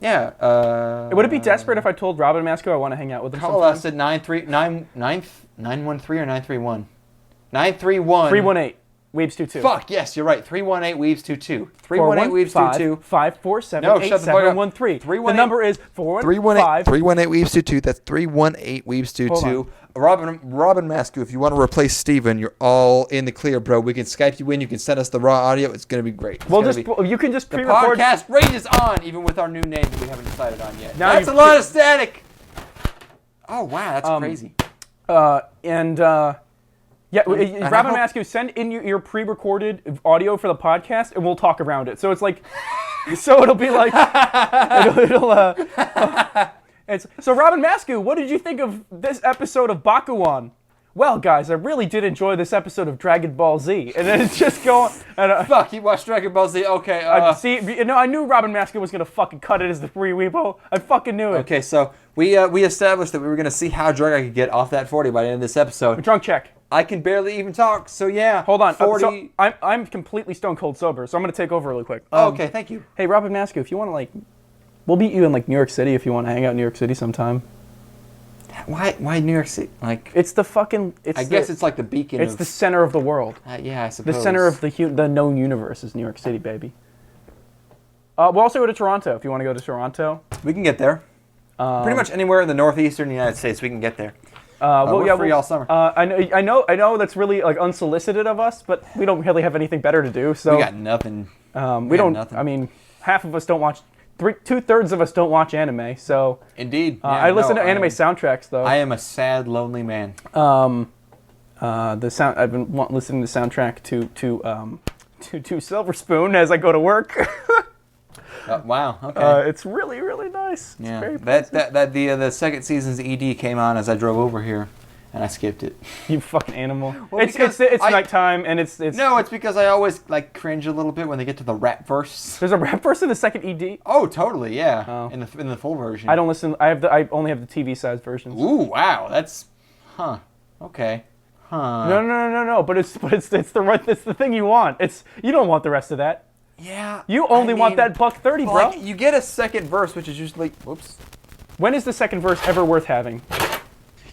it be desperate if I told Robin Masco I want to hang out with him Call us at 913 or 931? 931. 318. Weebs22. Fuck, yes, you're right. 318-Weebs22. 318-Weebs22. 547-8713. The number is 318-Weebs22. That's 318-Weebs22. Robin Mascu, if you want to replace Steven, you're all in the clear, bro. We can Skype you in. You can send us the raw audio. It's going to be great. You can just pre-record. The podcast rages on, even with our new name that we haven't decided on yet. Now that's a lot of static. Oh, wow, that's crazy. Robin Mascu, send in your pre-recorded audio for the podcast, and we'll talk around it. So it's like, So it'll be like so Robin Mascu, what did you think of this episode of Bakuan? Well, guys, I really did enjoy this episode of Dragon Ball Z, and then it's just going. And, Fuck, you watched Dragon Ball Z? Okay. I knew Robin Mascu was gonna fucking cut it as the free Weepo. I fucking knew it. Okay, so we established that we were gonna see how drunk I could get off that 40 by the end of this episode. Drunk check. I can barely even talk, so yeah. Hold on. 40. So I'm completely stone cold sober, so I'm gonna take over really quick. Okay, thank you. Hey, Robin Mascu, if you want to we'll meet you in New York City if you want to hang out in New York City sometime. Why New York City? It's the fucking. I guess it's like the beacon. It's the center of the world. Yeah, I suppose. The center of the known universe is New York City, baby. We'll also go to Toronto if you want to go to Toronto. We can get there. Pretty much anywhere in the northeastern United States, we can get there. We're free all summer. I know that's really unsolicited of us, but we don't really have anything better to do. So we got nothing. We don't. Nothing. I mean, half of us don't watch. 2/3 of us don't watch anime, so indeed. I listen to anime soundtracks though. I am a sad, lonely man. I've been listening to the soundtrack to Silver Spoon as I go to work. Wow. Okay. It's really, really nice. It's yeah. very The second season's ED came on as I drove over here, and I skipped it. You fucking animal. Well, it's nighttime, and it's. No, it's because I always cringe a little bit when they get to the rap verse. There's a rap verse in the second ED. Oh, totally. Yeah. Oh. In the full version. I don't listen. I only have the TV size versions. Ooh, wow. That's. Okay. No. But it's the thing you want. You don't want the rest of that. Yeah. You only want that $1.30, bro. You get a second verse, which is usually. Whoops. When is the second verse ever worth having?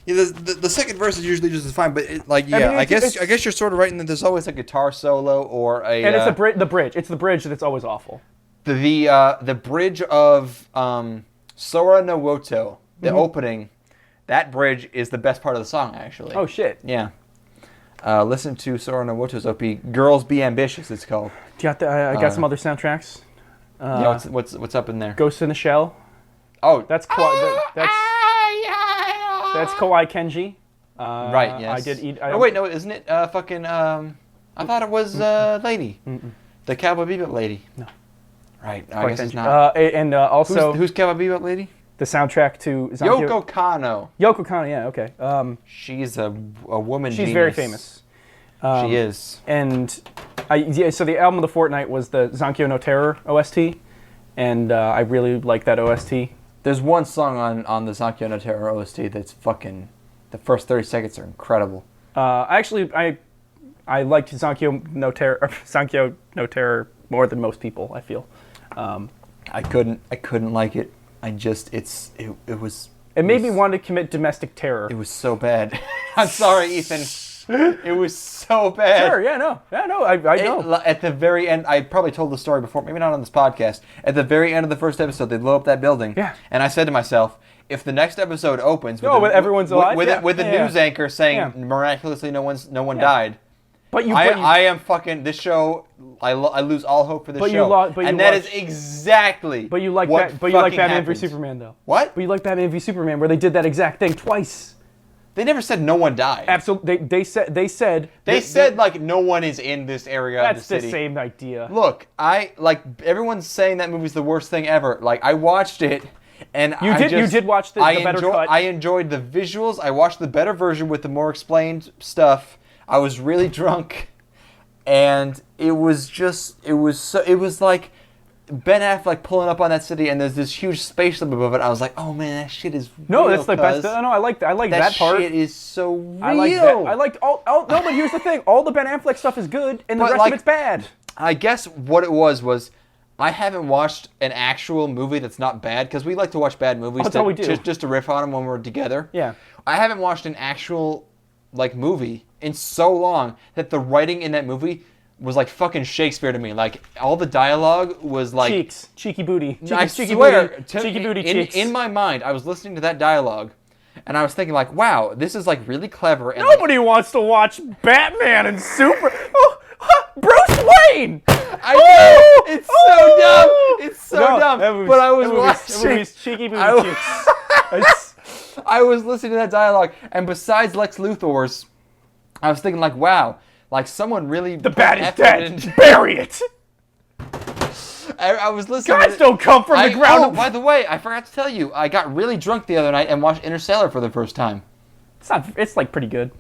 Yeah, the second verse is usually just as fine, but I guess you're sort of right in that there's always a guitar solo or a. And it's the bridge. It's the bridge that's always awful. The bridge of Sora no Woto, the opening, that bridge is the best part of the song actually. Oh shit. Yeah. Listen to Sora no Woto's OP. Girls Be Ambitious, it's called. I got some other soundtracks. Yeah, what's up in there? Ghost in the Shell. Oh, that's Kawaii Kenji. Right. Yes. I did eat. Oh wait, no, isn't it fucking? I thought it was Lady, the Cowboy Bebop lady. No. Right. I guess it's not. And also, who's Cowboy Bebop lady? The soundtrack to Yoko Kanno. Yoko Kanno, yeah, okay. She's a woman. She's genius. very famous. She is. And so the album of the fortnight was the Zankyo no Terror OST, and I really like that OST. There's one song on the Zankyo no Terror OST that's fucking. The first 30 seconds are incredible. I liked Zankyo no Terror more than most people. I feel. I couldn't like it. It was. It made me want to commit domestic terror. It was so bad. I'm sorry, Ethan. It was so bad. Sure, yeah, no. I know. At the very end, I probably told the story before, maybe not on this podcast. At the very end of the first episode, they blow up that building. Yeah. And I said to myself, if the next episode opens with, everyone's alive, with a news anchor saying miraculously no one died. But I am fucking this show. I lose all hope for this show. That is exactly. But you like that. But you like Batman v Superman though. What? But you like Batman v Superman where they did that exact thing twice. They never said no one died. Absolutely. They said like no one is in this area of the city. That's the same idea. Look, everyone's saying that movie's the worst thing ever. Like I watched it. And you did watch the better cut. I enjoyed the visuals. I watched the better version with the more explained stuff. I was really drunk, and it was like Ben Affleck pulling up on that city, and there's this huge spaceship above it. I was like, oh man, that shit is real. No, that's the best. No, I like that part. That shit is so real. I like that. I liked all. No, but here's the thing: all the Ben Affleck stuff is good, and the rest of it's bad. I guess what it was. I haven't watched an actual movie that's not bad, because we like to watch bad movies that's all we do. Just to riff on them when we're together. Yeah. I haven't watched an actual movie in so long that the writing in that movie was like fucking Shakespeare to me. Like all the dialogue was like cheeks, cheeky booty. I swear, cheeky booty cheeks. In my mind, I was listening to that dialogue, and I was thinking like, wow, this is like really clever. And nobody wants to watch Batman and Bruce Wayne. I know it's so dumb. It's so dumb. But I was watching cheeky booty cheeks. I was listening to that dialogue, and besides Lex Luthor's, I was thinking like, wow, like someone really. The bat is dead. Bury it. I was listening. Gods don't come from the ground. Oh, by the way, I forgot to tell you, I got really drunk the other night and watched Interstellar for the first time. It's like pretty good.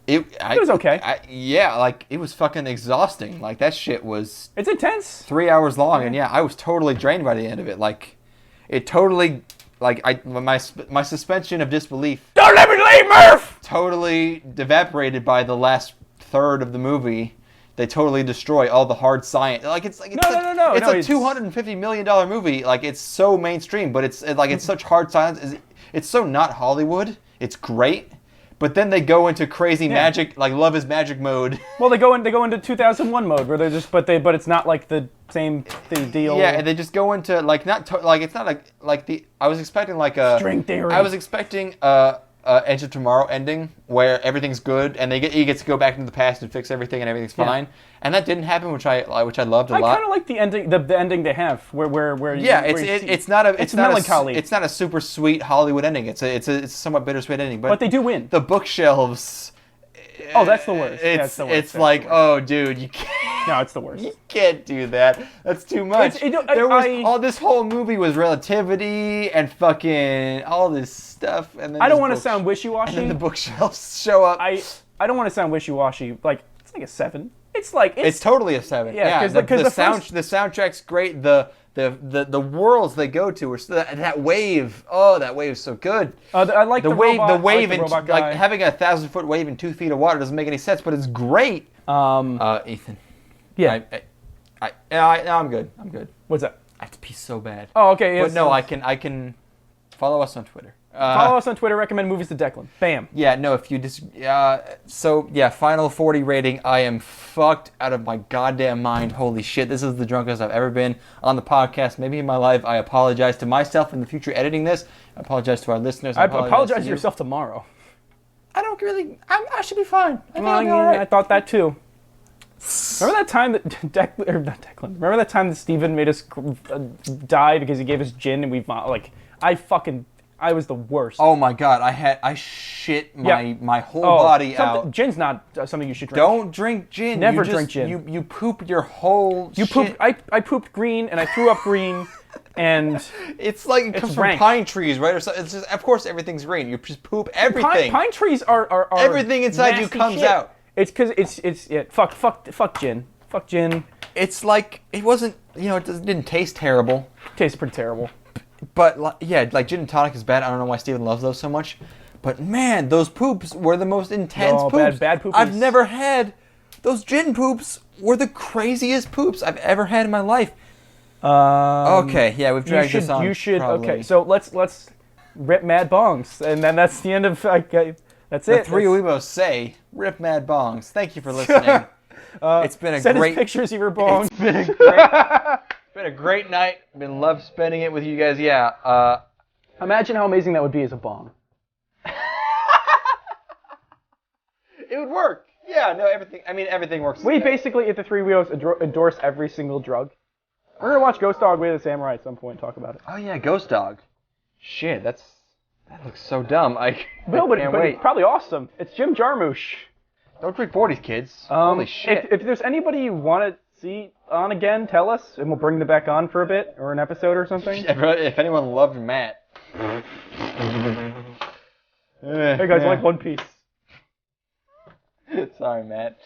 It was okay. It was fucking exhausting. Like, that shit was... It's intense. 3 hours long, and I was totally drained by the end of it. Like, it totally... Like, my suspension of disbelief... Don't let me leave, Murph! Totally evaporated by the last third of the movie. They totally destroy all the hard science. It's a $250 million movie. Like, it's so mainstream, but it's such hard science. It's so not Hollywood. It's great. But then they go into crazy magic, like Love is Magic mode. Well, they go into 2001 mode where they're just, but it's not like the same deal. Yeah, and they just go into it's not like the. I was expecting like a string theory. I was expecting Edge of Tomorrow ending where everything's good and he gets to go back into the past and fix everything and everything's fine. And that didn't happen, which I loved a lot. I kind of like the ending, the ending they have where it's not melancholy. It's not a super sweet Hollywood ending. It's a somewhat bittersweet ending. But they do win. The bookshelves. Oh, that's the worst. It's like, oh, dude, you can't. No, it's the worst. You can't do that. That's too much. This whole movie was relativity and fucking all this stuff, and then I don't want to sound wishy-washy. And then the bookshelves show up. I don't want to sound wishy-washy. Like, it's like a 7. It's totally a 7. Yeah, because the soundtrack's great. The worlds they go to are that wave. Oh, that wave is so good. I like the wave. The wave and like having a 1,000-foot wave in 2 feet of water doesn't make any sense, but it's great. Ethan. Yeah. I'm good. I'm good. What's that? I have to pee so bad. Oh, okay. But no, I can follow us on Twitter. Follow us on Twitter. Recommend movies to Declan. Bam. Yeah. No. If you just final 40 rating. I am fucked out of my goddamn mind. Holy shit! This is the drunkest I've ever been on the podcast. Maybe in my life. I apologize to myself in the future editing this. I apologize to our listeners. I apologize to yourself tomorrow. I don't really. I should be fine. I think I'll be all right. I thought that too. Remember that time that Declan? Remember that time that Steven made us die because he gave us gin and I was the worst. Oh my god, I shit my whole body out. Gin's not something you should drink. Don't drink gin. Never drink gin. You poop your whole shit. Pooped. I pooped green and I threw up green, and it's like it comes from pine trees, right? Or so, it's just, of course everything's green. You just poop everything. Pine trees are everything inside you comes out. It's because fuck gin. Fuck gin. It's like it wasn't. It didn't taste terrible. It tastes pretty terrible. But like gin and tonic is bad. I don't know why Steven loves those so much. But man, those poops were the most intense poops. Bad poopies. I've never had. Those gin poops were the craziest poops I've ever had in my life. Okay, yeah, we've dragged this on. You should. Probably. Okay, so let's rip mad bongs, and then that's the end of. That's it. The 3 Aweebos say, "Rip mad bongs." Thank you for listening. It's been a send great. Send us pictures of your bongs. It's been a great. Been a great night. Been love spending it with you guys. Yeah. Imagine how amazing that would be as a bong. It would work. Yeah. No. Everything. I mean, everything works. We basically at the 3 Aweebos endorse every single drug. We're gonna watch Ghost Dog Way of the Samurai at some point and talk about it. Oh yeah, Ghost Dog. Shit, that looks so dumb. But it's probably awesome. It's Jim Jarmusch. Don't drink 40s, kids. Holy shit. If there's anybody you want to see on again, tell us, and we'll bring them back on for a bit, or an episode or something. If anyone loved Matt. Hey guys, I like One Piece. Sorry, Matt.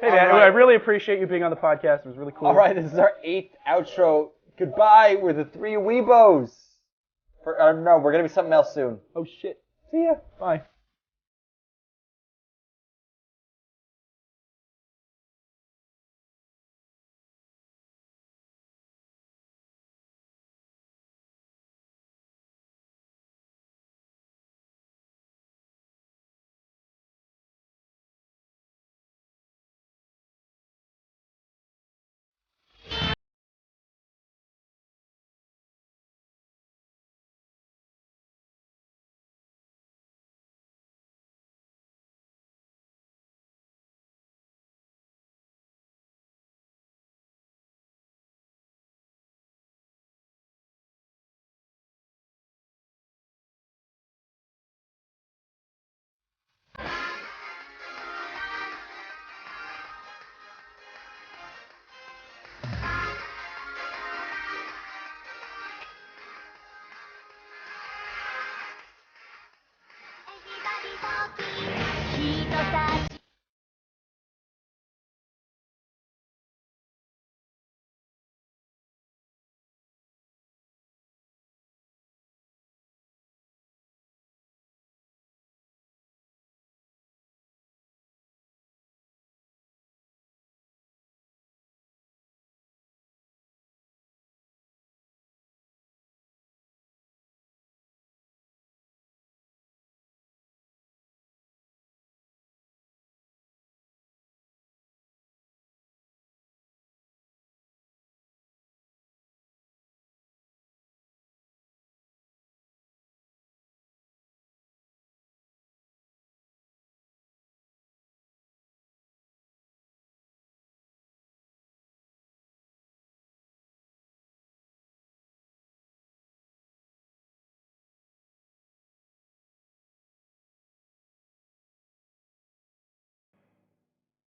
Hey, Matt, I really appreciate you being on the podcast. It was really cool. All right, this is our 8th outro. Goodbye. We're the 3 Aweebos. No, we're going to be something else soon. Oh, shit. See ya. Bye.